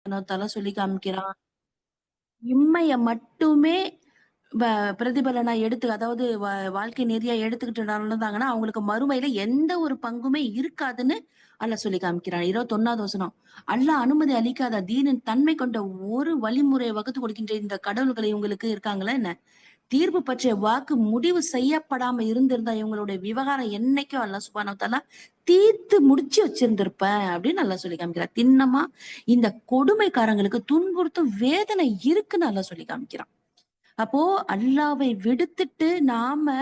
தலை சொல்லி காமிக்கிறான். இம்மைய மட்டுமே பிரதிபலனா எடுத்து, அதாவது வாழ்க்கை நெறியா எடுத்துக்கிட்டு நடந்தாங்கன்னா அவங்களுக்கு மறுமையில எந்த ஒரு பங்குமே இருக்காதுன்னு அல்லாஹ் சொல்லி காமிக்கிறான். 21வது வசனம். அல்லாஹ் அனுமதி அளிக்காத தீனின் தன்மை கொண்ட ஒரு வழிமுறையை வகுத்து கொடுக்கின்ற இந்த கடவுள்களை இவங்களுக்கு இருக்காங்களா என்ன? தீர்ப்பு பற்றிய வாக்கு முடிவு செய்யப்படாம இருந்திருந்தா இவங்களுடைய விவகாரம் என்னைக்கும் அல்லாஹ் சுப்ஹானஹு வ தஆலா தீர்த்து முடிச்சு வச்சிருந்திருப்பேன் அப்படின்னு நல்லா சொல்லி காமிக்கிறார். திண்ணமா இந்த கொடுமைக்காரங்களுக்கு துன்புறுத்தும் வேதனை இருக்குன்னு அல்லாஹ் சொல்லி காமிக்கிறான். அப்போ அல்லாவை விடுத்துட்டு நாம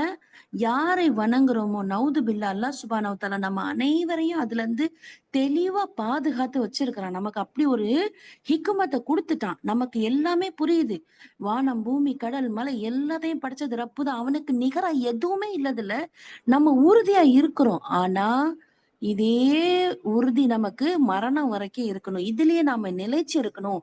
யாரை வணங்குறோமோ, நவுது பில்லா, அல்லாஹ் சுப்ஹானஹு வ தஆலா நம்ம அனைவரையும் அதுல இருந்து தெளிவா பாதுகாத்து வச்சிருக்கிறான். நமக்கு அப்படி ஒரு ஹிக்மத்த குடுத்துட்டான். நமக்கு எல்லாமே புரியுது. வானம், பூமி, கடல், மலை எல்லாத்தையும் படைச்சது ரப்பு தான். அவனுக்கு நிகரா எதுவுமே இல்லதுல நம்ம உறுதியா இருக்கிறோம். ஆனா இதே உறுதி நமக்கு மரணம் வரைக்கும் இருக்கணும். இதுலயே நாம நிலைச்சு இருக்கணும்.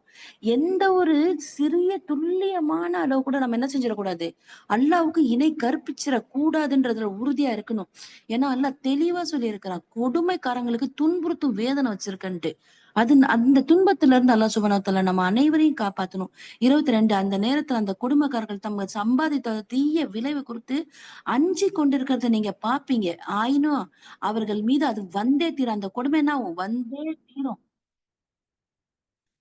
எந்த ஒரு சிறிய துல்லியமான அளவு கூட நம்ம என்ன செஞ்சிடக்கூடாது, அல்லாவுக்கு இணை கற்பிச்சிடக் கூடாதுன்றதுல உறுதியா இருக்கணும். ஏன்னா அல்லாஹ் தெளிவா சொல்லியிருக்கிறான். கொடுமைக்காரங்களுக்கு துன்புறுத்தும் வேதனை வச்சிருக்கன்ட்டு. அந்த துன்பத்துல இருந்து அல்லாஹ் சுப்ஹானஹு வ தஆலா நம்ம அனைவரையும் காப்பாத்தணும். 22 அந்த நேரத்துல அந்த கொடுமைக்காரர்கள் தம்ம சம்பாதித்த தீய விளைவு குறித்து அஞ்சி கொண்டிருக்கிறத நீங்க பாப்பீங்க. ஆயினும் அவர்கள் மீது அது வந்தே தீரும். அந்த கொடுமை என்ன ஆகும்? வந்தே தீரும்.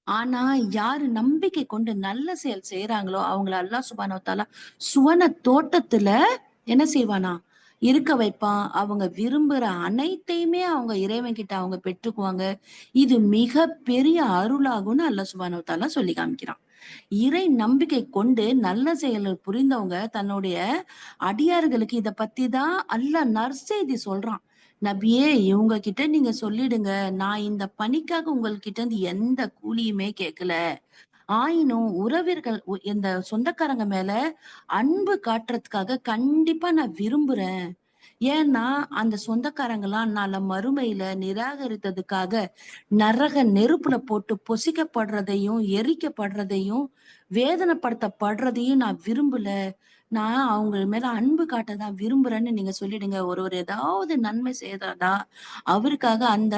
ஆனா யாரு நம்பிக்கை கொண்டு நல்ல செயல் செய்யறாங்களோ அவங்கள அல்லாஹ் சுப்ஹானஹு வ தஆலா சுவன தோட்டத்துல என்ன செய்வானா? இருக்க வைப்பான். அவங்க விரும்புற அனைத்தையுமே அவங்க இறைவன் கிட்ட அவங்க பெற்றுக்குவாங்க. இது மிக பெரிய அருளாகும்னு அல்லாஹ் சுப்ஹானஹு வ தஆலா சொல்லி காமிக்கிறான். இறை நம்பிக்கை கொண்டு நல்ல செயல்கள் புரிந்தவங்க தன்னுடைய அடியார்களுக்கு இத பத்தி தான் அல்லாஹ் நற்செய்தி சொல்றான். நபியே, இவங்க கிட்ட நீங்க சொல்லிடுங்க, நான் இந்த பணிக்காக உங்கள்கிட்ட இருந்து எந்த கூலியுமே கேட்கல. ஆயினும் உறவினர்கள் இந்த சொந்தக்காரங்க மேல அன்பு காட்டுறதுக்காக கண்டிப்பா நான் விரும்புறேன். ஏன்னா அந்த சொந்தக்காரங்கலாம் நாள மறுமையில நிராகரித்ததுக்காக நரக நெருப்புல போட்டு பொசிக்கப்படுறதையும், எரிக்கப்படுறதையும், வேதனைப்படுத்தப்படுறதையும் நான் விரும்பல. நான் அவங்க மேல அன்பு காட்டதான் விரும்புறேன்னு நீங்க சொல்லிடுங்க. ஒருவர் ஏதாவது நன்மை செய்தாதா, அவருக்காக அந்த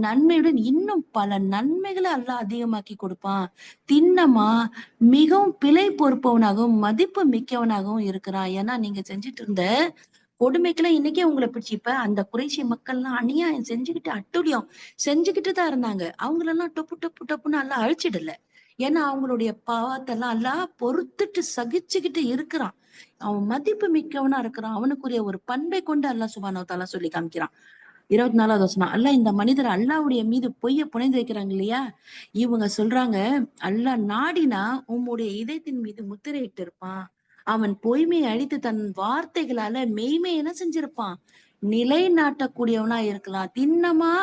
நன்மையுடன் இன்னும் பல நன்மைகள அல்லாஹ் அதிகமாக்கி கொடுப்பான். திண்ணமா மிகவும் பிழை பொறுப்பவனாகவும், மதிப்பு மிக்கவனாகவும் இருக்கிறான். ஏன்னா நீங்க செஞ்சுட்டு இருந்த கொடுமைக்கெல்லாம் இன்னைக்கே உங்கள பிடிச்சு இப்ப அந்த குறைஷி மக்கள்லாம் அநியாயம் செஞ்சுக்கிட்டு அட்டூழியம் செஞ்சுக்கிட்டு தான் இருந்தாங்க. அவங்களெல்லாம் டொப்பு டொப்பு டொப்புன்னு அல்லாஹ் அழிச்சிடல. ஏன்னா அவங்களுடைய பாவத்தெல்லாம் அல்லாஹ் பொறுத்துட்டு சகிச்சுக்கிட்டு இருக்கிறான். அவன் மதிப்பு மிக்கவனா இருக்கிறான். அவனுக்குரிய ஒரு பண்பை கொண்டு அல்லாஹ் சுப்ஹானஹு வ தஆலா சொல்லி காமிக்கிறான். 24வது வசனம். அல்லாஹ் இந்த மனிதர் அல்லாஹ்வுடைய மீது பொய்ய புனைந்து வைக்கிறாங்க இல்லையா? இவங்க சொல்றாங்க, அல்லாஹ் நாடினா உம்முடைய இதயத்தின் மீது முத்திரையிட்டு இருப்பான். அவன் பொய்மையை அழித்து தன் வார்த்தைகளால மெய்மை என்ன செஞ்சிருப்பான்? நிலைநாட்டக்கூடியவனா இருக்கலாம். திண்ணமா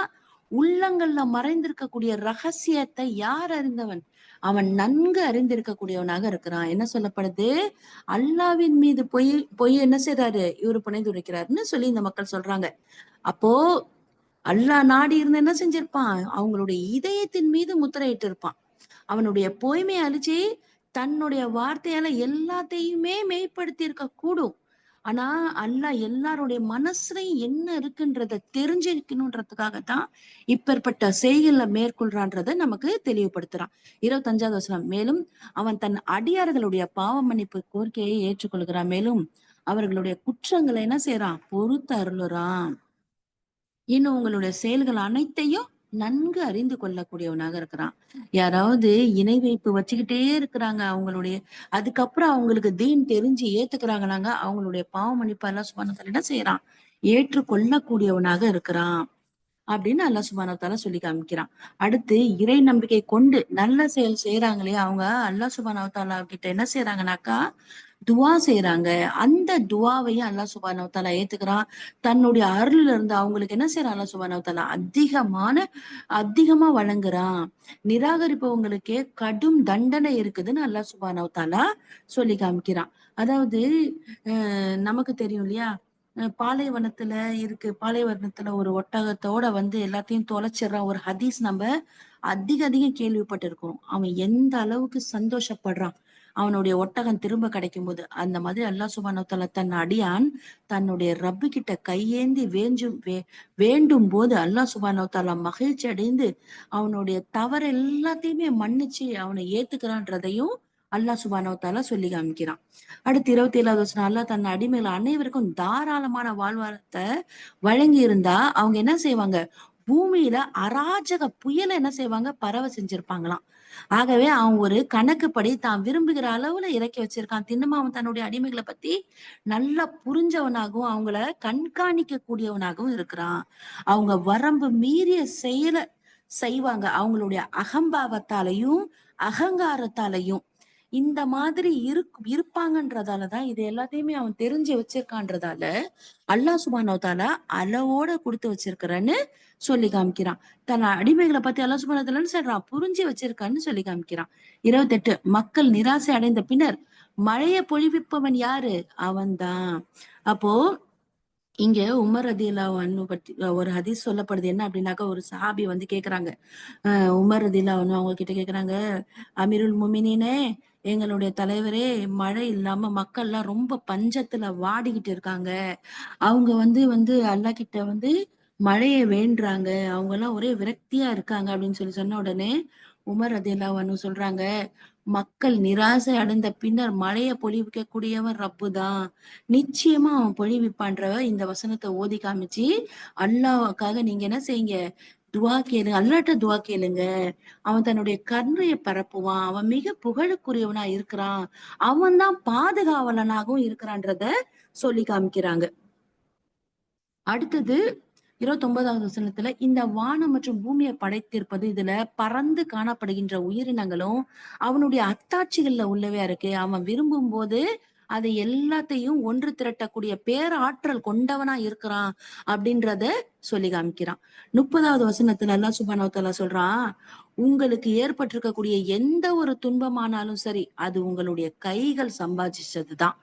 உள்ளங்கள்ல மறைந்திருக்கக்கூடிய ரகசியத்தை யார் அறிந்தவன்? அவன் நன்கு அறிந்திருக்கக்கூடியவனாக இருக்கிறான். என்ன சொல்லப்படுது? அல்லாவின் மீது பொய் பொய் என்ன செய்றாரு? இவரு புனைந்துரைக்கிறாருன்னு சொல்லி இந்த மக்கள் சொல்றாங்க. அப்போ அல்லாஹ் நாடி இருந்து என்ன செஞ்சிருப்பான்? அவங்களுடைய இதயத்தின் மீது முத்திரையிட்டு இருப்பான். அவனுடைய பொய்மையை அழிச்சு தன்னுடைய வார்த்தையால எல்லாத்தையுமே மெய்ப்படுத்தி இருக்க கூடும். ஆனா அல்லாஹ் எல்லாருடைய மனசுலயும் என்ன இருக்குன்றத தெரிஞ்சிருக்கணுன்றதுக்காகத்தான் இப்பேற்பட்ட செய்கைகளை மேற்கொள்றான்றத நமக்கு தெளிவுபடுத்துறான். 25வது வசனம். மேலும் அவன் தன் அடியார்களுடைய பாவ மன்னிப்பு கோரிக்கையை ஏற்றுக்கொள்கிறான். மேலும் அவர்களுடைய குற்றங்களை என்ன செய்யறான்? பொறுத்து அருளுறான். இன்னும் உங்களுடைய செயல்கள் அனைத்தையும் நன்கு அறிந்து கொள்ளக்கூடியவனாக இருக்கிறான். யாராவது இணை வைப்பு வச்சுக்கிட்டே இருக்கிறாங்க அவங்களுடைய, அதுக்கப்புறம் அவங்களுக்கு தீன் தெரிஞ்சு ஏத்துக்கிறாங்கனாங்க, அவங்களுடைய பாவ மன்னிப்பு அல்லாஹ் சுப்ஹானஹு வ தஆலா என்ன செய்யறான்? ஏற்றுக்கொள்ளக்கூடியவனாக இருக்கிறான் அப்படின்னு அல்லாஹ் சுப்ஹானஹு வ தஆலா சொல்லி காமிக்கிறான். அடுத்து இறை நம்பிக்கை கொண்டு நல்ல செயல் செய்யறாங்களே அவங்க அல்லாஹ் சுப்ஹானஹு வ தஆலா கிட்ட என்ன செய்யறாங்கனாக்கா துவா செய்யறாங்க. அந்த துவாவையும் அல்லாஹ் சுப்ஹானஹு வ தஆலா ஏத்துக்கிறான். தன்னுடைய அருள்ல இருந்து அவங்களுக்கு என்ன செய்யறான் அல்லாஹ் சுப்ஹானஹு வ தஆலா? அதிகமா வழங்குறான். நிராகரிப்பவங்களுக்கே கடும் தண்டனை இருக்குதுன்னு அல்லாஹ் சுப்ஹானஹு வ தஆலா சொல்லி காமிக்கிறான். அதாவது நமக்கு தெரியும் இல்லையா? பாலைவனத்துல பாலைவனத்துல ஒரு ஒட்டகத்தோட வந்து எல்லாத்தையும் தொலைச்சிடுறான். ஒரு ஹதீஸ் நம்ம அதிகம் கேள்விப்பட்டிருக்கோம். அவன் எந்த அளவுக்கு சந்தோஷப்படுறான். அவனுடைய ஒட்டகம் திரும்ப கிடைக்கும் போது. அந்த மாதிரி அல்லாஹ் சுப்ஹானஹு வ தஆலா தன் அடியான் தன்னுடைய ரப்பு கிட்ட கையேந்தி வேண்டும் போது அல்லாஹ் சுப்ஹானஹு வ தஆலா மகிழ்ச்சி அடைந்து அவனுடைய தவறு எல்லாத்தையுமே மன்னிச்சு அவனை ஏத்துக்கிறான்றதையும் அல்லாஹ் சுப்ஹானஹு வ தஆலா சொல்லி காமிக்கிறான். அடுத்து 27வது வசனம், அல்லாஹ் தன் அடிமைகள் அனைவருக்கும் தாராளமான வாழ்வாரத்தை வழங்கி இருந்தா அவங்க என்ன செய்வாங்க, பூமியில அராஜக புயலை என்ன செய்வாங்க, பரவ செஞ்சிருப்பாங்களாம். ஆகவே அவன் ஒரு கணக்குப்படி தான் விரும்புகிற அளவுல இறக்கி வச்சிருக்கான். திண்ணமா அவன் தன்னுடைய அடிமைகளை பத்தி நல்லா புரிஞ்சவனாகவும் அவங்கள கண்காணிக்க கூடியவனாகவும் இருக்கிறான். அவங்க வரம்பு மீறிய செயலை செய்வாங்க. அவங்களுடைய அகம்பாவத்தாலையும் அகங்காரத்தாலையும் இந்த மாதிரி இருப்பாங்கன்றதாலதான் இது எல்லாத்தையுமே அவன் தெரிஞ்சு வச்சிருக்கான்றதால அல்லாஹ் சுப்ஹானஹு வ தஆலா அளவோட கொடுத்து வச்சிருக்கிறன்னு சொல்லி காமிக்கிறான். தன் அடிமைகளை பத்தி அல்லாஹ் சுப்ஹானஹு வ தஆலா சொல்றான், புரிஞ்சு வச்சிருக்கான்னு சொல்லி காமிக்கிறான். 28, மக்கள் நிராசை அடைந்த பின்னர் மழையை பொழிவிப்பவன் யாரு, அவன்தான். அப்போ இங்க உமர் ரதியல்லாஹு அன்ஹு பத்தி ஒரு ஹதீஸ் சொல்லப்படுது. என்ன அப்படின்னாக்கா, ஒரு சஹாபி வந்து கேக்குறாங்க, உமர் ரதியல்லாஹு அன்ஹு அவங்க கிட்ட கேக்குறாங்க, அமீருல் முமினீனே, எங்களுடைய தலைவரே, மழை இல்லாம மக்கள்லாம் ரொம்ப பஞ்சத்துல வாடிக்கிட்டு இருக்காங்க. அவங்க வந்து வந்து அல்லாஹ் கிட்ட வந்து மழையை வேண்டுறாங்க. அவங்க எல்லாம் ஒரே விரக்தியா இருக்காங்க அப்படின்னு சொன்ன உடனே உமர் ரதியல்லாஹு அன்ஹு சொல்றாங்க, மக்கள் நிராசை அடைந்த பின்னர் மழையை பொழிவிக்க கூடியவன் ரப்பு தான். நிச்சயமா அவன் பொழிவிப்பான்ற இந்த வசனத்தை ஓதி காமிச்சு அல்லாஹ்வுக்காக நீங்க என்ன செய்யுங்க, துவா கேளுங்க, அல்லாஹ்ட்ட துவா கேளுங்க. அவன் தன்னுடைய கருணையை பரப்புவான். அவன் மிக புகழுக்குரியவனா இருக்கிறான். அவன் தான் பாதுகாவலனாகவும் இருக்கிறான்றத சொல்லி காமிக்கிறாங்க. அடுத்தது 29வது வசனத்துல, இந்த வானம் மற்றும் பூமியை படைத்திருப்பது, இதுல பறந்து காணப்படுகின்ற உயிரினங்களும் அவனுடைய அத்தாட்சிகள்ல உள்ளவையா இருக்கு. அவன் விரும்பும் போது அதை எல்லாத்தையும் ஒன்று திரட்டக்கூடிய பேராற்றல் கொண்டவனா இருக்கிறான் அப்படின்றத சொல்லி காமிக்கிறான். 30வது வசனத்துல அல்லாஹ் சுப்ஹானஹு வ தஆலா சொல்றான், உங்களுக்கு ஏற்பட்டிருக்கக்கூடிய எந்த ஒரு துன்பமானாலும் சரி, அது உங்களுடைய கைகள் சம்பாதிச்சதுதான்.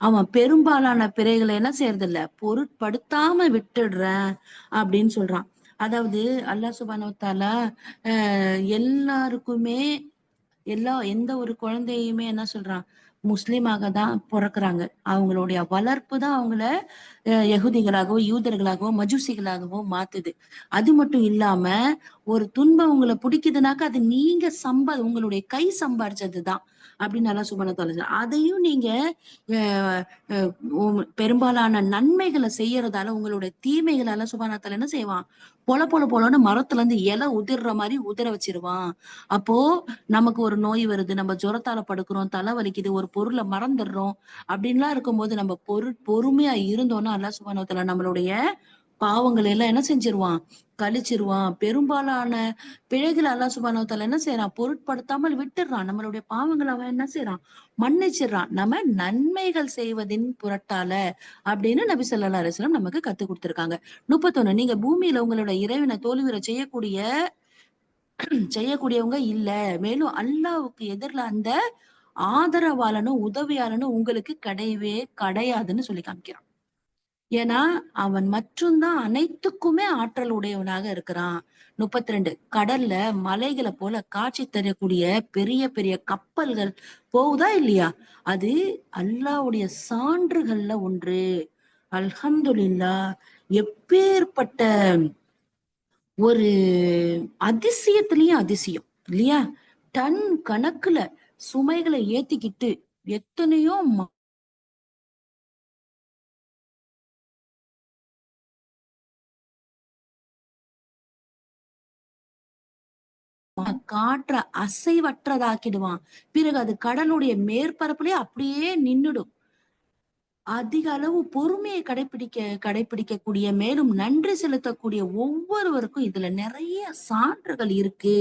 அவன் பெரும்பாலான பிறைகளை என்ன செய்யறது இல்ல, பொருட்படுத்தாம விட்டுடுறேன் அப்படின்னு சொல்றான். அதாவது அல்லாஹ் சுப்ஹானஹு வ தஆலா எல்லாருக்குமே எந்த ஒரு குழந்தையுமே என்ன சொல்றான், முஸ்லிமாக தான் பிறக்குறாங்க. அவங்களுடைய வளர்ப்பு தான் அவங்கள யகுதிகளாகவோ யூதர்களாகவோ மஜூசிகளாகவோ மாத்துது. அது மட்டும் இல்லாம ஒரு துன்பம் உங்களை பிடிக்குதுனாக்கா அது நீங்க உங்களுடைய கை சம்பாரிச்சதுதான் அப்படின்னு நல்லா சுப்ஹானஹு வ தஆலா சொல்றான். அதையும் நீங்க அஹ் பெரும்பாலான நன்மைகளை செய்யறதால உங்களுடைய தீமைகளால சுப்ஹானஹு வ தஆலா என்ன செய்வான், பொலன்னு மரத்துல இருந்து இலை உதிர்ற மாதிரி உதிர வச்சிருவான். அப்போ நமக்கு ஒரு நோய் வருது, நம்ம ஜுரத்தால படுக்கிறோம், தலை வலிக்குது, ஒரு பொருளை மறந்துடுறோம் அப்படின்லாம் இருக்கும்போது நம்ம பொறுமையா இருந்தோம்னா அல்லாஹ் சுப்ஹானஹு வ தஆலா நம்மளுடைய பாவங்களை எல்லாம் என்ன செஞ்சிருவான், கழிச்சிருவான். பெரும்பாலான பிழைகள் அல்லாஹ் சுப்ஹானஹு வ தஆலா என்ன செய்யறான், பொருட்படுத்தாமல் விட்டுறான். நம்மளுடைய பாவங்களை அவன் என்ன செய்யறான், மன்னிச்சிடறான். நம்ம நன்மைகள் செய்வதின் புரட்டால அப்படின்னு நபி ஸல்லல்லாஹு அலைஹி வஸல்லம் நமக்கு கத்து கொடுத்திருக்காங்க. 31, நீங்க பூமியில உங்களோட இறைவனை தோல்வியுற செய்யக்கூடியவங்க இல்ல. மேலும் அல்லாஹ்வுக்கு எதிரில அந்த ஆதரவாளனும் உதவியாளனும் உங்களுக்கு கிடையவே கிடையாதுன்னு சொல்லி காமிக்கிறான். ஏன்னா அவன் மட்டும்தான் அனைத்துக்குமே ஆற்றல் உடையவனாக இருக்கிறான். 32, கடல்ல மலைகளை போல காட்சி தரக்கூடிய பெரிய பெரிய கப்பல்கள் போகுதா இல்லையா, அது அல்லாஹ்வுடைய சான்றுகள்ல ஒன்று. அல்ஹம்துலில்லாஹ். எப்பேற்பட்ட ஒரு அதிசயத்திலயும் அதிசயம் இல்லையா, டன் கணக்குல சுமைகளை ஏத்திக்கிட்டு எத்தனையோ காற்ற அசைவற்றதாக்கிடுவான். பிறகு அது கடலுடைய மேற்பரப்புலயே அப்படியே நின்னுடும். அதிக அளவு பொறுமையை கடைபிடிக்கக்கூடிய மேலும் நன்றி செலுத்தக்கூடிய ஒவ்வொருவருக்கும் இதுல நிறைய சான்றுகள் இருக்கு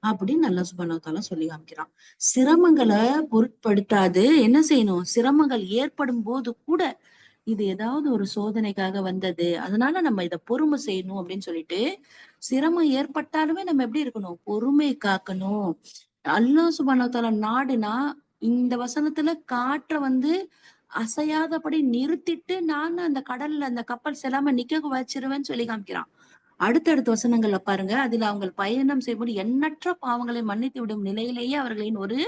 அப்படின்னு அல்லாஹ் சுப்ஹானஹு வ தஆலா சொல்லி காமிக்கிறான். சிரமங்களை பொருட்படுத்தாது என்ன செய்யணும், சிரமங்கள் ஏற்படும் போது கூட இது ஏதாவது ஒரு சோதனைக்காக வந்தது, அதனால நம்ம இத பொறுமை செய்யணும் அப்படின்னு சொல்லிட்டு சிரமம் ஏற்பட்டாலுமே நம்ம எப்படி இருக்கணும், பொறுமை காக்கணும். அல்லாஹ் சுப்ஹானஹு வ தஆலா நாடுனா இந்த வசனத்துல காற்ற வந்து அசையாதபடி நிறுத்திட்டு நான் அந்த கடல்ல அந்த கப்பல் செல்லாம நிக்க வச்சிருவேன்னு சொல்லி காமிக்கிறான். அடுத்தடுத்த வசனங்கள்ல பாருங்க, அதுல அவங்க பயணம் செய்யும்போது எண்ணற்ற பாவங்களை மன்னித்து விடும் நிலையிலேயே அவர்களின் ஒரு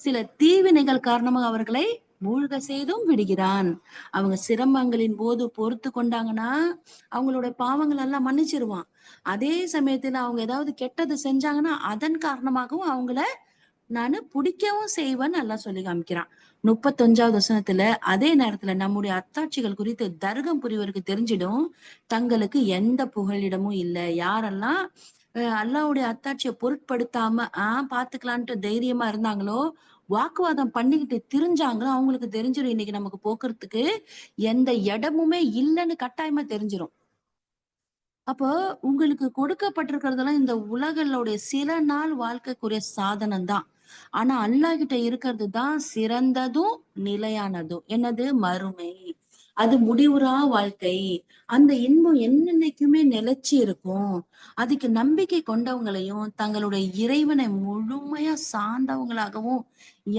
சில தீவினைகள் காரணமாக அவர்களை மூழ்க செய்தும் விடுகிறான். அவங்க சிரமங்களின் போது பொறுத்து கொண்டாங்கன்னா அவங்களோட பாவங்கள் எல்லாம் மன்னிச்சிருவான். அதே சமயத்துல அவங்க ஏதாவது கெட்டது செஞ்சாங்கன்னா அதன் காரணமாகவும் அவங்கள நானு புடிக்கவும் செய்வேன்னு நல்லா சொல்லி காமிக்கிறான். 35வது வசனத்துல அதே நேரத்துல நம்முடைய அத்தாட்சிகள் குறித்து தர்க்கம் புரிவருக்கு தெரிஞ்சிடும், தங்களுக்கு எந்த புகலிடமும் இல்ல. யாரெல்லாம் அல்லாஹ்வுடைய அத்தாட்சியை பொருட்படுத்தாம பாத்துக்கலான்ட்டு தைரியமா இருந்தாங்களோ, வாக்குவாதம் பண்ணிக்கிட்டு திரிஞ்சாங்களோ, அவங்களுக்கு தெரிஞ்சிடும் இன்னைக்கு நமக்கு போக்குறதுக்கு எந்த இடமுமே இல்லைன்னு கட்டாயமா தெரிஞ்சிரும். அப்போ உங்களுக்கு கொடுக்கப்பட்டிருக்கிறதெல்லாம் இந்த உலகளுடைய சில நாள் வாழ்க்கைக்குரிய சாதனம் தான். ஆனா அல்லாஹ் கிட்ட இருக்கிறது தான் சிறந்ததும் நிலையானதும். என்னது? மறுமை. அது முடிவுறா வாழ்க்கை. அந்த இன்பம் என்னென்னைக்குமே நிலைச்சு இருக்கும். அதுக்கு நம்பிக்கை கொண்டவங்களையும் தங்களுடைய இறைவனை முழுமையா சார்ந்தவங்களாகவும்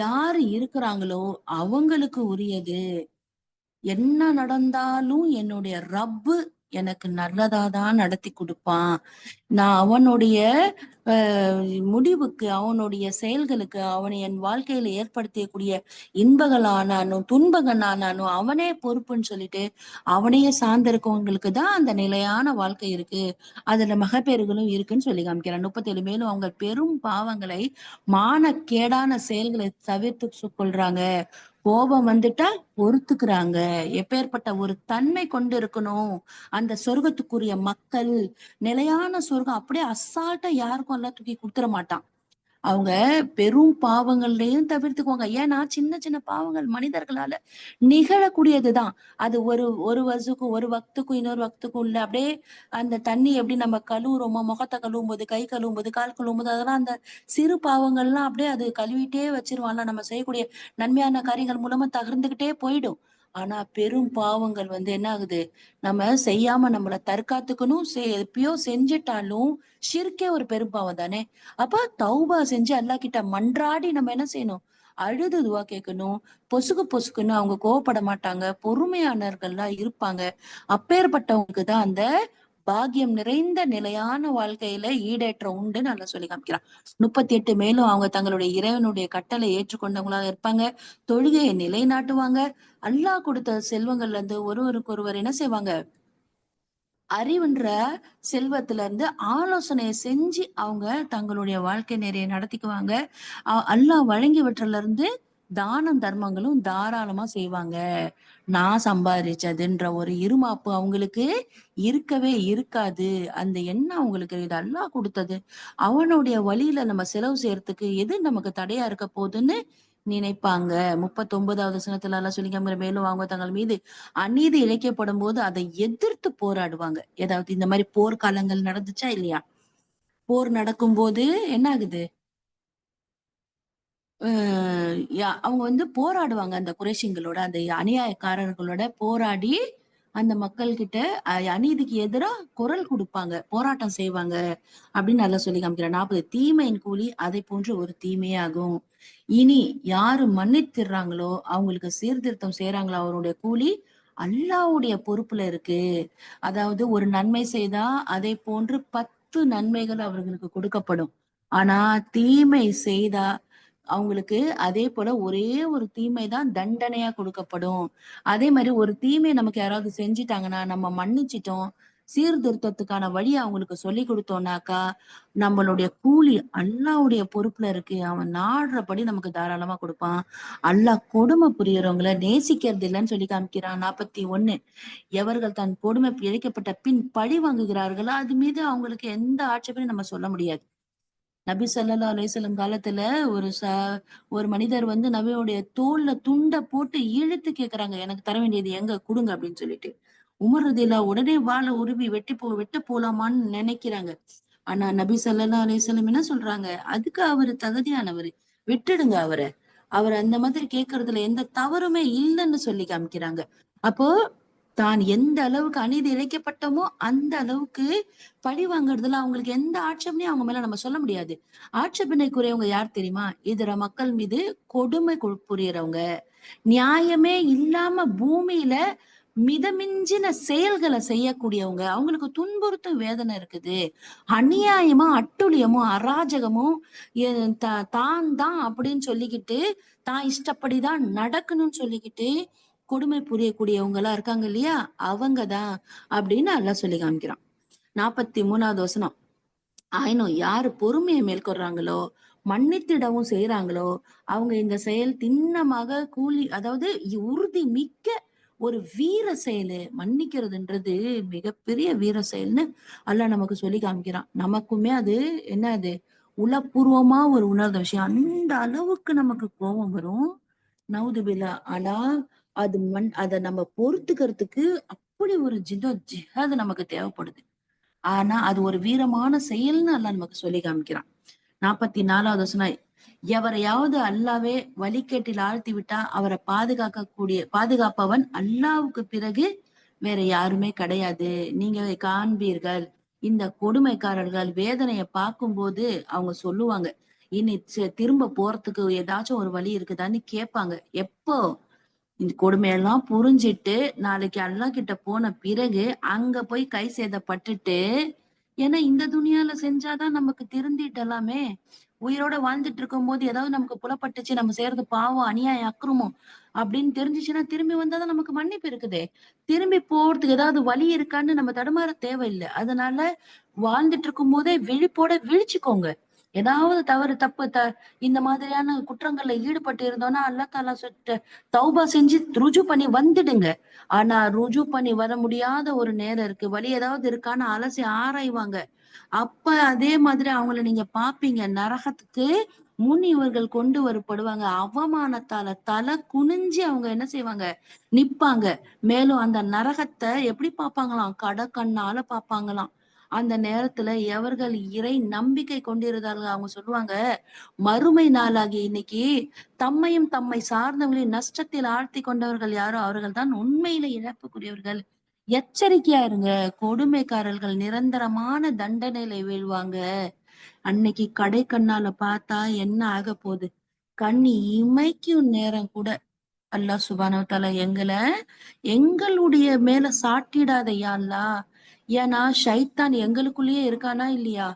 யாரு இருக்கிறாங்களோ அவங்களுக்கு உரியது. என்ன நடந்தாலும் என்னுடைய ரப்பு எனக்கு நல்லதாதான் நடத்தி கொடுப்பான். நான் அவனுடைய முடிவுக்கு, அவனுடைய செயல்களுக்கு, அவனை என் வாழ்க்கையில ஏற்படுத்தக்கூடிய இன்பங்கள் ஆனாலும் துன்பங்கள் ஆனாலும் அவனே பொறுப்புன்னு சொல்லிட்டு அவனையே சார்ந்திருக்கவங்களுக்கு தான் அந்த நிலையான வாழ்க்கை இருக்கு. அதுல மகப்பேறுகளும் இருக்குன்னு சொல்லி காமிக்கிறான். 37 மேலும் அவங்க பெரும் பாவங்களை மானக்கேடான செயல்களை தவிர்த்து கொள்றாங்க. கோபம் வந்துட்டா பொறுத்துக்கிறாங்க. எப்பேற்பட்ட ஒரு தன்மை கொண்டு இருக்கணும் அந்த சொர்க்கத்துக்குரிய மக்கள். நிலையான சொர்க்கம் அப்படியே அசால்ட்டா யாருக்கும் எல்லாம் தூக்கி குடுத்துற மாட்டான். அவங்க பெரும் பாவங்களையும் தவிர்த்துக்குவாங்க. ஏன்னா சின்ன சின்ன பாவங்கள் மனிதர்களால நிகழக்கூடியதுதான். அது ஒரு ஒரு வசுக்கும் ஒரு வக்துக்கும் இன்னொரு வக்துக்கும் இல்ல. அப்படியே அந்த தண்ணி எப்படி நம்ம கழுவுறோமோ, முகத்தை கழுவும்போது, கை கழுவும்போது, கால் கழுவும்போது, அதெல்லாம் அந்த சிறு பாவங்கள்லாம் அப்படியே அது கழுவிட்டே வச்சிருவான்ல. நம்ம செய்யக்கூடிய நன்மையான காரியங்கள் மூலமா தகர்ந்துகிட்டே போயிடும். ஆனா பெரும் பாவங்கள் என்ன ஆகுது? நம்ம செய்யாம நம்மள தற்காத்துக்கணும். எப்பயோ செஞ்சுட்டாலும் ஷிர்கே ஒரு பெரும் பாவம் தானே. அப்ப தௌபா செஞ்சு அல்லாஹ் கிட்ட மன்றாடி நம்ம என்ன செய்யணும்? அழுது துவா கேட்கணும். பொசுக்கு பொசுக்குன்னு அவங்க கோவப்பட மாட்டாங்க. பொறுமையானவர்கள்லாம் இருப்பாங்க. அப்பேற்பட்டவங்களுக்கு தான் அந்த பாக்கியம் நிறைந்த நிலையான வாழ்க்கையில ஈடேற்றம் உண்டுன்னு நல்லா சொல்லி காமிக்கிறான். 38 மேலும் அவங்க தங்களுடைய இறைவனுடைய கட்டளை ஏற்றுக்கொண்டவங்களாக இருப்பாங்க. தொழுகையை நிலைநாட்டுவாங்க. அல்லாஹ் கொடுத்த செல்வங்கள்ல இருந்து ஒருவருக்கு ஒருவர் என்ன செய்வாங்க? அறிவுன்ற செல்வத்துல இருந்து ஆலோசனைய செஞ்சு அவங்க தங்களுடைய வாழ்க்கை நெறிய நடத்திக்குவாங்க. அல்லாஹ் வழங்கியவற்றில இருந்து தானம் தர்மங்களும் தாராளமா செய்வாங்க. நான் சம்பாதிச்சதுன்ற ஒரு இருமாப்பு அவங்களுக்கு இருக்கவே இருக்காது. அந்த எண்ணம் அவங்களுக்கு இது அல்லாஹ் குடுத்தது. அவனுடைய வழியில நம்ம செலவு செய்யறதுக்கு எது நமக்கு தடையா இருக்க போகுதுன்னு நினைப்பாங்க. 39வது வசனத்துல எல்லாம் சொல்லிக்காம மேலும் அவங்க தங்கள் மீது அநீதி இழைக்கப்படும் போது அதை எதிர்த்து போராடுவாங்க. ஏதாவது இந்த மாதிரி போர்க்காலங்கள் நடந்துச்சா இல்லையா? போர் நடக்கும்போது என்ன ஆகுது? அவங்க போராடுவாங்க. அந்த குறைஷிங்களோட, அந்த அநியாயக்காரர்களோட போராடி, அந்த மக்கள் கிட்ட அநீதிக்கு எதிரா குரல் குடுப்பாங்க. போராட்டம் செய்வாங்க. அப்படின்னு நல்லா சொல்லி காமிக்கிறார். 40 தீமையின் கூலி அதை போன்று ஒரு தீமையே ஆகும். இனி யாரு மன்னித்திடுறாங்களோ, அவங்களுக்கு சீர்திருத்தம் செய்றாங்களோ, அவருடைய கூலி அல்லாஹ்வுடைய பொறுப்புல இருக்கு. அதாவது ஒரு நன்மை செய்தா அதை போன்று 10 நன்மைகள் அவர்களுக்கு கொடுக்கப்படும். ஆனா தீமை செய்தா அவங்களுக்கு அதே போல ஒரே ஒரு தீமை தான் தண்டனையா கொடுக்கப்படும். அதே மாதிரி ஒரு தீமை நமக்கு யாராவது செஞ்சுட்டாங்கன்னா நம்ம மன்னிச்சிட்டோம், சீர்திருத்தத்துக்கான வழி அவங்களுக்கு சொல்லி கொடுத்தோம்னாக்கா நம்மளுடைய கூலி அல்லாஹ்வுடைய பொறுப்புல இருக்கு. அவன் நாடுறபடி நமக்கு தாராளமா கொடுப்பான். அல்லாஹ் கொடுமை புரியறவங்கள நேசிக்கிறது இல்லைன்னு சொல்லி காமிக்கிறான். 41 எவர்கள் தன் கொடுமை இழைக்கப்பட்ட பின் பழி வாங்குகிறார்களோ அது மீது அவங்களுக்கு எந்த ஆட்சேபனையும் நம்ம சொல்ல முடியாது. நபி ஸல்லல்லாஹு அலைஹி வஸல்லம் காலத்துல ஒரு மனிதர் நபியுடைய தோல்ல துண்ட போட்டு இழுத்து கேக்குறாங்க, எனக்கு தர வேண்டியது எங்க குடுங்க அப்படின்னு சொல்லிட்டு. உமர் ரலியல்லாஹு உடனே வாள உருவி வெட்ட போலாமான்னு நினைக்கிறாங்க. ஆனா நபி ஸல்லல்லாஹு அலைஹி வஸல்லம் என்ன சொல்றாங்க? அதுக்கு அவரு தகுதியானவரு. விட்டுடுங்க அவர. அவர் அந்த மாதிரி கேட்கறதுல எந்த தவறுமே இல்லைன்னு சொல்லி காமிக்கிறாங்க. அப்போ தான் எந்த அளவுக்கு அநீதி இழைக்கப்பட்டோமோ அந்த அளவுக்கு பழி வாங்குறதுல அவங்களுக்கு எந்த ஆட்சேபனையும் அவங்க மேல நம்ம சொல்ல முடியாது. ஆட்சேபனைக்குரியவங்க யார் தெரியுமா? இதர மக்கள் மீது கொடுமை புரியறவங்க. நியாயமே இல்லாம பூமியில மிதமிஞ்சின செயல்களை செய்யக்கூடியவங்க, அவங்களுக்கு துன்புறுத்தும் வேதனை இருக்குது. அநியாயமா அட்டூழியமும் அராஜகமும் தான் தான் அப்படின்னு சொல்லிக்கிட்டு தான் இஷ்டப்படிதான் நடக்கணும்னு சொல்லிக்கிட்டு கொடுமை புரியக்கூடியவங்களா இருக்காங்க இல்லையா, அவங்கதான் அப்படின்னு அல்லாஹ் சொல்லி காமிக்கிறான். 43வது வசனம். ஆயினும் யாரு பொறுமையை மேற்கொள்றாங்களோ, மன்னித்திடவும் செய்யறாங்களோ, அவங்க இந்த செயல் திண்ணமாக கூலி, அதாவது உறுதி மிக்க ஒரு வீர செயலு. மன்னிக்கிறதுன்றது மிகப்பெரிய வீர செயல்னு அல்லாஹ் நமக்கு சொல்லி காமிக்கிறான். நமக்குமே அது என்ன, அது உளப்பூர்வமா ஒரு உணர்ந்த விஷயம். அந்த அளவுக்கு நமக்கு கோபம் வரும். நவுதுபில்லா. ஆனா அத நம்ம பொறுத்துக்கிறதுக்கு அப்படி ஒரு ஜிஹாது நமக்கு தேவைப்படுது. ஆனா அது ஒரு வீரமான செயல்னு அல்லாஹ் நமக்கு சொல்லி காமிக்கிறான். 44வது வசனம். எவரையாவது அல்லாவே வழிகேட்டில் ஆழ்த்தி விட்டா அவரை பாதுகாப்பவன் அல்லாவுக்கு பிறகு வேற யாருமே கிடையாது. நீங்க காண்பீர்கள், இந்த கொடுமைக்காரர்கள் வேதனையை பார்க்கும்போது அவங்க சொல்லுவாங்க, இனி திரும்ப போறதுக்கு ஏதாச்சும் ஒரு வழி இருக்குதான்னு கேட்பாங்க. எப்போ இந்த கொடுமையெல்லாம் புரிஞ்சிட்டு நாளைக்கு அல்லாஹ் கிட்ட போன பிறகு அங்க போய் கை சேதப்பட்டுட்டு, ஏன்னா இந்த துணியால செஞ்சாதான் நமக்கு திருந்திட்டலாமே. உயிரோட வாழ்ந்துட்டு இருக்கும் போது ஏதாவது நமக்கு புலப்பட்டுச்சு, நம்ம செய்யறது பாவம், அநியாயம், அக்கிரமம் அப்படின்னு தெரிஞ்சுச்சுன்னா திரும்பி வந்தாதான் நமக்கு மன்னிப்பு இருக்குதே. திரும்பி போறதுக்கு ஏதாவது வழி இருக்கான்னு நம்ம தடுமாற தேவையில்லை. அதனால வாழ்ந்துட்டு இருக்கும் போதே விழிப்போட விழிச்சுக்கோங்க. ஏதாவது தவறு தப்பு இந்த மாதிரியான குற்றங்கள்ல ஈடுபட்டு இருந்தோம்னா அல்லாஹ் தாலா தௌபா செஞ்சு ருஜு பண்ணி வந்துடுங்க. ஆனா ருஜு பண்ணி வர முடியாத ஒரு நேரம் இருக்கு, வழி ஏதாவது இருக்கான்னு அலசி ஆராய்வாங்க. அப்ப அதே மாதிரி அவங்கள நீங்க பாப்பீங்க. நரகத்துக்கு முன் இவர்கள் கொண்டு வரப்படுவாங்க. அவமானத்தால தலை குனிஞ்சு அவங்க என்ன செய்வாங்க, நிப்பாங்க. மேலும் அந்த நரகத்தை எப்படி பார்ப்பாங்களாம், கடக்கண்ணால பார்ப்பாங்களாம். அந்த நேரத்துல எவர்கள் இறை நம்பிக்கை கொண்டிருந்தார்கள் அவங்க சொல்லுவாங்க, மறுமை நாளாகிய இன்னைக்கு தம்மையும் தம்மை சார்ந்தவர்களின் நஷ்டத்தில் ஆழ்த்தி கொண்டவர்கள் யாரோ அவர்கள் தான் உண்மையில இழப்புக்குரியவர்கள். எச்சரிக்கையா இருங்க. கொடுமைக்காரர்கள் நிரந்தரமான தண்டனையில வீழ்வாங்க. அன்னைக்கு கடை கண்ணால பார்த்தா என்ன ஆக போகுது, கண்ணி இமைக்கும் நேரம் கூட அல்லாஹ் சுப்ஹானஹு வ தஆலா எங்களுடைய மேல சாட்டிடாத யா அல்லாஹ். ஏன்னா ஷைத்தான் எங்களுக்குள்ளேயே இருக்கானா இல்லையா,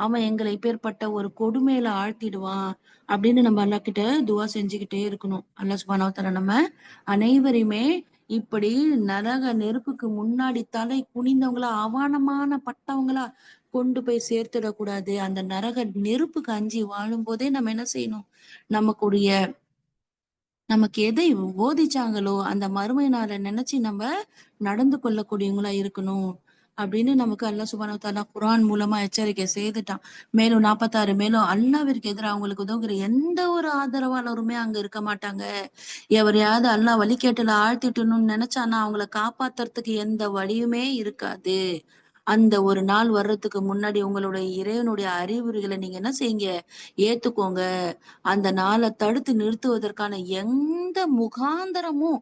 அவன் எங்களை இப்பேற்பட்ட ஒரு கொடுமையில ஆழ்த்திடுவான் அப்படின்னு நம்ம அல்லாஹ் கிட்ட துவா செஞ்சுக்கிட்டே இருக்கணும். அல்லாஹ் சுப்ஹானஹு வ தஆலா நம்ம அனைவரையுமே இப்படி நரக நெருப்புக்கு முன்னாடி தலை குனிந்தவங்களா, அவமானமான பட்டவங்களா கொண்டு போய் சேர்த்துடக்கூடாது. அந்த நரக நெருப்புக்கு அஞ்சி வாழும் போதே நம்ம என்ன செய்யணும், நமக்குடைய நமக்கு எதை போதிச்சாங்களோ அந்த மறுமை நாளை நினைச்சு நம்ம நடந்து கொள்ளக்கூடியவங்களா இருக்கணும் அப்படின்னு நமக்கு அல்லாஹ் சுப்ஹானஹு வ தஆலா குர்ஆன் மூலமா எச்சரிக்கை செய்துட்டான். மேலும் 46, மேலும் அல்லாஹ்விற்கு எதிராக அவங்களுக்கு உதவுகிற எந்த ஒரு ஆதரவாளருமே அங்க இருக்க மாட்டாங்க. எவரையாவது அல்லாஹ் வழிகேட்டுல ஆழ்த்திட்டணும்னு நினைச்சானா அவங்கள காப்பாத்துறதுக்கு எந்த வழியுமே இருக்காது. அந்த ஒரு நாள் வர்றதுக்கு முன்னாடி உங்களுடைய இறைவனுடைய அறிவுரைகளை நீங்க என்ன செய்யுங்க, ஏத்துக்கோங்க. அந்த நாளை தடுத்து நிறுத்துவதற்கான எந்த முகாந்தரமும்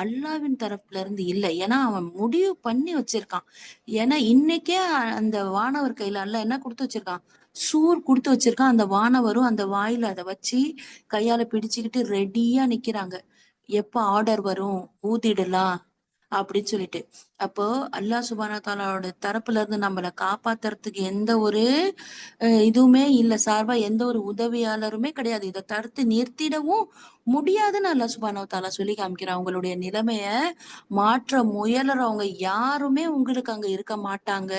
அல்லாவின் தரப்புல இருந்து இல்லை. ஏன்னா அவன் முடிவு பண்ணி வச்சிருக்கான். ஏன்னா இன்னைக்கே அந்த வானவர் கையில அல்லாஹ் என்ன கொடுத்து வச்சிருக்கான், சூர் கொடுத்து வச்சிருக்கான். அந்த வானவரும் அந்த வாயில அதை வச்சு கையால பிடிச்சுக்கிட்டு ரெடியா நிக்கிறாங்க. எப்ப ஆர்டர் வரும் ஊதிடலாம் அப்படின்னு சொல்லிட்டு. அப்போ அல்லாஹ் சுப்ஹானஹு வ தஆலாவோட தரப்புல இருந்து நம்மளை காப்பாத்துறதுக்கு எந்த ஒரு இதுவுமே இல்ல, சார்பா எந்த ஒரு உதவியாளருமே கிடையாது. இதை தடுத்து நிறுத்திடவும் முடியாதுன்னு அல்லாஹ் சுப்ஹானஹு வ தஆலா சொல்லி காமிக்கிறான். உங்களுடைய நிலைமைய மாற்ற முயலுறவங்க யாருமே உங்களுக்கு அங்க இருக்க மாட்டாங்க.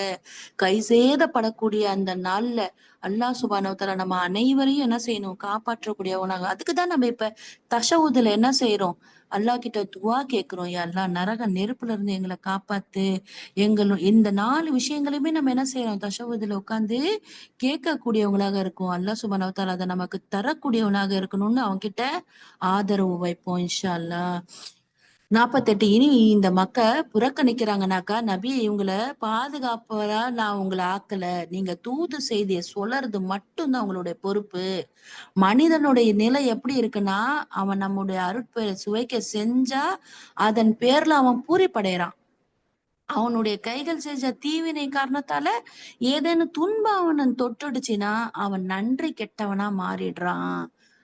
கை சேதப்படக்கூடிய அந்த நாள்ல அல்லாஹ் சுப்ஹானஹு வ தஆலா நம்ம அனைவரையும் என்ன செய்யணும், காப்பாற்றக்கூடியவனாக. அதுக்குதான் நம்ம இப்ப தஷவுதுல என்ன செய்யறோம், அல்லாஹ் கிட்ட துவா கேட்கிறோம். யா அல்லாஹ் நரக நெருப்புல இருந்து எங்களை காப்பாத்து. இந்த 4 விஷயங்களையுமே நம்ம என்ன செய்யறோம், தஷவுதுல உட்கார்ந்து கேட்கக்கூடியவங்களாக இருக்கும். அல்லாஹ் சுப்ஹானஹு வ தஆலா அதை நமக்கு தரக்கூடியவனாக இருக்கணும்னு அவங்க கிட்ட ஆதரவு வைப்போம் இன்ஷா அல்லாஹ். 48. இனி இந்த மக்க புறக்கணிக்கிறாங்கனாக்கா, நபி இவங்கள பாதுகாப்பவரா நான் உங்களை ஆக்கல, நீங்க தூது செய்திய சொல்லறது மட்டும்தான் உங்களுடைய பொறுப்பு. மனிதனுடைய நிலை எப்படி இருக்குன்னா, அவன் நம்முடைய அருட்பெயரை சுவைக்க செஞ்சா அதன் பேர்ல அவன் பூரிப்படைறான். அவனுடைய கைகள் செஞ்ச தீவினை காரணத்தால ஏதேனும் துன்பம் அவனை தொட்டுடுச்சுன்னா அவன் நன்றி கெட்டவனா மாறிடுறான்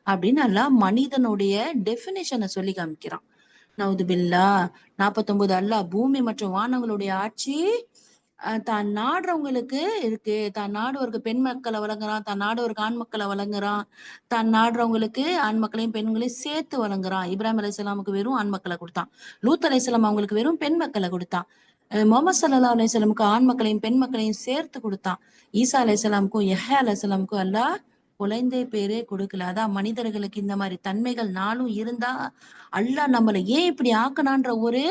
அப்படின்னு எல்லாம் மனிதனுடைய டெபினிஷனை சொல்லி காமிக்கிறான். நவுதுபில்லா. 49 அல்லாஹ் பூமி மற்றும் வானங்களுடைய ஆட்சி தான் நாடுறவங்களுக்கு இருக்கு. தான் நாடுவருக்கு பெண் மக்களை வழங்குறான், தான் நாடுவருக்கு ஆண் மக்களை வழங்குறான், தான் நாடுறவங்களுக்கு ஆண் மக்களையும் பெண்களையும் சேர்த்து வழங்குறான். இப்ராஹிம் அலைஹிஸ்ஸலாமுக்கு வெறும் ஆண் மக்களை கொடுத்தான். லூத் அலைஹிஸ்ஸலாம் அவங்களுக்கு வெறும் பெண் மக்களை கொடுத்தான். முகமது ஸல்லல்லாஹு அலைஹி வஸல்லமுக்கு ஆண் மக்களையும் பெண் மக்களையும் சேர்த்து கொடுத்தான். ஈசா அலைஹிஸ்ஸலாமுக்கும் யஹ்யா அலைஹிஸ்ஸலாமுக்கும் அல்லாஹ் குழந்தை பேரே கொடுக்கல. அதான் மனிதர்களுக்கு இந்த மாதிரி தன்மைகள் நாளும் இருந்தா அல்லாஹ் நம்மளை ஏன் இப்படி ஆக்கணான்ற ஒரு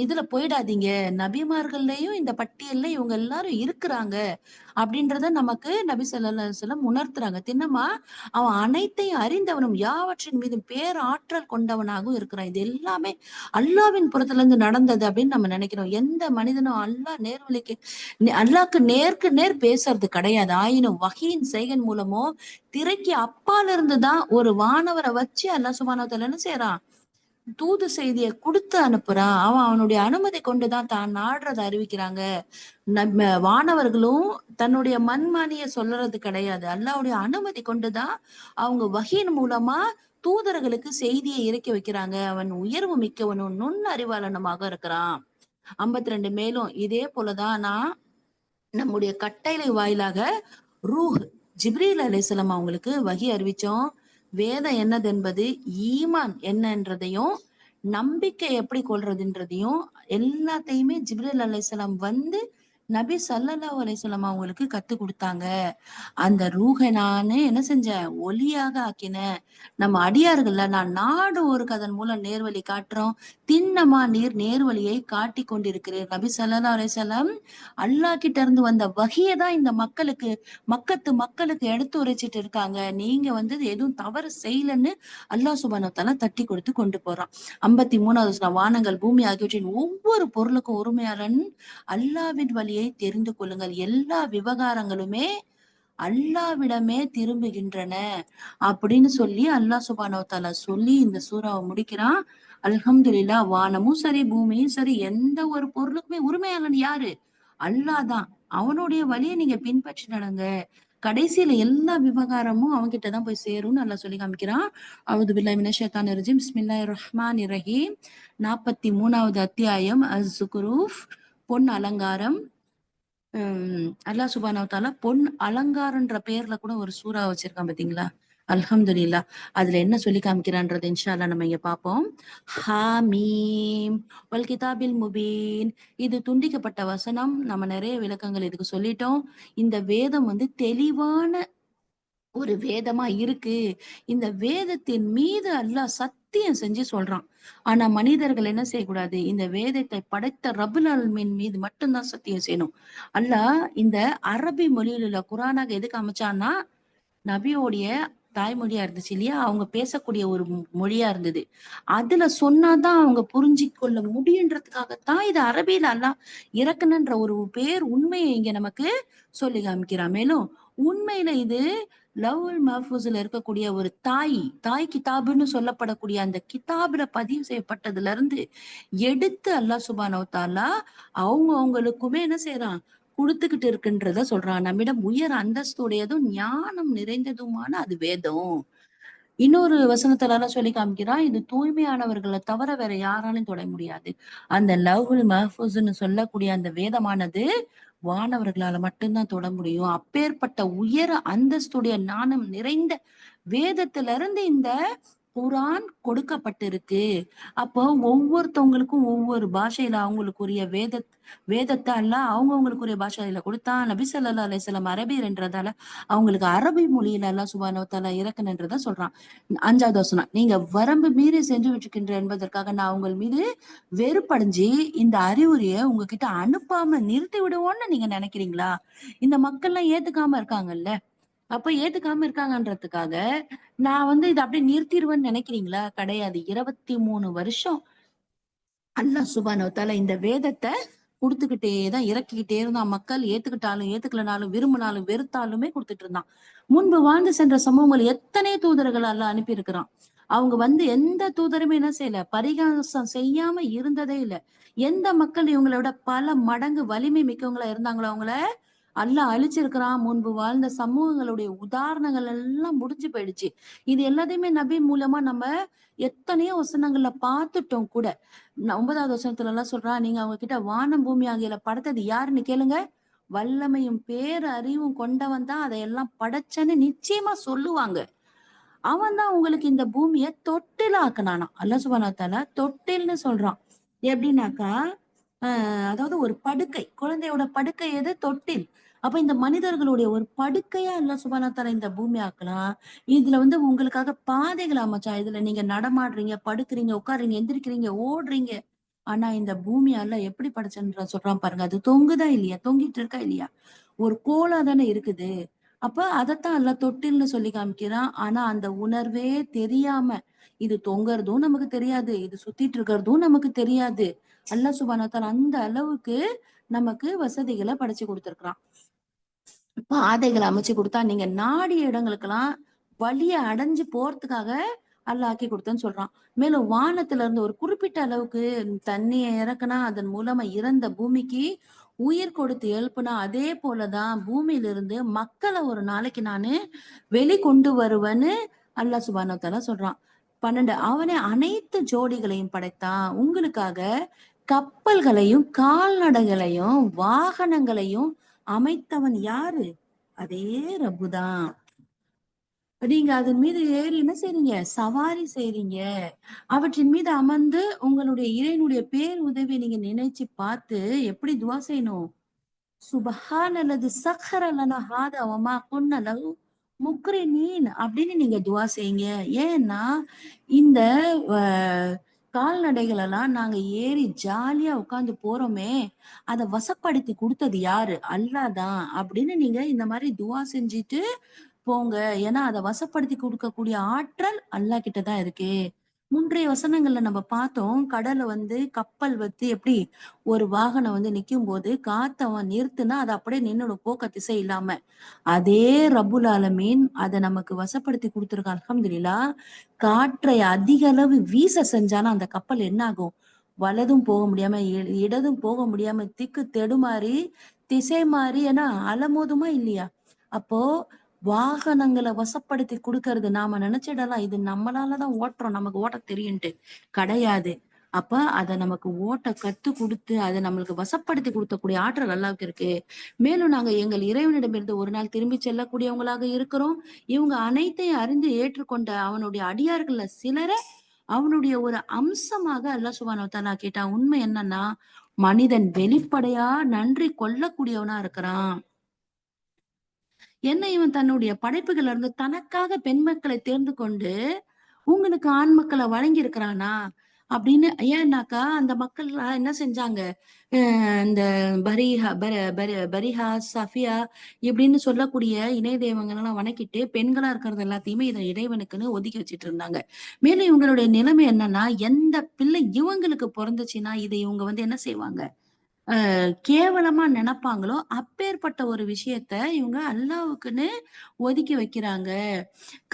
இதுல போயிடாதீங்க. நபிமார்கள்லயும் இந்த பட்டியல்ல இவங்க எல்லாரும் இருக்கிறாங்க அப்படின்றத நமக்கு நபி ஸல்லல்லாஹு அலைஹி வஸல்லம் உணர்த்துறாங்க. திண்ணமா அவன் அனைத்தையும் அறிந்தவனும் யாவற்றின் மீதும் பேராற்றல் கொண்டவனாகவும் இருக்கிறான். இது எல்லாமே அல்லாஹ்வின் புறத்துல இருந்து நடந்தது அப்படின்னு நம்ம நினைக்கிறோம். எந்த மனிதனும் அல்லாஹ் நேர்வழிக்கு அல்லாஹ்க்கு நேருக்கு நேர் பேசுறது கிடையாது. ஆயினும் வஹீயின் செய்கன் மூலமோ திரைக்கு அப்பால இருந்துதான் ஒரு வானவரை வச்சு அல்லாஹ் சுப்ஹானஹு வ தஆலா என்ன செய்யறான், தூது செய்தியை கொடுத்து அனுப்புறான். அவன் அவனுடைய அனுமதி கொண்டுதான் தான் நாடுறதை அறிவிக்கிறாங்க. நம்ம வானவர்களும் தன்னுடைய மண்மானிய சொல்றது கிடையாது. அல்லாஹ்வுடைய அனுமதி கொண்டுதான் அவங்க வஹீன் மூலமா தூதர்களுக்கு செய்தியை இறக்கி வைக்கிறாங்க. அவன் உயர்வு மிக்கவனும் நுண் அறிவாளனுமாக இருக்கிறான். 52 மேலும் இதே போலதான் நான் நம்முடைய கட்டளை வாயிலாக ரூஹ் ஜிப்ரீல் அலைஹிஸ்ஸலாம் அவங்களுக்கு வஹி அறிவிச்சோம். வேதம் என்னதென்பது, ஈமான் என்னன்றதையும், நம்பிக்கை எப்படி கொள்றதுன்றதையும் எல்லாத்தையுமே ஜிப்ரீல் அலைஹிஸ்ஸலாம் வந்து நபி ஸல்லல்லாஹு அலைஹி வஸல்லம் அவங்களுக்கு கத்து கொடுத்தாங்க. அந்த ரூஹை நானு என்ன செஞ்சேன், ஒளியாக ஆக்கினேன். நம்ம அடியார்கள்ல நான் நாடு ஒரு கதன் மூலம் நேர்வழி காட்டுறோம். திண்ணமா நீர் நேர்வழியை காட்டி கொண்டிருக்கிறேன். நபி ஸல்லல்லாஹு அலைஹி வஸல்லம் அல்லாஹ் கிட்ட இருந்து வந்த வஹியை தான் இந்த மக்களுக்கு எடுத்து உரைச்சிட்டு இருக்காங்க. நீங்க வந்து எதுவும் தவறு செய்யலன்னு அல்லாஹ் சுப்ஹானஹு வ தஆலா தட்டி கொடுத்து கொண்டு போறான். 53வது வசனம், வானங்கள் பூமி ஆகியவற்றின் ஒவ்வொரு பொருளுக்கும் உரிமையாளன் அல்லாஹ்வின் வழியை தெரிந்து கொள்ளுங்கள். எல்லா விவகாரங்களுமே அல்லாஹ்விடமே திரும்புகின்றன அப்படின்னு சொல்லி அல்லாஹ் சுப்ஹானஹு வ தஆலா சொல்லி இந்த சூறாவை முடிக்கிறான். அல்ஹம்துலில்லாஹ். வானமும் சரி பூமியும் சரி எந்த ஒரு பொருளுக்குமே உரிமையாளன் யாரு, அல்லாஹ் தான். அவனுடைய வழியை நீங்க பின்பற்றி நடங்க. கடைசியில எல்லா விவகாரமும் அவன்கிட்ட தான் போய் சேரும்னு அல்லாஹ் சொல்லி காமிக்கிறான். அவுது பில்லாஹி மினஷ் ஷைத்தானிர் ரஜீம். பிஸ்மில்லாஹிர் ரஹ்மானிர் ரஹீம். 43வது அத்தியாயம் அஸ்-ஸுக்ரூஃப், பொன் அலங்காரம். அல்லாஹ் சுப்ஹானஹு வ தஆலா பொன் அலங்காரன்ற பேர்ல கூட ஒரு சூறா வச்சிருக்கான் பாத்தீங்களா? அல்ஹம்துலில்லாஹ். அதுல என்ன சொல்லி காமிக்கிறான்றதை இன்ஷா அல்லாஹ் நம்ம இங்க பார்ப்போம். ஹாமீம் வல் கிதாபில் முபீன். இது துண்டிக்கப்பட்ட வசனம். நம்ம நிறைய விளக்கங்கள் இதுக்கு சொல்லிட்டோம். இந்த வேதம் வந்து தெளிவான ஒரு வேதமா இருக்கு. இந்த வேதத்தின் மீது அல்லாஹ் சத்தியம் செஞ்சு சொல்றான். ஆனா மனிதர்கள் என்ன செய்யக்கூடாது, இந்த வேதத்தை படைத்த ரப்புல் ஆலமீன் மீது மட்டும்தான் சத்தியம் செய்யணும். அல்லாஹ் இந்த அரபி மொழியில உள்ள குரானாக எதுக்கு அமைச்சான்னா, நபியோடைய தாய்மொழியா இருந்துச்சு இல்லையா, அவங்க பேசக்கூடிய ஒரு மொழியா இருந்தது. அதுல சொன்னாதான் அவங்க புரிஞ்சிக் கொள்ள முடியுன்றதுக்காகத்தான் இது அரபியில அல்லாஹ் இறக்குனன்ற ஒரு பேர் உண்மையை இங்க நமக்கு சொல்லி காமிக்கிறான். மேலும் உண்மையில இது லவ்ஹுல் மஹ்ஃபூஸ்ல இருக்கக்கூடிய ஒரு தாய் கிதாபுன்னு சொல்லப்படக்கூடிய அந்த கிதாபுல பதிவு செய்யப்பட்டதுல இருந்து எடுத்து அல்லாஹ் சுப்ஹானஹு வ தஆலா அவங்களுக்குமே என்ன செய்யறான், குடுத்துக்கிட்டு இருக்குன்றத சொல்றான். நம்மிடம் உயர் அந்தஸ்துடையதும் ஞானம் நிறைந்ததுமான அது வேதம். இன்னொரு வசனத்துல எல்லாம் சொல்லி காமிக்கிறான், இது தூய்மையானவர்களை தவிர வேற யாராலையும் தொட முடியாது. அந்த லவ்ஹுல் மஹ்ஃபூஸ்ன்னு சொல்லக்கூடிய அந்த வேதமானது வானவர்களால மட்டும்தான் தொட முடியும். அப்பேற்பட்ட உயர அந்தஸ்துடைய ஞானம் நிறைந்த வேதத்துல இருந்து இந்த குரான் கொடுக்கப்பட்டிருக்கு. அப்போ ஒவ்வொருத்தவங்களுக்கும் ஒவ்வொரு பாஷையில அவங்களுக்குரிய வேதத்தை அல்லாஹ் அவங்கவங்களுக்குரிய பாஷையில கொடுத்தான். நபி ஸல்லல்லாஹு அலைஹி வஸல்லம் அரபியர்ன்றதால அவங்களுக்கு அரபி மொழியில அல்லாஹ் சுப்ஹானஹு வ தஆலா இறக்குனன்றத சொல்றான். 5வது வசனம், நீங்க வரம்பு மீறி சென்று விட்டுக்கின்ற என்பதற்காக நான் உங்கள் மீது வெறுப்படைஞ்சு இந்த அறிவுரையை உங்ககிட்ட அனுப்பாம நிறுத்தி விடுவோம்னு நீங்க நினைக்கிறீங்களா? இந்த மக்கள்லாம் ஏத்துக்காம இருக்காங்கல்ல, அப்ப ஏத்துக்காம இருக்காங்கன்றதுக்காக நான் வந்து இதை அப்படியே நிறுத்திடுவேன்னு நினைக்கிறீங்களா? கிடையாது. 23 வருஷம் அல்லாஹ் சுப்ஹானஹு வ தஆலா இந்த வேதத்தை கொடுத்துக்கிட்டேதான் இறக்கிக்கிட்டே இருந்தான். மக்கள் ஏத்துக்கிட்டாலும் ஏத்துக்கலனாலும் விரும்பினாலும் வெறுத்தாலுமே கொடுத்துட்டு இருந்தான். முன்பு வாழ்ந்து சென்ற சமூகங்கள் எத்தனை தூதர்கள் அல்லாஹ் அனுப்பி இருக்கிறான். அவங்க வந்து எந்த தூதருமே என்ன செய்யல, பரிகாசம் செய்யாம இருந்ததே இல்ல. எந்த மக்கள் இவங்களை விட பல மடங்கு வலிமை மிக்கவங்களா இருந்தாங்களோ அவங்கள அல்லாஹ் அழிச்சிருக்கிறான். முன்பு வாழ்ந்த சமூகங்களுடைய உதாரணங்கள் எல்லாம் முடிஞ்சு போயிடுச்சு. இது எல்லாத்தையுமே நபி மூலமா நம்ம எத்தனையோ வசனங்கள்ல பார்த்துட்டோம் கூட. 9வது வசனத்துல எல்லாம் சொல்றான், நீங்க அவங்க கிட்ட வானம் பூமி ஆகியல படைத்தது யாருன்னு கேளுங்க. வல்லமையும் பேரறிவும் கொண்டவன் தான் அதையெல்லாம் படைச்சேன்னு நிச்சயமா சொல்லுவாங்க. அவன் தான் உங்களுக்கு இந்த பூமிய தொட்டில் ஆக்குனானாம். அல்லாஹ் சுப்ஹானஹு வ தஆலா தொட்டில்னு சொல்றான். எப்படின்னாக்கா, அதாவது ஒரு படுக்கை. குழந்தையோட படுக்கை எது? தொட்டில். அப்ப இந்த மனிதர்களுடைய ஒரு படுக்கையா அல்லாஹ் சுப்ஹானஹு வ தஆலா இந்த பூமி ஆக்கலாம். இதுல உங்களுக்காக பாதைகள் அமைச்சான். இதுல நீங்க நடமாடுறீங்க, படுக்குறீங்க, உட்காருறீங்க, எந்திரிக்கிறீங்க, ஓடுறீங்க. ஆனா இந்த பூமி அல்லாஹ் எப்படி படைச்சான்னு சொல்றான் பாருங்க. அது தொங்குதா இல்லையா? தொங்கிட்டு இருக்கா இல்லையா? ஒரு கோலா தானே இருக்குது. அப்ப அதத்தான் அல்லாஹ் தொட்டில்னு சொல்லி காமிக்கிறான். ஆனா அந்த உணர்வே தெரியாம, இது தொங்கறதும் நமக்கு தெரியாது. இது சுத்திட்டு இருக்கிறதும் நமக்கு தெரியாது. அல்லாஹ் சுப்ஹானஹு வ தஆலா அந்த அளவுக்கு நமக்கு வசதிகள படைச்சு குடுத்திருக்கிறான். பாதைகள அமைச்சு குடுத்தா, நீங்க நாடிய இடங்களுக்கெல்லாம் வழிய அடைஞ்சு போறதுக்காக அல்லாஹ் ஆக்கி குடுத்தேன்னு சொல்றான். மேலும் வானத்துல இருந்து ஒரு குறிப்பிட்ட அளவுக்கு தண்ணிய இறக்குனா, அதன் மூலமா இறந்த பூமிக்கு உயிர் கொடுத்து எழுப்புனா, அதே போலதான் பூமியிலிருந்து மக்கள ஒரு நாளைக்கு நானு வெளிக்கொண்டு வருவேன்னு அல்லாஹ் சுப்ஹானஹு வ தஆலா சொல்றான். 12 அவனே அனைத்து ஜோடிகளையும் படைத்தான். உங்களுக்காக கப்பல்களையும், கால்நடைகளையும், வாகனங்களையும் அமைத்தவன் யாரு? அதே ரப்பு தான். நீங்க அதன் மீது ஏறி என்ன செய்றீங்க? சவாரி செய்றீங்க. அவற்றின் மீது அமர்ந்து உங்களுடைய இறைவனுடைய பேர் உதவிய நீங்க நினைச்சு பார்த்து எப்படி துவா செய்யணும்? சுபஹானல்லது சக்கர லனா ஹாதா வமா குன்ன லஹு முக்ரினீன் அப்படின்னு நீங்க துவா செய்யுங்க. ஏன்னா, இந்த அ கால்நடைகள் எல்லாம் நாங்க ஏறி ஜாலியா உட்கார்ந்து போறோமே, அத வசப்படுத்தி குடுத்தது யாரு? அல்லாஹ் தான். அப்படின்னு நீங்க இந்த மாரி துவா செஞ்சுட்டு போங்க. ஏன்னா, அத வசப்படுத்தி குடுக்கக்கூடிய ஆற்றல் அல்லாஹ் கிட்ட தான் இருக்கு. முன்றைய வசனங்கள்ல நம்ம பார்த்தோம். கடல்ல கப்பல் எப்படி ஒரு வாகனம் நிக்கும்போது, காத்த அவன் நிறுத்துனா, அது அப்படியே நின்னுடும் போக்க திசை இல்லாம. அதே ரப்புல் ஆலமீன் அத நமக்கு வசப்படுத்தி குடுத்திருக்கான். அல்ஹம்துலில்லாஹ். காற்றை அதிக அளவு வீச செஞ்சாலும் அந்த கப்பல் என்ன ஆகும்? வலதும் போக முடியாம, இடதும் போக முடியாம, திக்கு தெடுமாறி, திசை மாறி ஏன்னா அலமோதுமா இல்லையா? அப்போ வாகனங்கள வசப்படுத்தி குடுக்கறது நாம நினைச்சிடலாம். இது நம்மளால தான் ஓட்டுறோம். நமக்கு ஓட்டத் தெரியும்ன்ட்டு. கிடையாது. அப்ப அத நமக்கு ஓட்ட கத்து குடுத்து, அத நம்மளுக்கு வசப்படுத்தி குடுக்கக்கூடிய ஆற்றல் அல்லாஹ்வுக்கு இருக்கு. மேலும் நாங்க எங்கள் இறைவனிடமிருந்து ஒரு நாள் திரும்பிச் செல்லக்கூடியவங்களாக இருக்கிறோம். இவங்க அனைத்தையும் அறிந்து ஏற்றுக்கொண்ட அவனுடைய அடியார்கள்ல சிலர அவனுடைய ஒரு அம்சமாக அல்லாஹ் சுப்ஹானஹு வ தஆலா கேட்டான். உண்மை என்னன்னா, மனிதன் வெளிப்படையா நன்றி கொள்ளக்கூடியவனா இருக்கிறான். என்ன இவன் தன்னுடைய படைப்புகள்ல இருந்து தனக்காக பெண் மக்களை தேர்ந்து கொண்டு உங்களுக்கு ஆண் மக்கள வழங்கி இருக்கிறானா? அப்படின்னு ஏன்னாக்கா, அந்த மக்கள்லாம் என்ன செஞ்சாங்க? இந்த பரீஹா பர பர பரிஹா, சஃபியா இப்படின்னு சொல்லக்கூடிய இணை தெய்வங்களெல்லாம் வணங்கிட்டு, பெண்களா இருக்கிறது எல்லாத்தையுமே இத இறைவனுக்குன்னு ஒதுக்கி வச்சுட்டு இருந்தாங்க. மேலும் இவங்களுடைய நிலைமை என்னன்னா, எந்த பிள்ளை இவங்களுக்கு பொறந்துச்சுன்னா, இத இவங்க என்ன செய்வாங்க? கேவலமா நெனப்பாங்களோ, அப்பேற்பட்ட ஒரு விஷயத்த இவங்க அல்லாஹ்வுக்குன்னு ஒதுக்கி வைக்கிறாங்க.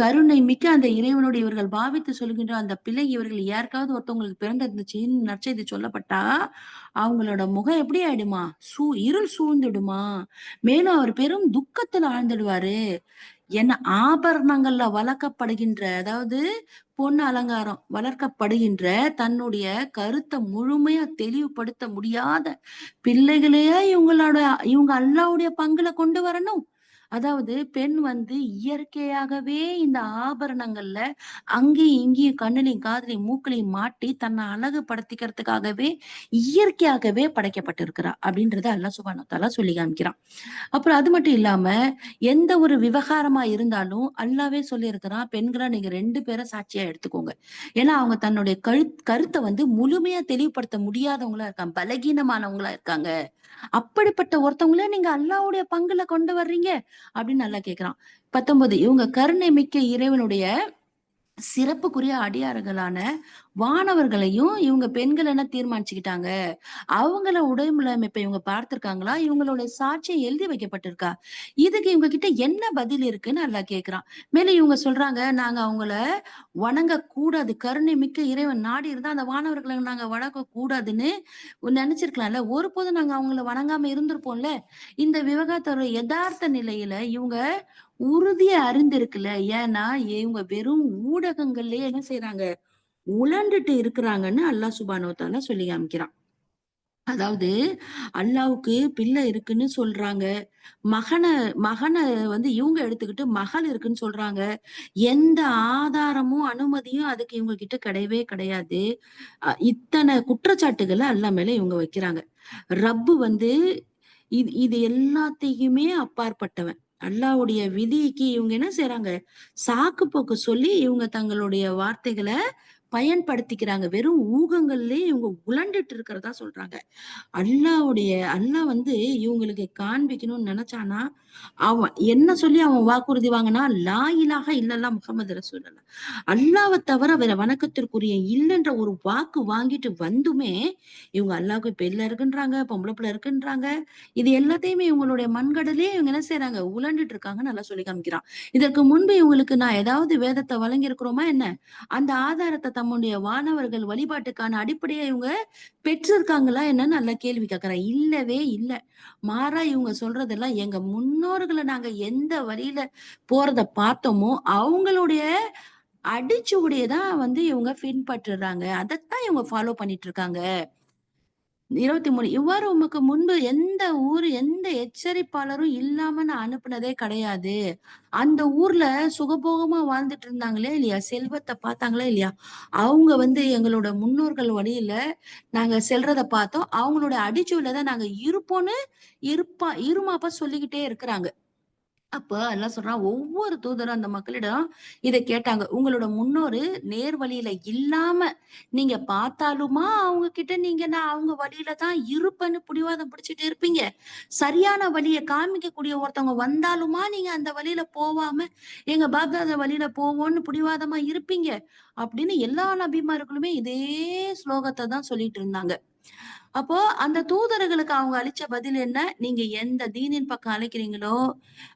கருணை மிக்க அந்த இறைவனுடைய இவர்கள் பாவித்து சொல்கின்ற அந்த பிள்ளை இவர்கள் யாருக்காவது ஒருத்தவங்களுக்கு பிறந்திருந்துச்சுன்னு நற்செய்தி சொல்லப்பட்டா, அவங்களோட முகம் எப்படி ஆயிடுமா? இருள் சூழ்ந்துடுமா. மேலும் அவர் பெரும் துக்கத்துல ஆழ்ந்துடுவாரு. என்ன ஆபரணங்கள்ல வளர்க்கப்படுகின்ற அதாவது பொன் அலங்காரம் வளர்க்கப்படுகின்ற தன்னுடைய கருத்த முழுமையா தெளிவுபடுத்த முடியாத பிள்ளைகளையா இவங்க அல்லாஹ்வுடைய பங்குல கொண்டு வரணும். அதாவது பெண் இயற்கையாகவே இந்த ஆபரணங்கள்ல அங்கேயும் இங்கேயும் கண்ணுலயும், காதுலயும், மூக்குலயும் மாட்டி தன்னை அழகுபடுத்திக்கிறதுக்காகவே இயற்கையாகவே படைக்கப்பட்டிருக்கிறா. அப்படின்றத அல்லாஹ் சுப்ஹானஹு வ தஆலா சொல்லி காமிக்கிறான். அப்புறம் அது மட்டும் இல்லாம, எந்த ஒரு விவகாரமா இருந்தாலும் அல்லாவே சொல்லியிருக்கிறான், பெண்களா நீங்க 2 பேர சாட்சியா எடுத்துக்கோங்க. ஏன்னா, அவங்க தன்னுடைய கருத்த முழுமையா தெளிவுபடுத்த முடியாதவங்களா இருக்காங்க. பலகீனமானவங்களா இருக்காங்க. அப்படிப்பட்ட ஒருத்தவங்கள நீங்க அல்லாஹ்வுடைய பங்குல கொண்டு வர்றீங்க அப்படின்னு அல்லாஹ் கேட்கிறான். 19 இவங்க கருணை மிக்க இறைவனுடைய சிறப்புக்குரிய அடியார்களான வானவர்களையும் இவங்க பெண்கள் என்ன தீர்மானிச்சுக்கிட்டாங்க. அவங்கள உடலமைப்ப இவங்க பார்த்திருக்காங்களா? இவங்களோட சாட்சியம் எழுதி வைக்கப்பட்டிருக்கா? இதுக்கு இவங்க கிட்ட என்ன பதில் இருக்குன்னு அல்லாஹ் கேட்கிறான். மேலும் இவங்க சொல்றாங்க, நாங்க அவங்கள வணங்கக்கூடாது. கருணை மிக்க இறைவன் நாடி இருந்தா அந்த வானவர்கள நாங்க வணங்கக்கூடாதுன்னு நெனச்சிருக்கலாம்ல. ஒருபோதும் நாங்க அவங்கள வணங்காம இருந்திருப்போம்ல. இந்த விவகாரத்தோட எதார்த்த நிலையில இவங்க உறுதியா அறிந்திருக்குல்ல. ஏன்னா, இவங்க வெறும் ஊடகங்கள்லயே என்ன செய்றாங்க? உழண்டுட்டு இருக்கிறாங்கன்னு அல்லாஹ் சுப்ஹானஹு வ தஆலா சொல்லி காமிக்கிறான். அதாவது அல்லாஹ்வுக்கு பிள்ளை இருக்குன்னு சொல்றாங்க. மகன மகன வந்து இவங்க எடுத்துக்கிட்டு மகள் இருக்குன்னு சொல்றாங்க. எந்த ஆதாரமும், அனுமதியும் அதுக்கு இவங்க கிட்ட கிடையவே கிடையாது. இத்தன குற்றச்சாட்டுகள அல்லாஹ் மேல இவங்க வைக்கிறாங்க. ரப்பு வந்து இது இது எல்லாத்தையுமே அப்பாற்பட்டவன். அல்லாஹ்வுடைய விதிக்கு இவங்க என்ன செய்றாங்க? சாக்கு போக்கு சொல்லி இவங்க தங்களுடைய வார்த்தைகள பயன்படுத்திக்கிறாங்க. வெறும் ஊகங்கள்லயே இவங்க உழண்டுட்டு இருக்கிறதா சொல்றாங்க. அல்லாஹ் வந்து இவங்களுக்கு காண்பிக்கணும்னு நினைச்சானா, அவன் என்ன சொல்லி அவன் வாக்குறுதி வாங்கினா, லா இலாஹ இல்லல்லாஹ் முஹம்மது ரசூலுல்லாஹ். அல்லாஹ்வ தவிர வேற வணக்கத்திற்குரிய இல்லன்ற ஒரு வாக்கு வாங்கிட்டு வந்துமே, இவங்க அல்லாஹ்வுக்கு பெல்ல இருக்குன்றாங்க, பொம்பள புள்ள இருக்குன்றாங்க. இது எல்லாத்தையுமே இவங்களுடைய மண்கடலே இவங்க என்ன செய்றாங்க? உழண்டுட்டு இருக்காங்கன்னு அல்லாஹ் சொல்லி காமிக்கிறான். இதற்கு முன்பு இவங்களுக்கு நான் ஏதாவது வேதத்த வழங்கியிருக்கிறோமா என்ன? அந்த ஆதாரத்த தம்முடைய வானவர்கள் வழிபாட்டுக்கான அடிப்படையா இவங்க பெற்றிருக்காங்களா என்னன்னு நல்லா கேள்வி கேட்கிறேன். இல்லவே இல்ல. மாறா இவங்க சொல்றதெல்லாம் எங்க முன்னோர்கள நாங்க எந்த வழியில போறத பார்த்தோமோ, அவங்களுடைய அடிச்சுவடிய தான் வந்து இவங்க பின்பற்றுறாங்க. அதத்தான் இவங்க ஃபாலோ பண்ணிட்டு இருக்காங்க. 23 இவ்வாறு உமக்கு முன்பு எந்த ஊர், எந்த எச்சரிப்பாளரும் இல்லாம நான் அனுப்புனதே கிடையாது. அந்த ஊர்ல சுகபோகமா வாழ்ந்துட்டு இருந்தாங்களே இல்லையா? செல்வத்த பார்த்தாங்களா இல்லையா? அவங்க வந்து எங்களோட முன்னோர்கள் வழியில நாங்க செல்றத பார்த்தோம். அவங்களோட அடிச்சுவடுல தான் நாங்க இருப்போம்ன்னு இருமாப்பா சொல்லிக்கிட்டே இருக்கிறாங்க. அப்ப அல்லாஹ் சொல்றான், ஒவ்வொரு தூதரும் அந்த மக்களிடம் இத கேட்டாங்க. உங்களோட முன்னோரு நேர் வழியில இல்லாம நீங்க பார்த்தாலுமா, அவங்க கிட்ட நீங்க நான் அவங்க வழியில தான் இருப்பேன்னு பிடிவாதம் பிடிச்சுட்டு இருப்பீங்க. சரியான வழிய காமிக்கக்கூடிய ஒருத்தவங்க வந்தாலுமா, நீங்க அந்த வழியில போவாம, எங்க பாப்தாதா வழியில போவோம்ன்னு பிடிவாதமா இருப்பீங்க. அப்படின்னு எல்லா நபிமார்களுமே இதே ஸ்லோகத்த தான் சொல்லிட்டு இருந்தாங்க. அப்போ அந்த தூதர்களுக்கு அவங்க அளிச்ச பதில் என்ன? நீங்க எந்த தீனின் பக்கம் அழைக்கிறீங்களோ,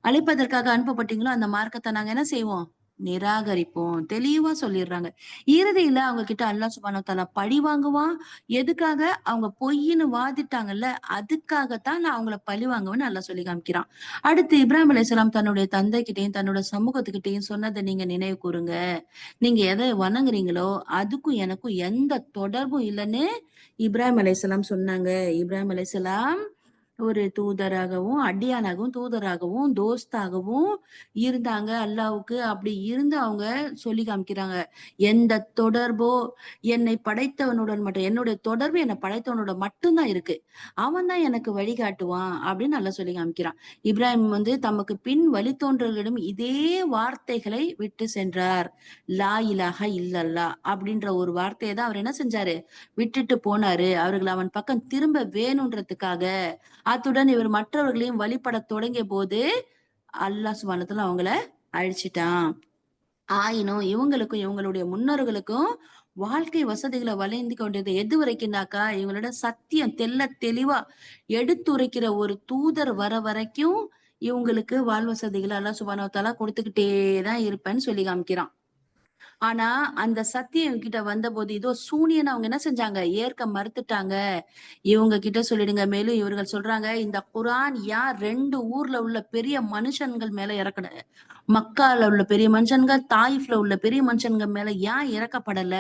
அழைப்பதற்காக அனுப்பப்பட்டீங்களோ, அந்த மார்க்கத்த நாங்க என்ன செய்வோம்? நிராகரிப்போம். தெளிவா சொல்லிர்றாங்க. இறுதியில அவங்க கிட்ட அல்லாஹ் சுப்ஹானஹு வ தஆலா பழி வாங்குவான். எதுக்காக? அவங்க பொய்ன்னு வாதிட்டாங்கல்ல, அதுக்காகத்தான் நான் அவங்கள பழி வாங்குவேன்னு அல்லாஹ் சொல்லி காமிக்கிறான். அடுத்து இப்ராஹிம் அலைஹிஸ்ஸலாம் தன்னுடைய தந்தைகிட்டயும், தன்னோட சமூகத்துக்கிட்டயும் சொன்னத நீங்க நினைவு கூருங்க. நீங்க எத வணங்குறீங்களோ, அதுக்கும் எனக்கும் எந்த தொடர்பும் இல்லன்னு இப்ராஹிம் அலைஹிஸ்ஸலாம் சொன்னாங்க. இப்ராஹிம் அலைஹிஸ்ஸலாம் ஒரு தூதராகவும், அடியானாகவும், தூதராகவும், தோஸ்தாகவும் இருந்தாங்க அல்லாஹ்வுக்கு. அப்படி இருந்து அவங்க சொல்லி காமிக்கிறாங்க. எந்த தொடர்போ என்னை படைத்தவனுடன் மட்டும் என்னுடைய தொடர்பு என்னை படைத்தவனோட மட்டும் தான் இருக்கு. அவன் தான் எனக்கு வழிகாட்டுவான் அப்படின்னு அல்லாஹ் சொல்லி காமிக்கிறான். இப்ராஹிம் வந்து தமக்கு பின் வழித்தோன்றல்களிடம் இதே வார்த்தைகளை விட்டு சென்றார். லா இலாஹ இல்லல்லாஹ் அப்படின்ற ஒரு வார்த்தைய தான் அவர் என்ன செஞ்சாரு? விட்டுட்டு போனாரு. அவர்கள் அவன் பக்கம் திரும்ப வேணுன்றதுக்காக. அத்துடன் இவர் மற்றவர்களையும் வழிபடத் தொடங்கியபோது, அல்லாஹ் சுப்ஹானஹு வ தஆலா அவங்கள அழிச்சிட்டான். ஆயினும் இவங்களுக்கும், இவங்களுடைய முன்னோர்களுக்கும் வாழ்க்கை வசதிகள வழங்கி கொண்டது எதுவரைக்கும்னாக்கா, இவங்களோட சத்தியம் தெள்ளத் தெளிவா எடுத்துரைக்கிற ஒரு தூதர் வர வரைக்கும், இவங்களுக்கு வசதிகள அல்லாஹ் சுப்ஹானஹு வ தஆலா குடுத்துக்கிட்டே தான் இருப்பேன்னு சொல்லி காமிக்கிறான். ஆனா, அந்த சத்தியம் இவங்ககிட்ட வந்தபோது, ஏதோ சூனியன்னு அவங்க என்ன செஞ்சாங்க? ஏற்க மறுத்துட்டாங்க. இவங்க கிட்ட சொல்லிடுங்க. மேலும் இவர்கள் சொல்றாங்க, இந்த குர்ஆன் யார் 2 ஊர்ல உள்ள பெரிய மனுஷன்கள் மேல இறக்கல. மக்கால உள்ள பெரிய மனுஷன்கள், தாயிஃப்ல உள்ள பெரிய மனுஷன்கள் மேல ஏன் இறக்கப்படல?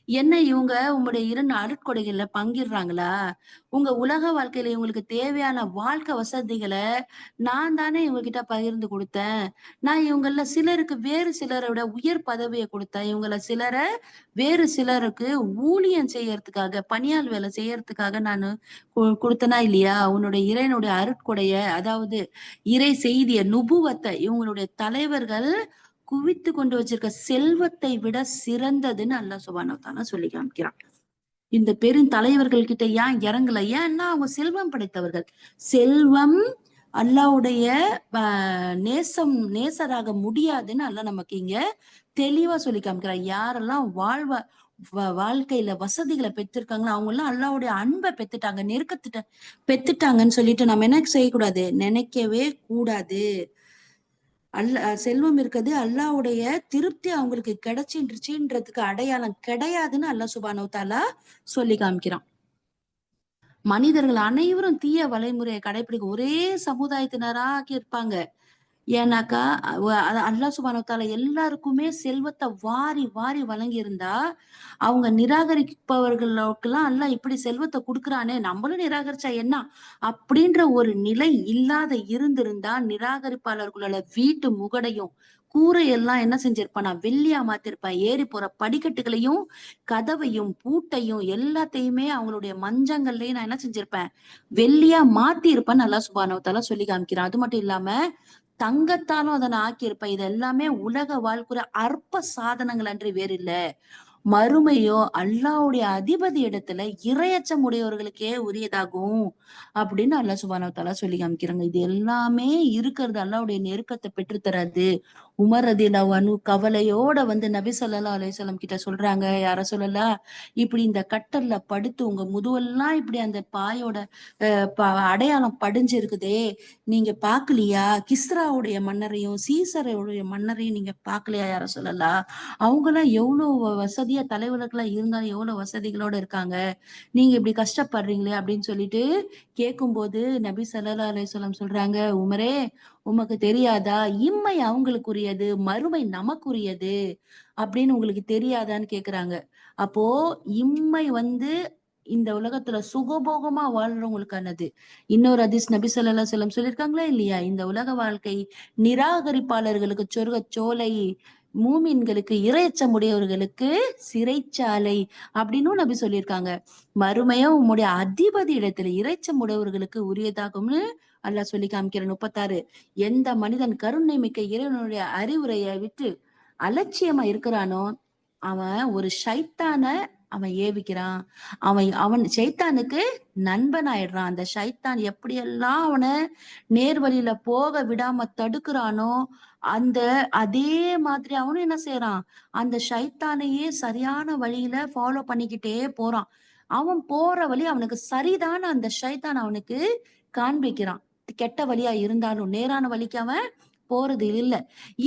என்ன இவங்க உங்களுடைய 2 அருட்கொடைகள்ல பங்கிடுறாங்களா? உங்க உலக வாழ்க்கையில இவங்களுக்கு தேவையான வாழ்க்கை வசதிகள நான் தானே இவங்ககிட்ட பகிர்ந்து குடுத்தேன். நான் இவங்கள்ல சிலருக்கு வேறு சிலரோட உயர் பதவிய குடுத்தேன். இவங்கள சிலர வேறு சிலருக்கு ஊழியம் செய்யறதுக்காக, பணியாள் வேலை செய்யறதுக்காக நானு குடுத்தனா இல்லையா? உன்னுடைய இறைவனுடைய அருட்கொடைய, அதாவது இறை செய்திய, நுபுவத்த இவங்களுடைய தலைவர்கள் குவித்து கொண்டு வச்சிருக்க செல்வத்தை விட சிறந்ததுன்னு அல்லாஹ் சுப்ஹானஹு வ தஆலா சொல்லி காமிக்கிறான். இந்த பெருந்தலைவர்கள் கிட்ட ஏன் இறங்கல? ஏன்னா அவங்க செல்வம் படைத்தவர்கள். செல்வம் அல்லாஹ்வுடைய நேசராக முடியாதுன்னு அல்லாஹ் நமக்கு இங்க தெளிவா சொல்லி காமிக்கிறான். யாரெல்லாம் வாழ்க்கையில வசதிகளை பெற்றிருக்காங்களோ அவங்க எல்லாம் அல்லாவுடைய அன்பை பெத்துட்டாங்க, நெருக்கத்திட்ட பெத்துட்டாங்கன்னு சொல்லிட்டு நம்ம என்ன செய்யக்கூடாது, நினைக்கவே கூடாது. செல்வம் இருக்குது அல்லாவுடைய திருப்தி அவங்களுக்கு கிடைச்சிருச்சுன்றதுக்கு அடையாளம் கிடையாதுன்னு அல்லாஹ் சுப்ஹானஹு வ தஆலா சொல்லி காமிக்கிறான். மனிதர்கள் அனைவரும் தீய வழிமுறையை கடைபிடிக்க ஒரே சமுதாயத்தினராக இருப்பாங்க. ஏன்னாக்கா அல்லாஹ் சுப்ஹானஹு வ தஆலா எல்லாருக்குமே செல்வத்தை வாரி வாரி வழங்கி இருந்தா அவங்க நிராகரிப்பவர்களுக்கெல்லாம் அல்லாஹ் இப்படி செல்வத்தை கொடுக்குறானே நம்மளும் நிராகரிச்சா என்ன அப்படின்ற ஒரு நிலை இல்லாத இருந்திருந்தா நிராகரிப்பாளர்களோட வீட்டு முகடையும் கூரையெல்லாம் என்ன செஞ்சிருப்பான், நான் வெள்ளியா மாத்திருப்பேன். ஏறி போற படிக்கட்டுகளையும் கதவையும் பூட்டையும் எல்லாத்தையுமே அவங்களுடைய மஞ்சங்கள்லயும் நான் என்ன செஞ்சிருப்பேன், வெள்ளியா மாத்தி இருப்பேன்னு அல்லாஹ் சுப்ஹானஹு வ தஆலா சொல்லி காமிக்கிறான். அது மட்டும் இல்லாம தங்கத்தாலும் அதை நான் ஆக்கியிருப்பேன். இது எல்லாமே உலக வாழ்க்குற அற்ப சாதனங்கள் அன்றி வேறு இல்ல. மறுமையோ அல்லாஹ்வுடைய அதிபதி இடத்துல இரையச்சம் உடையவர்களுக்கே உரியதாகும் அப்படின்னு அல்லாஹ் சுப்ஹானஹு வ தஆலா சொல்லி காமிக்கிறாங்க. இது எல்லாமே இருக்கிறது அல்லாஹ்வுடைய நெருக்கத்தை பெற்று தராது. உமர் ரலியல்லாஹு அன்ஹு கவலையோட வந்து நபி ஸல்லல்லாஹு அலைஹி வஸல்லம் கிட்ட சொல்றாங்க, யார சொல்லலாம், இப்படி இந்த கட்டல்ல படுத்து உங்க முதுவெல்லாம் இப்படி அந்த பாயோட அடையாளம் படிஞ்சு இருக்குதே, நீங்க பாக்கலையா? கிஸ்ராவுடைய மன்னரையும் சீசருடைய மன்னரையும் நீங்க பாக்கலையா யார சொல்லலாம்? அவங்கெல்லாம் எவ்வளவு வசதியா தலைவர்களா இருந்தாலும் எவ்வளவு வசதிகளோட இருக்காங்க, நீங்க இப்படி கஷ்டப்படுறீங்களே அப்படின்னு சொல்லிட்டு கேட்கும்போது நபி ஸல்லல்லாஹு அலைஹி வஸல்லம் சொல்றாங்க, உமரே உமக்கு தெரியாதா, இம்மை அவங்களுக்குரியது மறுமை நமக்குரியது அப்படின்னு உங்களுக்கு தெரியாதான்னு கேக்குறாங்க. அப்போ இம்மை வந்து இந்த உலகத்துல சுகபோகமா வாழ்றவங்களுக்கானது. இன்னொரு ஹதீஸ் நபி ஸல்லல்லாஹு அலைஹி வஸல்லம் சொல்லியிருக்காங்களா இல்லையா, இந்த உலக வாழ்க்கை நிராகரிப்பாளர்களுக்கு சொர்க்கச் சோலை, மூமின்களுக்கு இரையச்சம் உடையவர்களுக்கு சிறைச்சாலை அப்படின்னும் நபி சொல்லியிருக்காங்க. மறுமையும் உம்முடைய அதிபதி இடத்துல இரைச்சம் உடையவர்களுக்கு உரியதாகும்னு அல்லாஹ் சொல்லி காமிக்கிற 36. எந்த மனிதன் கருணை மிக்க இறைவனுடைய அறிவுரையை விட்டு அலட்சியமா இருக்கிறானோ அவன் ஒரு ஷைத்தான அவன் ஏவிக்கிறான். அவன் ஷைத்தானுக்கு நண்பன் ஆயிடுறான். அந்த ஷைத்தான் எப்படியெல்லாம் அவனை நேர்வழியில போக விடாம தடுக்கிறானோ அந்த அதே மாதிரி அவனும் என்ன செய்யறான், அந்த ஷைத்தானையே சரியான வழியில ஃபாலோ பண்ணிக்கிட்டே போறான். அவன் போற வழி அவனுக்கு சரிதான், அந்த ஷைத்தான் அவனுக்கு காண்பிக்கிறான். கெட்ட வழியா இருந்தாலும் நேரான வழிக்கு அவன் போறது இல்ல.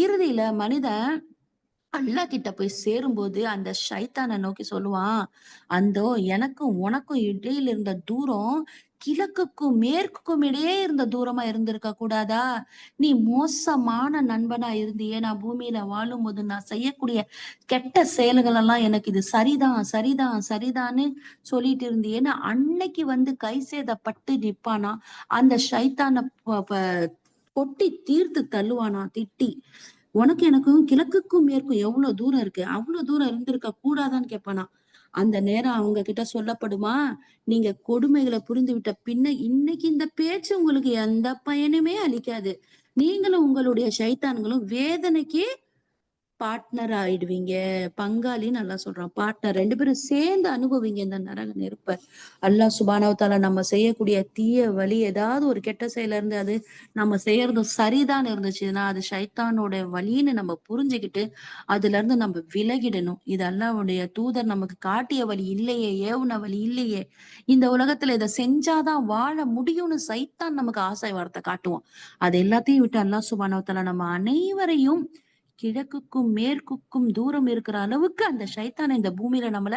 இறுதியில மனிதன் அல்லாஹ் கிட்ட போய் சேரும்போது அந்த ஷைத்தானை நோக்கி சொல்லுவான், அந்தோ எனக்கும் உனக்கும் இடையில இருந்த தூரம் கிழக்குக்கும் மேற்குக்கும் இடையே இருந்த தூரமா இருந்திருக்க கூடாதா? நீ மோசமான நண்பனா இருந்தியே, நான் பூமியில வாழும்போது நான் செய்யக்கூடிய கெட்ட செயல்கள் எல்லாம் எனக்கு இது சரிதான் சரிதான் சரிதான்னு சொல்லிட்டு இருந்தியேன்னு அன்னைக்கு வந்து கை சேதப்பட்டு நிப்பானா அந்த ஷைத்தான கொட்டி தீர்த்து தள்ளுவானா திட்டி. உனக்கு எனக்கும் கிழக்குக்கும் மேற்கும் எவ்வளவு தூரம் இருக்கு, அவ்வளவு தூரம் இருந்திருக்க கூடாதான்னு கேட்பானா. அந்த நேரம் அவங்க கிட்ட சொல்லப்படுமா, நீங்க கொடுமைகளை புரிந்து விட்ட பின்ன இன்னைக்கு இந்த பேச்சு உங்களுக்கு எந்த பயனுமே அளிக்காது. நீங்களும் உங்களுடைய சைத்தான்களும் வேதனைக்கு பார்ட்னர் ஆயிடுவீங்க. பங்காளின்னு அல்லாஹ் சொல்றான். பார்ட்னர் 2 பேரும் சேர்ந்து அனுபவிங்க இந்த நரக நெருப்ப. அல்லாஹ் சுப்ஹானஹு வ தஆலா நம்ம செய்யக்கூடிய தீய வழி ஏதாவது ஒரு கெட்ட செயல இருந்து அது நம்ம செய்யறது சரிதான் இருந்துச்சுன்னா அது ஷைத்தானோட வழின்னு நம்ம புரிஞ்சுக்கிட்டு அதுல இருந்து நம்ம விலகிடணும். இது அல்லாஹ்வுடைய தூதர் நமக்கு காட்டிய வழி இல்லையே, ஏவுன வழி இல்லையே. இந்த உலகத்துல இதை செஞ்சாதான் வாழ முடியும்னு சைத்தான் நமக்கு ஆசை வார்த்தை காட்டுவான். அது எல்லாத்தையும் விட்டு அல்லாஹ் சுப்ஹானஹு வ தஆலா நம்ம அனைவரையும் கிழக்குக்கும் மேற்குக்கும் தூரம் இருக்கிற அளவுக்கு அந்த ஷைத்தானை இந்த பூமியில நம்மள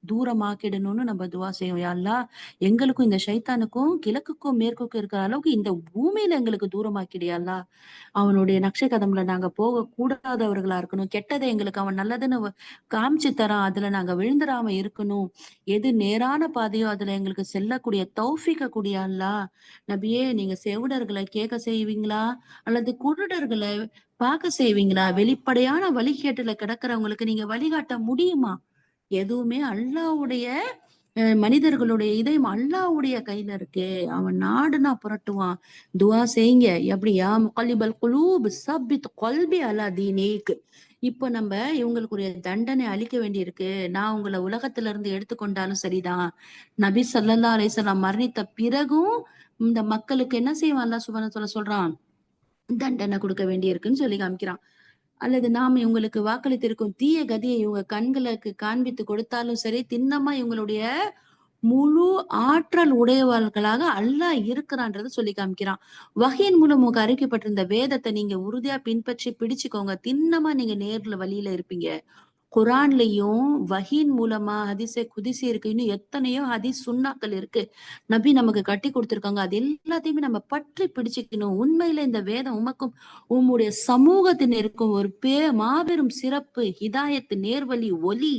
தூரமாக்கிடணும்னு நம்ம துவா செய்வோம். யா அல்லாஹ் எங்களுக்கும் இந்த ஷைத்தானுக்கும் கிழக்குக்கும் மேற்குக்கும் இருக்கிற அளவுக்கு இந்த பூமியில எங்களுக்கு தூரமாக்கிடு யா அல்லாஹ். அவனுடைய நக்ஷகதம்ல நாங்க போக கூடாதவர்களா இருக்கணும். கெட்டதை எங்களுக்கு அவன் நல்லதுன்னு காமிச்சு தரான், அதுல நாங்க விழுந்துராம இருக்கணும். எது நேரான பாதையோ அதுல எங்களுக்கு செல்லக்கூடிய தௌஃபீக்க கூடிய அல்லாஹ். நபியே நீங்க செவிடர்களை கேட்க செய்வீங்களா அல்லது குருடர்களை பார்க்க செய்வீங்களா? வெளிப்படையான வழிகேட்டுல கிடக்கிறவங்களுக்கு நீங்க வழிகாட்ட முடியுமா? எதுவுமே அல்லாஹ்வுடைய மனிதர்களுடைய இதயம் அல்லாஹ்வுடைய கையில இருக்கு. அவன் நாடுனா புரட்டுவான். துஆ செய்யுங்க. எப்படியா முகல்லிபல் குலூப் சப்பித் கல்பி அலா தீனிக். இப்ப நம்ம இவங்களுக்குரிய தண்டனை அளிக்க வேண்டியிருக்கு. நான் உங்களை உலகத்துல இருந்து எடுத்துக்கொண்டாலும் சரிதான். நபி ஸல்லல்லாஹு அலைஹி வஸல்லம் மரணித்த பிறகும் இந்த மக்களுக்கு என்ன செய்வான் அல்லாஹ் சுப்ஹானஹு வ தஆலா சொல்றான், தண்டனை கொடுக்க வேண்டியிருக்குன்னு சொல்லி காமிக்கிறான். அல்லது நாம் இவங்களுக்கு வாக்களித்திருக்கும் தீய கதியை இவங்க கண்களுக்கு காண்பித்து கொடுத்தாலும் சரி, திண்ணமா இவங்களுடைய முழு ஆற்றல் உடையவர்களாக அல்லாஹ் இருக்கிறான்றத சொல்லி காமிக்கிறான். வஹீயின் மூலம் உங்களுக்கு அறிவிக்கப்பட்டிருந்த வேதத்தை நீங்க உறுதியா பின்பற்றி பிடிச்சுக்கோங்க. திண்ணமா நீங்க நேர்ல வழியில இருப்பீங்க. குரான்லயும் வஹீன் மூலமா ஹதீஸை குதிசி இருக்கு. இன்னும் எத்தனையோ ஹதீஸ் சுன்னாக்கள் இருக்கு. நபி நமக்கு கட்டி கொடுத்திருக்காங்க. அது எல்லாத்தையுமே நம்ம பற்றி பிடிச்சுக்கணும். உண்மையில இந்த வேதம் உமக்கும் உம்முடைய சமூகத்தினருக்கும் ஒரு மாபெரும் சிறப்பு, ஹிதாயத்து, நேர்வழி, ஒலி,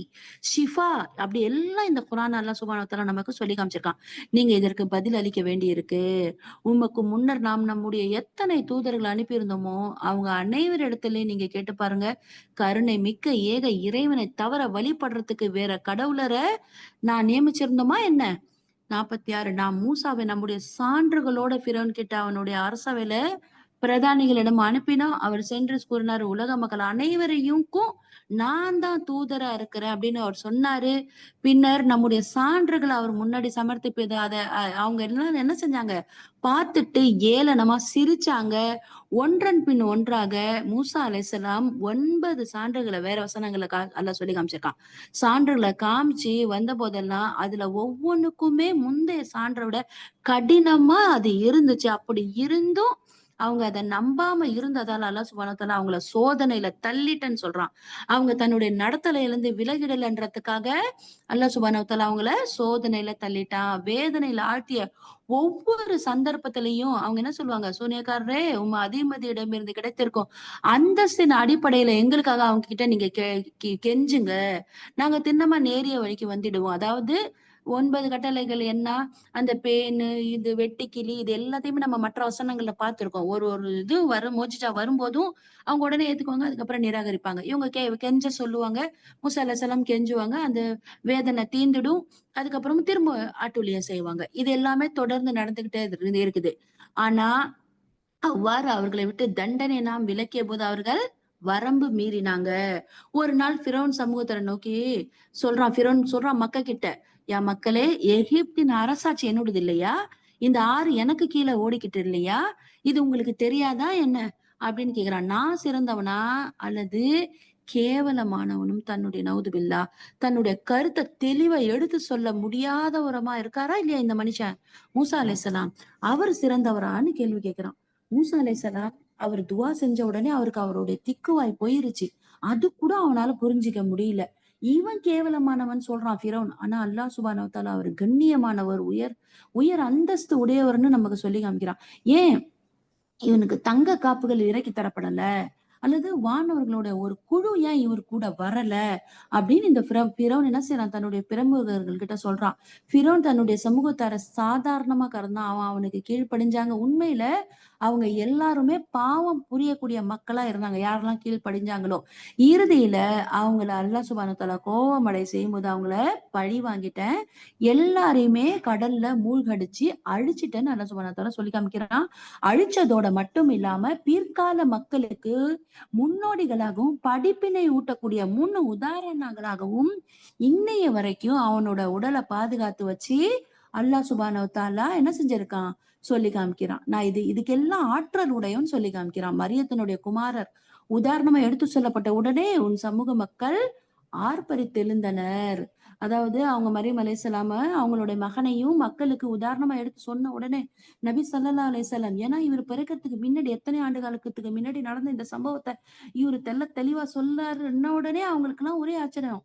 ஷிஃபா அப்படி எல்லாம் இந்த குரான் அல்லாஹ் சுப்ஹானஹு வ தஆலா நமக்கு சொல்லி காமிச்சிருக்கான். நீங்க இதற்கு பதில் அளிக்க வேண்டி இருக்கு. உமக்கு முன்னர் நாம் நம்முடைய எத்தனை தூதர்கள் அனுப்பியிருந்தோமோ அவங்க அனைவரிடத்திலயும் நீங்க கேட்டு பாருங்க. கருணை மிக்க ஏக இறைவனை தவிர வழிபடுறதுக்கு வேற கடவுளரை நான் நியமிச்சிருந்தோமா என்ன? 46 நான் மூசாவை நம்முடைய சான்றுகளோட பிறவன் கிட்ட அவனுடைய அரசவையில பிரதானிகளிடம் அனுப்பினா அவர் சென்று கூறினார், உலக மக்கள் அனைவரையும்க்கும் நான் தான் தூதரா இருக்கிறேன் அப்படின்னு அவர் சொன்னாரு. பின்னர் நம்முடைய சான்றுகளை அவர் முன்னாடி சமர்ப்பிப்பது அதை அவங்க எல்லாம் என்ன செஞ்சாங்க பார்த்துட்டு ஏளனமா சிரிச்சாங்க. ஒன்றன் பின் ஒன்றாக மூசா அலைஹிஸ்ஸலாம் 9 சான்றுகளை வேற வசனங்களை அல்லாஹ் சொல்லி காமிச்சிருக்கான். சான்றுகளை காமிச்சு வந்த போதெல்லாம் அதுல ஒவ்வொன்றுக்குமே முந்தைய சான்றை விட கடினமா அது இருந்துச்சு. அப்படி இருந்தும் அவங்க அதை நம்பாம இருந்ததால அல்லாஹ் சுப்ஹானஹு வ தஆலா அவங்கள சோதனையில தள்ளிட்டேன்னு சொல்றான். அவங்க தன்னுடைய நடத்தலையில இருந்து விலகிடலன்றதுக்காக அல்லாஹ் சுப்ஹானஹு வ தஆலா அவங்கள சோதனையில தள்ளிட்டான். வேதனையில ஆழ்த்திய ஒவ்வொரு சந்தர்ப்பத்திலையும் அவங்க என்ன சொல்லுவாங்க, சூனியக்காரரே உம் அதிமதியிடமிருந்து கிடைத்திருக்கும் அந்தஸ்தின் அடிப்படையில எங்களுக்காக அவங்க கிட்ட நீங்க கெஞ்சுங்க, நாங்க திண்ணமா நேரிய வழிக்கு வந்துடுவோம். அதாவது 9 கட்டளைகள் என்ன? அந்த பேனு, இது வெட்டுக்கிளி இது எல்லாத்தையுமே நம்ம மற்ற வசனங்கள்ல பார்த்திருக்கோம். ஒரு ஒரு இது மோஜிஜா வரும்போதும் அவங்க உடனே ஏத்துக்குவாங்க. அதுக்கப்புறம் நிராகரிப்பாங்க. இவங்க கெஞ்ச சொல்லுவாங்க. மூசா அலைஹிஸ்ஸலாம் கெஞ்சுவாங்க. அந்த வேதனை தீர்ந்துடும். அதுக்கப்புறம் திரும்ப அட்டூழியம் செய்வாங்க. இது எல்லாமே தொடர்ந்து நடந்துகிட்டே இருக்குது. ஆனா அவ்வாறு அவர்களை விட்டு தண்டனை நாம் விலக்கிய போது அவர்கள் வரம்பு மீறினாங்க. ஒரு நாள் ஃபிரௌன் சமூகத்தை நோக்கி ஃபிரௌன் சொல்றான் மக்கள் கிட்ட, என் மக்களே, எகிப்தின் அரசாட்சி என்னோடது இல்லையா? இந்த ஆறு எனக்கு கீழே ஓடிக்கிட்டு இல்லையா? இது உங்களுக்கு தெரியாதா என்ன அப்படின்னு கேக்குறான். நான் சிறந்தவனா அல்லது கேவலமானவனும் தன்னுடைய நவுதுபில்லா தன்னுடைய கருத்தை தெளிவா எடுத்து சொல்ல முடியாதவரமா இருக்காரா இல்லையா இந்த மனுஷன்? மூசா அலைஹிஸ்ஸலாம் அவர் சிறந்தவரான்னு கேள்வி கேட்கிறான். மூசா அலைஹிஸ்ஸலாம் அவர் துவா செஞ்ச உடனே அவருக்கு அவருடைய திக்குவாய் போயிருச்சு. அது கூட அவனால புரிஞ்சிக்க முடியல. இவன் கேவலமானவன் சொல்றான் ஃபிரௌன். ஆனா அல்லாஹ் சுப்ஹானஹு வ தஆலா அவர் கண்ணியமானவர், உயர் உயர் அந்தஸ்து உடையவர்னு நமக்கு சொல்லி காமிக்கிறான். ஏன் இவனுக்கு தங்க காப்புகள் இறக்கி தரப்படல? அல்லது வானவர்களோட ஒரு குழு ஏன் இவர் கூட வரல? அப்படின்னு இந்த பிறவுன் என்ன செய்யறான்? தன்னுடைய பிரமுகர்கள் கிட்ட சொல்றான். பிறவுன் தன்னுடைய சமூகத்தார சாதாரணமா கறந்தான். அவனுக்கு கீழ்ப்படிஞ்சாங்க. உண்மையில அவங்க எல்லாருமே பாவம் புரியக்கூடிய மக்களா இருந்தாங்க. யாரெல்லாம் கீழ்ப்படிஞ்சாங்களோ. இறுதியில அவங்கள அல்லாஹ் சுப்ஹானஹு வ தஆலா கோவமடை செய்யும்போது அவங்கள பழி வாங்கிட்டேன். எல்லாரையுமே கடல்ல மூழ்கடிச்சு அழிச்சிட்டேன்னு அல்லாஹ் சுப்ஹானஹு வ தஆலா சொல்லி காமிக்கிறான். அழிச்சதோட மட்டும் இல்லாம பிற்கால மக்களுக்கு முன்னோடிகளாகவும் படிப்பினை ஊட்டக்கூடிய முன் உதாரணங்களாகவும் இன்னைய வரைக்கும் அவனோட உடலை பாதுகாத்து வச்சு அல்லாஹ் சுப்ஹானஹு வ தஆலா என்ன செஞ்சிருக்கான் சொல்லி காமிக்கிறான். நான் இதுக்கெல்லாம் ஆற்றல் உடையவன்னு சொல்லி காமிக்கிறான். மரியத்தினுடைய குமாரர் உதாரணமா எடுத்து சொல்லப்பட்ட உடனே உன் சமூக மக்கள் ஆர்ப்பரித்தெழுந்தனர். அதாவது அவங்க மரியம் அலைஹிஸ்ஸலாம அவங்களுடைய மகனையும் மக்களுக்கு உதாரணமா எடுத்து சொன்ன உடனே நபி ஸல்லல்லாஹு அலைஹி வஸல்லம், ஏன்னா இவர் பிறக்கறதுக்கு முன்னாடி எத்தனை ஆண்டு காலத்துக்கு முன்னாடி நடந்த இந்த சம்பவத்தை இவரு தெளிவா சொல்லாருன்ன உடனே அவங்களுக்கு எல்லாம் ஒரே ஆச்சரியம்.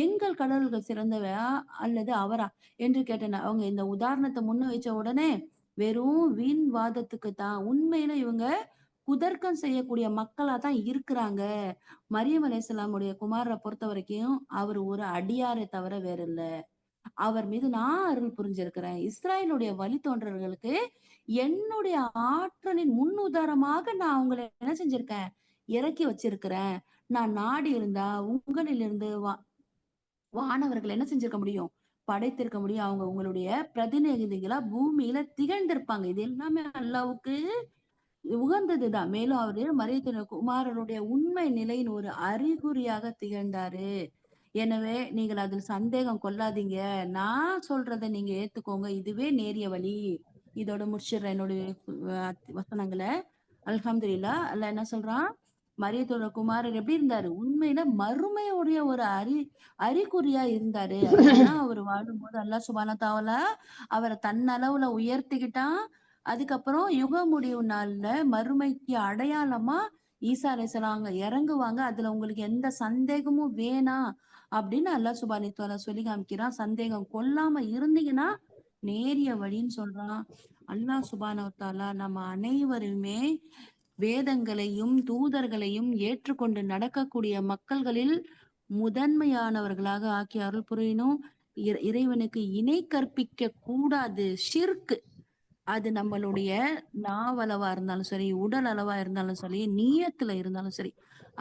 எங்கள் கடவுள்கள் சிறந்தவையா அல்லது அவரா என்று கேட்டனர். அவங்க இந்த உதாரணத்தை முன்ன வச்ச உடனே வெறும் வீண் வாதத்துக்கு தான், உண்மையில இவங்க குதர்க்கம் செய்யக்கூடிய மக்களா தான் இருக்கிறாங்க. மரியம் அலைஹிஸ்ஸலாமுடைய குமாரரை பொறுத்த வரைக்கும் அவர் ஒரு அடியாரை தவிர வேற இல்ல. அவர் மீது நான் அருள் புரிஞ்சிருக்கிறேன். இஸ்ராயலுடைய வழித்தோன்றல்களுக்கு என்னுடைய ஆற்றலின் முன் உதாரணமாக நான் அவங்களை என்ன செஞ்சிருக்கேன்? இறக்கி வச்சிருக்கிறேன். நான் நாடி இருந்தா உங்களிலிருந்து வானவர்கள் என்ன செஞ்சிருக்க முடியும்? படைத்திருக்க முடியும். அவங்க உங்களுடைய பிரதிநிதிகளா பூமியில திகழ்ந்திருப்பாங்க. இது எல்லாமே அல்லாஹ்வுக்கு உகந்ததுதான். மேலும் அவரு மரியத்தின் குமாரனுடைய உண்மை நிலையின் ஒரு அறிகுறியாக திகழ்ந்தாரு. எனவே நீங்கள் அதில் சந்தேகம் கொள்ளாதீங்க. நான் சொல்றதை நீங்க ஏத்துக்கோங்க. இதுவே நேரிய வழி. இதோட முடிச்சிடுறேன் என்னுடைய வசனங்களை. அல்ஹம்துலில்லாஹ். அல்லாஹ் என்ன சொல்றான்? மரியத்தோட குமாரர் எப்படி இருந்தாரு? உண்மையில மறுமையுடைய ஒரு அறிகுறியா இருந்தாரு. ஏன்னா, அவரு வாழும்போது அல்லாஹ் சுப்ஹானஹு வ தஆலா அவர தன்னளவுல உயர்த்திக்கிட்டான். அதுக்கப்புறம் யுக முடிவு நாள்ல மறுமைக்கு அடையாளமா ஈசா அலைஹிஸ்ஸலாம் அங்க இறங்குவாங்க. அதுல உங்களுக்கு எந்த சந்தேகமும் வேணாம் அப்படின்னு அல்லாஹ் சுப்ஹானஹு வ தஆலா சொல்லி காமிக்கிறான். சந்தேகம் கொள்ளாம இருந்தீங்கன்னா, நேரிய வழின்னு சொல்றான். அல்லாஹ் சுப்ஹானஹு வ தஆலா நம்ம அனைவருமே வேதங்களையும் தூதர்களையும் ஏற்றுக்கொண்டு நடக்கக்கூடிய மக்கள்களில் முதன்மையானவர்களாக ஆக்கி அருள் புரியணும். இறைவனுக்கு இணை கற்பிக்க கூடாது. ஷிர்க் அது நம்மளுடைய நாவளவா இருந்தாலும் சரி, உடல் அளவா இருந்தாலும் சரி, நீயத்துல இருந்தாலும் சரி,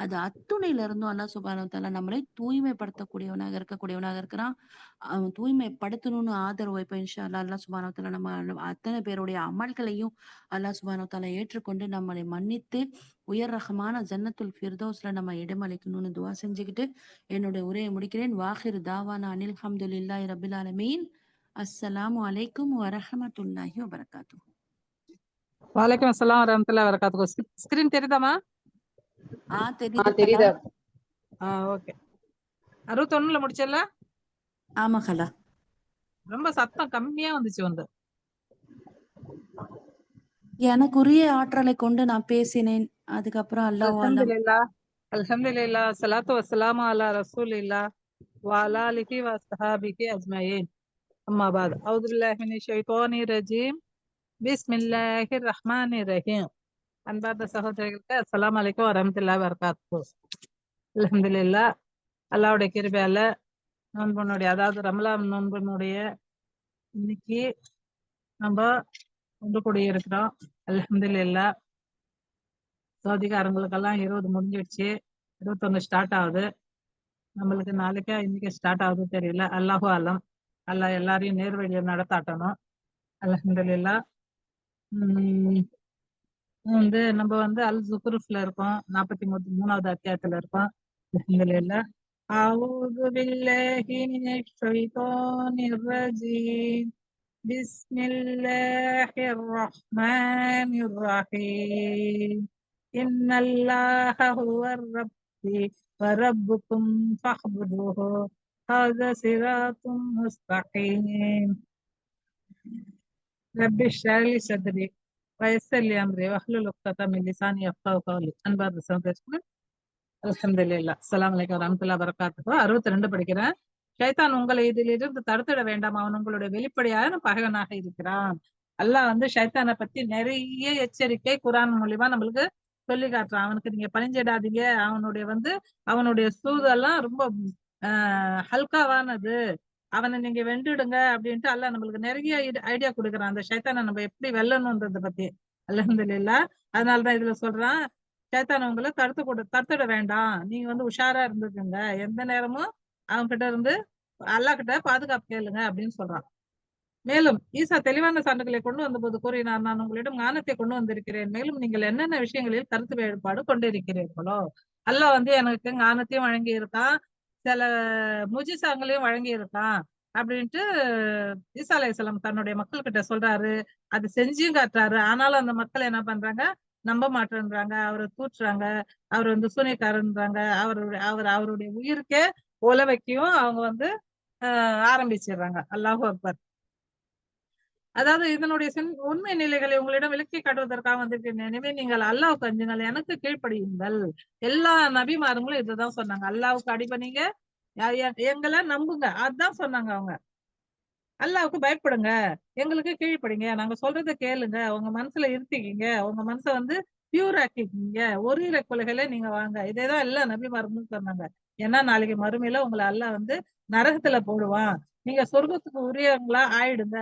அது அத்துணையில இருந்தும் அல்லாஹ் சுப்ஹானஹு வ தஆலா நம்மளை தூய்மைப்படுத்தக்கூடியவனாக இருக்கக்கூடியவனாக இருக்கிறான். அவன் தூய்மைப்படுத்தணும்னு ஆதரவு வைப்போம் இன்ஷா அல்லாஹ். அல்லாஹ் சுப்ஹானஹு வ தஆலா நம்ம அத்தனை பேருடைய அமல்களையும் அல்லாஹ் சுப்ஹானஹு வ தஆலா ஏற்றுக்கொண்டு நம்மளை மன்னித்து உயர் ரஹமான ஜன்னத்துல் ஃபிர்தௌஸ்ல நம்ம இடமளிக்கணும்னு துவா செஞ்சுக்கிட்டு என்னுடைய உரையை முடிக்கிறேன். வாஹிர் தாவானா அனில் ஹம்துலில்லாஹி ரபில் ஆலமீன். அஸ்ஸலாமு அலைக்கும் வரஹ்மத்துல்லாஹி வபரகாத்துஹு. வலைக்கம் அஸ்ஸலாம் வரஹ்மத்துல்லாஹி வபரகாத்துஹு. ஸ்கிரீன் தெரியுதாமா? தெரியுது கலா. தெரியுதா? ஓகே. 61ல முடிச்சல? ஆமா கலா. ரொம்ப சத்தம் கம்மியா வந்துச்சு வந்து. எனக்குரிய ஆற்றலை கொண்டு நான் பேசினேன். அதுக்கப்புறம் அல்லாஹ் ஆலம். அல்ஹம்துலில்லாஹ் அல்ஹம்துலில்லாஹ் ஸலாத்து வஸ்ஸலாமு அலா ரசூலில்லாஹ் வ அலா ஆலிஹி வ ஸஹாபிஹி அஜ்மஈன். அம்மா பாத். அஊது பில்லாஹி மினஷ் ஷைத்தானிர் ரஜீம். பிஸ்மில்லாஹிர் ரஹ்மானிர் ரஹீம். அன்பார்ந்த சகோதரர்களுக்கு அஸ்ஸலாமு அலைக்கும் வரஹ்மத்துல்லாஹி வபரகாத்துஹு. அல்ஹம்துலில்லாஹ் அல்லாஹ்வுடைய கிருபையால நோன்புனுடைய அதாவது ரமலான் நோன்புனுடைய இன்னைக்கு நம்ம ஒன்று கூடி இருக்கிறோம். அல்ஹம்துலில்லாஹ் சவுதிக்காரங்களுக்கெல்லாம் 20 முடிஞ்சிடுச்சு, 21 ஸ்டார்ட் ஆகுது. நம்மளுக்கு நாளைக்கா இன்னைக்கு ஸ்டார்ட் ஆகுது தெரியல. அல்லாஹு அலம். அல்லாஹ் எல்லாரையும் நேர்வழியை நடத்தாட்டணும். அல்ஹம்துலில்லாஹ். வந்து நம்ம வந்து அல் ஜுக்ருஃப்ல இருக்கோம், 43வது அத்தியாயத்துல இருக்கோம். அல்ஹம்துலில்லாஹ். அஊது பில்லாஹி மினஷ் ஷைத்தானிர் ரஜீம். பிஸ்மில்லாஹிர் ரஹ்மானிர் ரஹீம். இன்னல்லாஹ ஹுவர் ரப்பி வ ரப்புக்கும் ஃபஹ்புதுஹு ஹாதா சிராத்தும் முஸ்தகீம். ரப்பி ஷ்ரஹ் லி ஸத்ரி வ யஸ்ஸிர் லி அம்ரி வஹ்லுல் உக்ததம் மின் லிசானி யஃப்கஹு கௌலி. அன்பார்ந்த சகோதரர்களே, அல்ஹம்துலில்லாஹ். அஸ்ஸலாமு அலைக்கும் வரஹ்மத்துல்லாஹி வபரகாத்துஹு. 62 படிக்கிறேன். ஷைத்தான் உங்களை இதிலிருந்து தடுத்திட வேண்டாம், அவன் உங்களுடைய வெளிப்படையான பகைவனாக இருக்கிறான். அல்லாஹ் வந்து ஷைத்தானை பத்தி நிறைய எச்சரிக்கை குர்ஆன் மூலியமா நம்மளுக்கு சொல்லி காட்டுறான். அவனுக்கு நீங்க பணிஞ்சிடாதீங்க, அவனுடைய சூதெல்லாம் ரொம்ப ஹல்காவானது, அவனை நீங்க வென்றுடுங்க அப்படின்ட்டு அல்லாஹ் நம்மளுக்கு நிறைய ஐடியா கொடுக்குறான். அந்த ஷைத்தானை நம்ம எப்படி வெல்லணும்ன்றத பத்தி. அல்ஹம்துலில்லாஹ். அதனாலதான் இதுல சொல்றான், ஷைத்தானை உங்களை தடுத்துட வேண்டாம், நீங்க வந்து உஷாரா இருந்துக்குங்க, எந்த நேரமும் அவங்க கிட்ட இருந்து அல்லாஹ் கிட்ட பாதுகாப்பு கேளுங்க அப்படின்னு சொல்றான். மேலும் ஈசா தெளிவான சான்றுகளை கொண்டு வந்தபோது கூறினார், நான் உங்களிடம் ஞானத்தை கொண்டு வந்திருக்கிறேன், மேலும் நீங்கள் என்னென்ன விஷயங்களில் கருத்து வேறுபாடு கொண்டிருக்கிறீர்களோ. அல்லாஹ் வந்து எனக்கு ஞானத்தையும் வழங்கி இருக்கான், சில முஜிசாங்களையும் வழங்கி இருக்கான் அப்படின்ட்டு ஈசா அலைஹிஸ்ஸலாம் தன்னுடைய மக்கள் கிட்ட சொல்றாரு. அது செஞ்சும் காட்டுறாரு. ஆனாலும் அந்த மக்கள் என்ன பண்றாங்க? நம்ப மாட்டேன்றாங்க, அவரை தூற்றுறாங்க, அவர் வந்து சூனியக்காரன்றாங்க, அவருடைய உயிருக்கே உல வைக்கவும் அவங்க வந்து ஆரம்பிச்சிடுறாங்க. அல்லாஹு அக்பர். அதாவது இதனுடைய உண்மை நிலைகளை உங்களிடம் விளக்கி காட்டுவதற்காக வந்திருக்கிறேன். எனவே நீங்கள் அல்லாஹ்வுக்கு அஞ்சுங்கள், எனக்கு கீழ்ப்படியுங்கள். எல்லா நபிமார்களும் இதுதான் சொன்னாங்க. அல்லாஹ்வுக்கு அடிபணிங்க, எங்களை நம்புங்க, அதுதான் சொன்னாங்க அவங்க. அல்லாஹ்வுக்கு பயப்படுங்க, எங்களுக்கு கீழ்ப்படிங்க, நாங்க சொல்றதை கேளுங்க, உங்க மனசுல இருத்திக்கிங்க, உங்க மனசை வந்து பியூர் ஆக்கிக்கிங்க, ஒரு இறை கொலைகளை நீங்க வாங்க. இதேதான் எல்லா நபிமார்களும் சொன்னாங்க. ஏன்னா நாளைக்கு மறுமையில உங்களை அல்லாஹ் வந்து நரகத்துல போடுவான், நீங்க சொர்க்கத்துக்கு உரியவங்களா ஆயிடுங்க,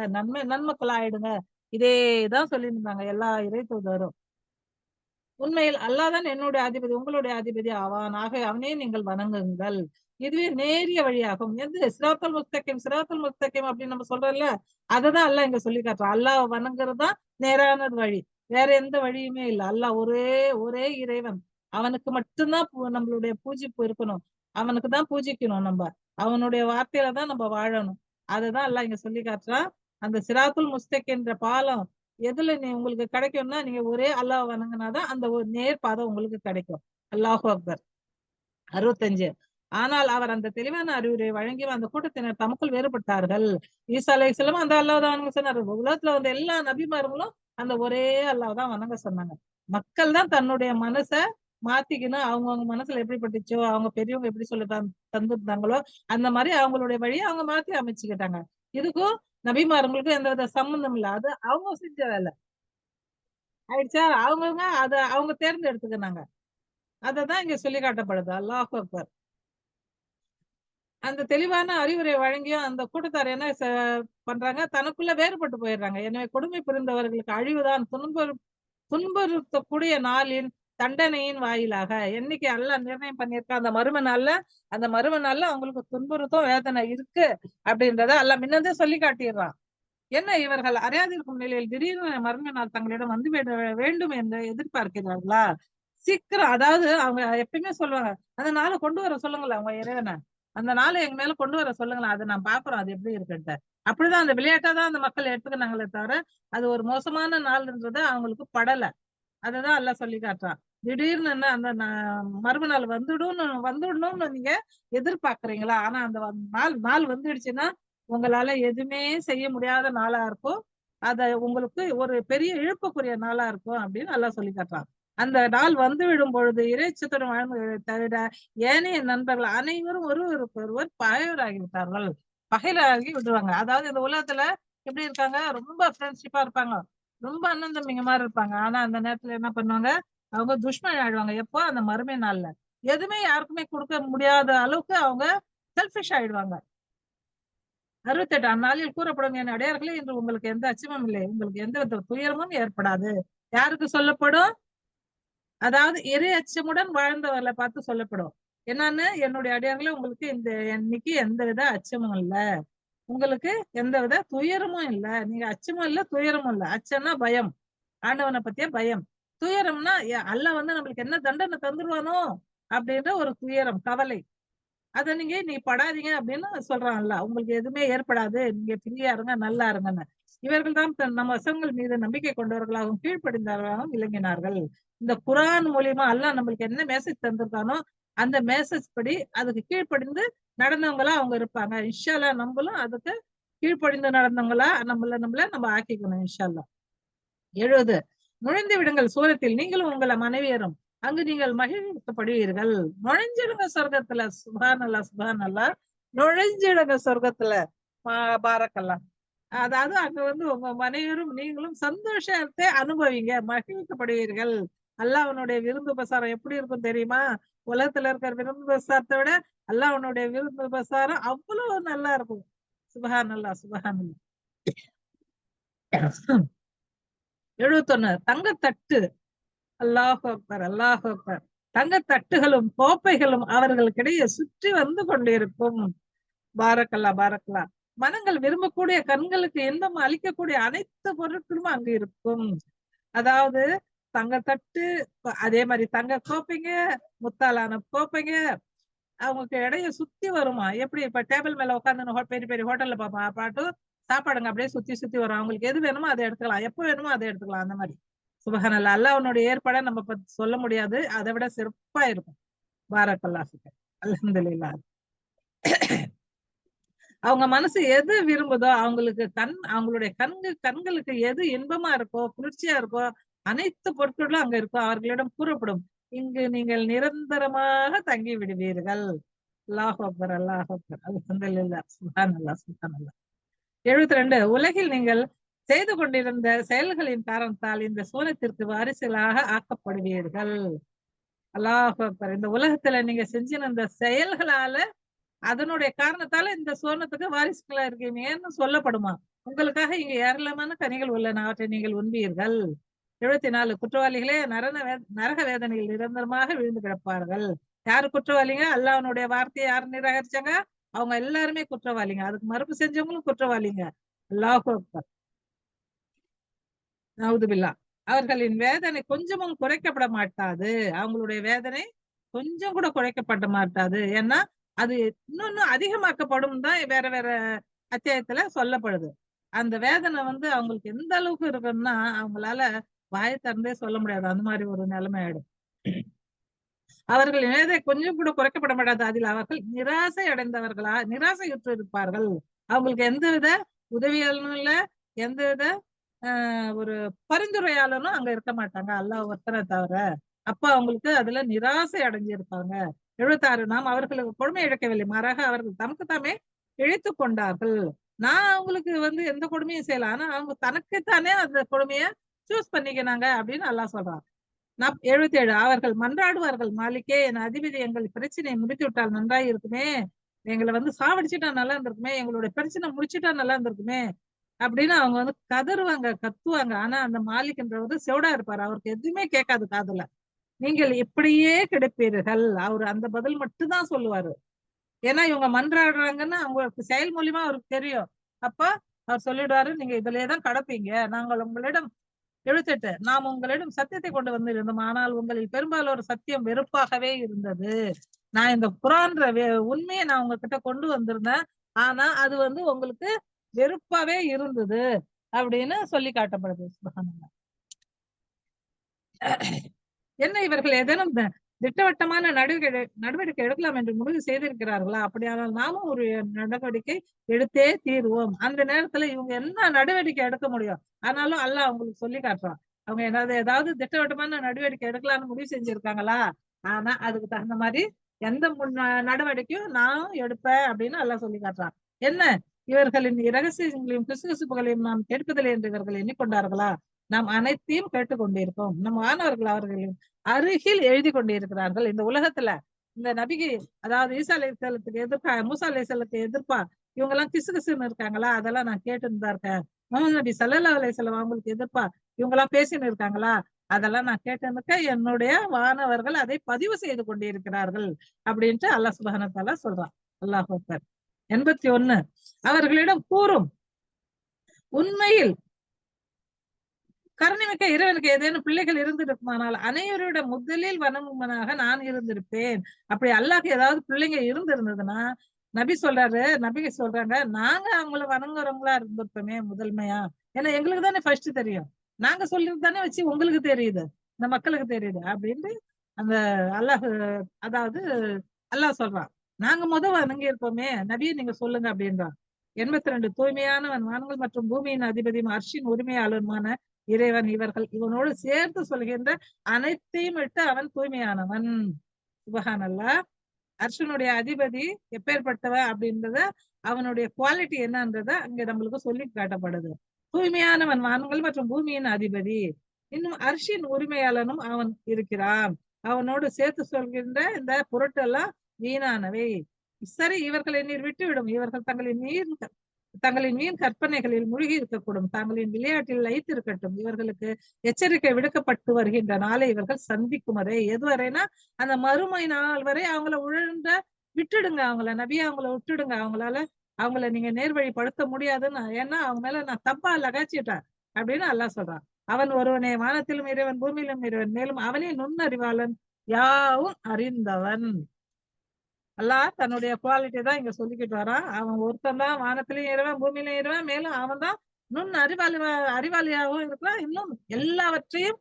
நன்மக்களா ஆயிடுங்க. இதேதான் சொல்லியிருந்தாங்க எல்லா இறை தூதரும். உண்மையில் அல்லாஹ் தான் என்னுடைய அதிபதி, உங்களுடைய அதிபதி ஆவான், ஆக அவனே நீங்கள் வணங்குங்கள், இதுவே நேரிய வழியாகும். எது சிராத்துல் முஸ்தகீம் அப்படின்னு நம்ம சொல்றோம்ல, அததான் அல்லாஹ் இங்க சொல்லி காட்டுறான். அல்லாஹ் வணங்குறதுதான் நேரானது வழி, வேற எந்த வழியுமே இல்லை. அல்லாஹ் ஒரே இறைவன், அவனுக்கு மட்டும்தான் நம்மளுடைய பூஜிப்பு இருக்கணும், அவனுக்கு தான் பூஜிக்கணும், நம்ம அவனுடைய வார்த்தையில தான் நம்ம வாழணும். அதுதான் அல்லாஹ் இங்க சொல்லி காட்டுறான். அந்த சிராத்துல் முஸ்தகீம்ன்ற பாலம் எதுல உங்களுக்கு கிடைக்கும்னா, நீங்க ஒரே அல்லாஹ் வணங்கினாதான் அந்த ஒரு நேர் பாதை உங்களுக்கு கிடைக்கும். அல்லாஹு அக்பர். 65. ஆனால் அவர் அந்த தெளிவான அறிவுரை வழங்கியும் அந்த கூட்டத்தினர் தமக்குள் வேறுபட்டார்கள். ஈசா அலைஹிஸ்ஸலாம் அந்த அல்லாஹ் தான் வணங்க சொன்னாரு. உலகத்துல வந்த எல்லா நபிமார்களும் அந்த ஒரே அல்லாஹ் தான் வணங்க சொன்னாங்க. மக்கள் தான் தன்னுடைய மனச மாத்திக்கணும். அவங்கவங்க மனசுல எப்படி பட்டுச்சோ, அவங்க பெரியவங்க எப்படி சொல்லி தந்திருந்தாங்களோ அந்த மாதிரி அவங்களுடைய வழியை அவங்க மாத்தி அமைச்சுக்கிட்டாங்க. இதுக்கும் நபிமார்களுக்கும் எந்த வித சம்பந்தம் இல்ல. அது அவங்க செஞ்ச வேலை ஆயிடுச்சா. அவங்கவுங்க அத அவங்க தேர்ந்தெடுத்துக்கினாங்க. அததான் இங்க சொல்லி காட்டப்படுது. அல்லாஹ் அக்பர். அந்த தெளிவான அறிவுரை வழங்கியும் அந்த கூட்டத்தார் என்ன பண்றாங்க, தனக்குள்ள வேறுபட்டு போயிடுறாங்க. எனவே கொடுமை புரிந்தவர்களுக்கு அழிவுதான் துன்புறுத்தக்கூடிய நாளின் தண்டனையின் வாயிலாக என்னைக்கு அல்லாஹ் நிர்ணயம் பண்ணியிருக்க அந்த மறுமை நாள்ல அவங்களுக்கு துன்புறுத்தும் வேதனை இருக்கு அப்படின்றத அல்லாஹ் முன்னதே சொல்லி காட்டிடுறான். என்ன இவர்கள் அறியாதிருக்கும் நிலையில் திடீர்னு மறுமை நாள் தங்களிடம் வந்து விட வேண்டும் என்று எதிர்பார்க்கிறார்களா? சீக்கிரம், அதாவது அவங்க எப்பயுமே சொல்லுவாங்க, அந்த நாளை கொண்டு வர சொல்லுங்களேன் அவங்க இறைவனை, அந்த நாளை எங்க மேல கொண்டு வர சொல்லுங்களேன், அதை நான் பாக்குறோம் அது எப்படி இருக்குன்ட்டு. அப்படிதான் அந்த விளையாட்டா தான் அந்த மக்கள் எடுத்துக்கினாங்களே தவிர அது ஒரு மோசமான நாள்ன்றது அவங்களுக்கு படல. அததான் எல்லாம் சொல்லி காட்டுறான். திடீர்னு என்ன அந்த மறுமை நாள் வந்துடணும்னு நீங்க எதிர்பார்க்கறீங்களா? ஆனா அந்த நாள் நாள் வந்துடுச்சுன்னா உங்களால எதுவுமே செய்ய முடியாத நாளா இருக்கும். அத உங்களுக்கு ஒரு பெரிய இழப்புக்குரிய நாளா இருக்கும் அப்படின்னு எல்லாம் சொல்லி காட்டுறான். அந்த நாள் வந்து விடும் பொழுது இறைச்சத்துடன் வாழ்ந்ததை தவிர ஏனைய நண்பர்கள் அனைவரும் ஒருவருக்கு ஒருவர் பகைவராகி விட்டார்கள். பகைவராகி விடுவாங்க. அதாவது இந்த உலகத்துல எப்படி இருக்காங்க, ரொம்ப ஃப்ரெண்ட்ஷிப்பா இருப்பாங்க, ரொம்ப அண்ணன் தம்பிங்க மாதிரி இருப்பாங்க. ஆனா அந்த நேரத்துல என்ன பண்ணுவாங்க, அவங்க துஷ்மன் ஆயிடுவாங்க. எப்போ? அந்த மறுமை நாள்ல. எதுவுமே யாருக்குமே கொடுக்க முடியாத அளவுக்கு அவங்க செல்ஃபிஷ் ஆயிடுவாங்க. 68. அந்நாளில் கூறப்படும் என் அடையார்களே என்று உங்களுக்கு எந்த அச்சமும் இல்லை, உங்களுக்கு எந்த வித துயரமும் ஏற்படாது. யாருக்கு சொல்லப்படும்? அதாவது இறை அச்சமுடன் வாழ்ந்தவர்களை பார்த்து சொல்லப்படும். என்னன்னு, என்னுடைய அடியார்களே உங்களுக்கு இந்த இன்னைக்கு எந்தவித அச்சமும் இல்ல, உங்களுக்கு எந்தவித துயரமும் இல்ல. நீங்க அச்சமும் இல்ல, துயரமும் இல்ல. அச்சம்னா பயம், ஆண்டவனை பத்திய பயம். துயரம்னா அல்லாஹ் வந்து நம்மளுக்கு என்ன தண்டனை தந்துருவானோ அப்படின்ற ஒரு துயரம், கவலை. அத நீ படாதீங்க அப்படின்னு சொல்றான்ல. உங்களுக்கு எதுவுமே ஏற்படாது, நீங்க ஃப்ரீயா இருங்க, நல்லா இருங்கன்னு. இவர்கள் தான் நம்ம வசனங்கள் மீது நம்பிக்கை கொண்டவர்களாகவும் கீழ்ப்படிந்தவர்களாகவும் விளங்கினார்கள். இந்த குரான் மூலியமா அல்லாஹ் நம்மளுக்கு என்ன மெசேஜ் தந்திருக்கானோ அந்த மெசேஜ் படி அதுக்கு கீழ்ப்படிந்து நடந்தவங்களா அவங்க இருப்பாங்க. இன்ஷா அல்லாஹ் நம்மளும் அதுக்கு கீழ்ப்படிந்து நடந்தவங்களா நம்ம ஆக்கிக்கணும் இன்ஷா அல்லாஹ். 70. நுழைந்து விடுங்கள் சூரத்தில், நீங்களும் உங்களை மனைவியரும் அங்கு நீங்கள் மகிழ்விக்கப்படுவீர்கள். நுழைஞ்சிடுங்க சொர்க்கத்துல. சுப்ஹானல்லாஹ், சுப்ஹானல்லாஹ். நுழைஞ்சிடுங்க சொர்க்கத்துல. பாரக்கல்லாஹ். அதாவது அங்க வந்து உங்க மனைவியரும் நீங்களும் சந்தோஷத்தை அனுபவிங்க, மகிழ்விக்கப்படுவீர்கள். அல்லாஹ்வுடைய விருந்து பிரசாரம் எப்படி இருக்கும் தெரியுமா? உலகத்துல இருக்கிற விருந்து பிரசாரத்தை விட அல்லாஹ்வுடைய விருந்து பிரசாரம் அவ்வளவு நல்லா இருக்கும். சுப்ஹானல்லாஹ், சுப்ஹானல்லாஹ். 71. தங்கத்தட்டு. அல்லாஹ் அக்பர், அல்லாஹ் அக்பர். தங்கத்தட்டுகளும் கோப்பைகளும் அவர்களுக்கிடையே சுற்றி வந்து கொண்டிருக்கும். பாரக்கல்லா, பாரக்கல்லா. மனங்கள் விரும்பக்கூடிய, கண்களுக்கு இன்பம் அளிக்கக்கூடிய அனைத்து பொருட்களும் அங்கு இருக்கும். அதாவது தங்கத்தட்டு, அதே மாதிரி தங்க கோப்பைங்க, முத்தாலான கோப்பைங்க அவங்களுக்கு இடைய சுத்தி வருமா? எப்படி இப்ப டேபிள் மேல உட்காந்து பெரிய பெரிய ஹோட்டல்ல பாட்டு சாப்பாடுங்க அப்படியே சுத்தி சுத்தி வரும். அவங்களுக்கு எது வேணுமோ அதை எடுத்துக்கலாம், எப்ப வேணுமோ அதை எடுத்துக்கலாம். அந்த மாதிரி சுபஹானல்லாஹ். அல்லாஹ்வுடைய ஏற்பாடை நம்ம பத்தி சொல்ல முடியாது, அதை விட சிறப்பா இருக்கும். பாரக்கல்லாஹ் ஃபிக். அல்ஹம்துலில்லாஹ். அவங்க மனசு எது விரும்புதோ, அவங்களுடைய கண்களுக்கு எது இன்பமா இருக்கோ, குளிர்ச்சியா இருக்கோ, அனைத்து பொருட்களும் அங்க இருக்கும். அவர்களிடம் கூறப்படும், இங்கு நீங்கள் நிரந்தரமாக தங்கி விடுவீர்கள். அல்லாஹ் அக்பர், அல்லாஹ் அக்பர். அல்ஹம்துலில்லாஹ். சுப்ஹானல்லாஹ், சுப்ஹானல்லாஹ். 72. உலகில் நீங்கள் செய்து கொண்டிருந்த செயல்களின் காரணத்தால் இந்த சூனத்திற்கு வாரிசுகளாக ஆக்கப்படுவீர்கள். அல்லாஹ் அக்பர். இந்த உலகத்துல நீங்க செஞ்சிருந்த செயல்களால, அதனுடைய காரணத்தால இந்த சோனத்துக்கு வாரிசுகளா இருக்கீங்கன்னு சொல்லப்படுமா? உங்களுக்காக இங்க ஏராளமான கனிகள் உள்ளன, அவற்றை நீங்கள் உண்பீர்கள். 74. குற்றவாளிகளே நரக வேதனையில் நிரந்தரமாக விழுந்து கிடப்பார்கள். யாரு குற்றவாளிங்க? அல்லாஹ்வுடைய வார்த்தையை யாரு நிராகரிச்சாங்க? அவங்க எல்லாருமே குற்றவாளிங்க. அதுக்கு மறுப்பு செஞ்சவங்களும் குற்றவாளிங்க. அல்லாஹ் அக்பர். நவுதுபில்லா. அவர்களின் வேதனை கொஞ்சமும் குறைக்கப்பட மாட்டாது. அவங்களுடைய வேதனை கொஞ்சம் கூட குறைக்கப்பட மாட்டாது. ஏன்னா அது இன்னும் அதிகமாக்கப்படும் தான் வேற வேற அத்தியாயத்துல சொல்லப்படுது. அந்த வேதனை வந்து அவங்களுக்கு எந்த அளவுக்கு இருக்குன்னா அவங்களால வாயை திறந்தே சொல்ல முடியாது. அந்த மாதிரி ஒரு நிலைமை ஆயிடும். அவர்கள் நினைதை கொஞ்சம் கூட குறைக்கப்பட மாட்டாது. அதில் அவர்கள் நிராசை அடைந்தவர்களா, நிராசையுற்று இருப்பார்கள். அவங்களுக்கு எந்தவித உதவியாளனும் இல்ல, எந்தவித ஒரு பரிந்துரையாளனும் அங்க இருக்க மாட்டாங்க, அல்லாஹ் ஒருத்தரை தவிர. அப்ப அவங்களுக்கு அதுல நிராசை அடைஞ்சிருப்பாங்க. 76 நாம் அவர்களுக்கு கொடுமை இழைக்கவில்லை, மாறாக அவர்கள் தமக்கு தாமே இழைத்து கொண்டார்கள். நான் அவங்களுக்கு எந்த கொடுமையும் செய்யல, ஆனா அவங்க தனக்குத்தானே அந்த கொடுமைய சூஸ் பண்ணிக்கினாங்க அப்படின்னு அல்லாஹ் சொல்றான். 77 அவர்கள் மன்றாடுவார்கள், மாலிக்கே என் அதிபதி எங்கள் பிரச்சனையை முடித்து விட்டால் நன்றாய் இருக்குமே, எங்களை சாவடிச்சுட்டா நல்லா இருந்திருக்குமே, எங்களுடைய பிரச்சனை முடிச்சுட்டா நல்லா இருந்திருக்குமே அப்படின்னு அவங்க கதறுவாங்க, கத்துவாங்க. ஆனா அந்த மாலிக்ன்றவர் செவிடா இருப்பாரு, அவருக்கு எதுவுமே கேட்காது காதுல. நீங்கள் இப்படியே கிடைப்பீர்கள், அவரு அந்த பதில் மட்டும் தான் சொல்லுவாரு. ஏன்னா இவங்க மன்றாடுறாங்கன்னு அவங்களுக்கு செயல் மூலியமா அவருக்கு தெரியும். அப்ப அவர் சொல்லிடுவாரு, நீங்க இதுலயேதான் கடப்பீங்க, நாங்கள் உங்களிடம் 78 நாம் உங்களிடம் சத்தியத்தை கொண்டு வந்திருந்தோம், ஆனால் உங்களில் பெரும்பாலோர் சத்தியம் வெறுப்பாகவே இருந்தது. நான் இந்த குரான்ற உண்மையை நான் உங்ககிட்ட கொண்டு வந்திருந்தேன், ஆனா அது உங்களுக்கு வெறுப்பாவே இருந்தது அப்படின்னு சொல்லி காட்டப்படுது. சுப்ஹானல்லாஹ். என்ன இவர்கள் ஏதேனும் திட்டவட்டமான நடவடிக்கை எடுக்கலாம் என்று முடிவு செய்திருக்கிறார்களா? அப்படியானால் நாமும் ஒரு நடவடிக்கை எடுத்தே தீர்வோம். அந்த நேரத்துல இவங்க என்ன நடவடிக்கை எடுக்க முடியும்? ஆனாலும் அல்லாஹ் அவங்களுக்கு சொல்லி காட்டுறான். அவங்க ஏதாவது திட்டவட்டமான நடவடிக்கை எடுக்கலாம்னு முடிவு செஞ்சிருக்காங்களா? ஆனா அதுக்கு தகுந்த மாதிரி எந்த நடவடிக்கையும் நான் எடுப்பேன் அப்படின்னு அல்லாஹ் சொல்லி காட்டுறான். என்ன இவர்களின் இரகசியங்களையும் கிசுகிசுப்புகளையும் நாம் கேட்பதில்லை என்று இவர்கள் எண்ணிக்கொண்டார்களா? நாம் அனைத்தையும் கேட்டுக்கொண்டிருக்கோம். நம் மாணவர்கள் அவர்களின் அருகில் எழுதி கொண்டிருக்கிறார்கள். இந்த உலகத்துல இந்த நபிக்கு, அதாவது ஈசா அலைஹிஸ்ஸலாத்துக்கு எதிர்ப்பா, மூசா அலைஹிஸ்ஸலாத்துக்கு எதிர்ப்பா இவங்க எல்லாம் கிசுகிசுன்னு இருக்காங்களா? அதெல்லாம் நான் கேட்டுன்னு தான் இருக்கேன். முகமது நபி ஸல்லல்லாஹு அலைஹி வஸல்லம் அவங்களுக்கு எதிர்ப்பா இவங்க எல்லாம் பேசின்னு இருக்காங்களா? அதெல்லாம் நான் கேட்டுன்னு இருக்கேன். என்னுடைய வானவர்கள் அதை பதிவு செய்து கொண்டிருக்கிறார்கள் அப்படின்ட்டு அல்லாஹ் சுப்ஹானஹு வ தஆலா சொல்றான். அல்லாஹ் அக்பர். 81 அவர்களிடம் கூறும், உண்மையில் கருணைமிக்க இறைவனுக்கு ஏதேனும் பிள்ளைகள் இருந்திருக்குமானால் அனைவரோட முதலில் வணங்குவனாக நான் இருந்திருப்பேன். அப்படி அல்லாஹ் ஏதாவது பிள்ளைங்க இருந்திருந்ததுன்னா நபிக்கு சொல்றாங்க, நாங்க அவங்கள வணங்குறவங்களா இருந்திருப்போமே முதன்மையா. ஏன்னா எங்களுக்கு தானே ஃபர்ஸ்ட் தெரியும், நாங்க சொல்லிட்டு தானே வச்சு உங்களுக்கு தெரியுது, இந்த மக்களுக்கு தெரியுது அப்படின்ட்டு அந்த அல்லாஹ், அதாவது அல்லாஹ் சொல்றான், நாங்க வணங்கி இருப்போமே, நபியை நீங்க சொல்லுங்க அப்படின்றான். 82 தூய்மையானவன், வானங்கள் மற்றும் பூமியின் அதிபதியும் அர்ஷின் உரிமையாளருமான இறைவன் இவர்கள் இவனோடு சேர்த்து சொல்கின்ற அனைத்தையும் விட்டு அவன் தூய்மையானவன். சுபஹானல்லாஹ். அர்ஷனுடைய அதிபதி எப்பேற்பட்டவன் அப்படின்றத, அவனுடைய குவாலிட்டி என்னன்றத அங்க நம்மளுக்கு சொல்லி காட்டப்படுது. தூய்மையானவன், வானங்கள் மற்றும் பூமியின் அதிபதி, இன்னும் அர்ஷின் உரிமையாளனும் அவன் இருக்கிறான். அவனோடு சேர்த்து சொல்கின்ற இந்த பொருட்டெல்லாம் வீணானவை. சரி, இவர்களை நீர் விட்டுவிடும், இவர்கள் தங்களின் மீன் கற்பனைகளில் மூழ்கி இருக்கக்கூடும், தங்களின் விளையாட்டில் லயித்து இருக்கட்டும். இவர்களுக்கு எச்சரிக்கை விடுக்கப்பட்டு வருகின்ற நாளை இவர்கள் சந்திக்கும் வரை, எதுவரைனா அந்த மறுமை நாள் வரை அவங்கள விட்டுடுங்க, அவங்கள நபியா அவங்கள விட்டுடுங்க. அவங்கள நீங்க நேர்வழிப்படுத்த முடியாதுன்னு, ஏன்னா அவங்க மேல நான் தப்பா லகாச்சிட்டேன் அப்படின்னு அல்லாஹ் சொல்றான். அவன் ஒருவனே, வானத்திலும் இறைவன் பூமியிலும் இறைவன், மேலும் அவனே நுண்ணறிவாளன், யாவும் அறிந்தவன். அல்லாஹ் தன்னுடைய குவாலிட்டி தான் இங்க சொல்லிக்கிட்டு வரான். அவன் ஒருத்தன் தான், வானத்திலையும் இறைவன் பூமியிலும் இறைவன், மேலும் அவன் தான் அறிவாளியாகவும் இருக்கிறான், இன்னும் எல்லாவற்றையும்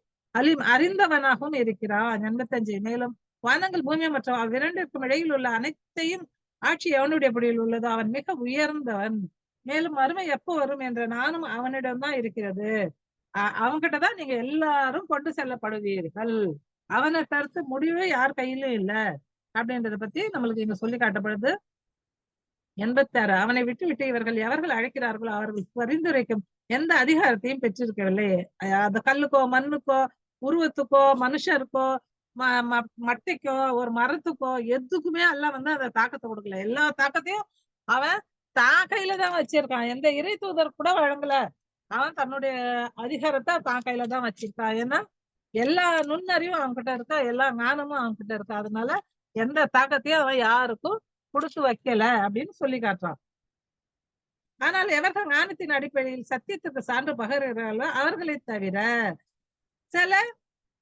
அறிந்தவனாகவும் இருக்கிறான். 85 மேலும் வானங்கள் பூமி மற்றும் அவ்விரண்டிற்கும் இடையில் உள்ள அனைத்தையும் ஆட்சி எவனுடைய பிடியில் உள்ளதோ அவன் மிக உயர்ந்தவன். மேலும் மறுமை எப்போ வரும் என்ற நானும் அவனிடம்தான் இருக்கிறது. அவன்கிட்டதான் நீங்க எல்லாரும் கொண்டு செல்லப்படுவீர்கள். அவனை தடுத்து முடிவு யார் கையிலும் இல்ல அப்படின்றத பத்தி நம்மளுக்கு இங்க சொல்லி காட்டப்படுது. 86 அவனை விட்டு இவர்கள் எவர்கள் அழைக்கிறார்களோ அவர்கள் பரிந்துரைக்கும் எந்த அதிகாரத்தையும் பெற்றிருக்கவில்லை. அந்த கல்லுக்கோ மண்ணுக்கோ உருவத்துக்கோ மனுஷருக்கோ மட்டைக்கோ ஒரு மரத்துக்கோ எதுக்குமே எல்லாம் அந்த தாக்கத்தை கொடுக்கல. எல்லா தாக்கத்தையும் அவன் தான் கையில தான் வச்சிருக்கான். எந்த இறை தூதர் கூட வழங்கல. அவன் தன்னுடைய அதிகாரத்தை தான் கையில தான் வச்சிருக்கான். ஏன்னா எல்லா நுண்ணறிவும் அவன்கிட்ட இருக்கா, எல்லா ஞானமும் அவன்கிட்ட இருக்கா. அதனால எந்த தாக்கத்தையும் அவன் யாருக்கும் கொடுத்து வைக்கல அப்படின்னு சொல்லி காட்டுறான். ஆனால் எவர்கள் ஞானத்தின் அடிப்படையில் சத்தியத்துக்கு சான்று பகர்கிறார்களோ அவர்களை தவிர சில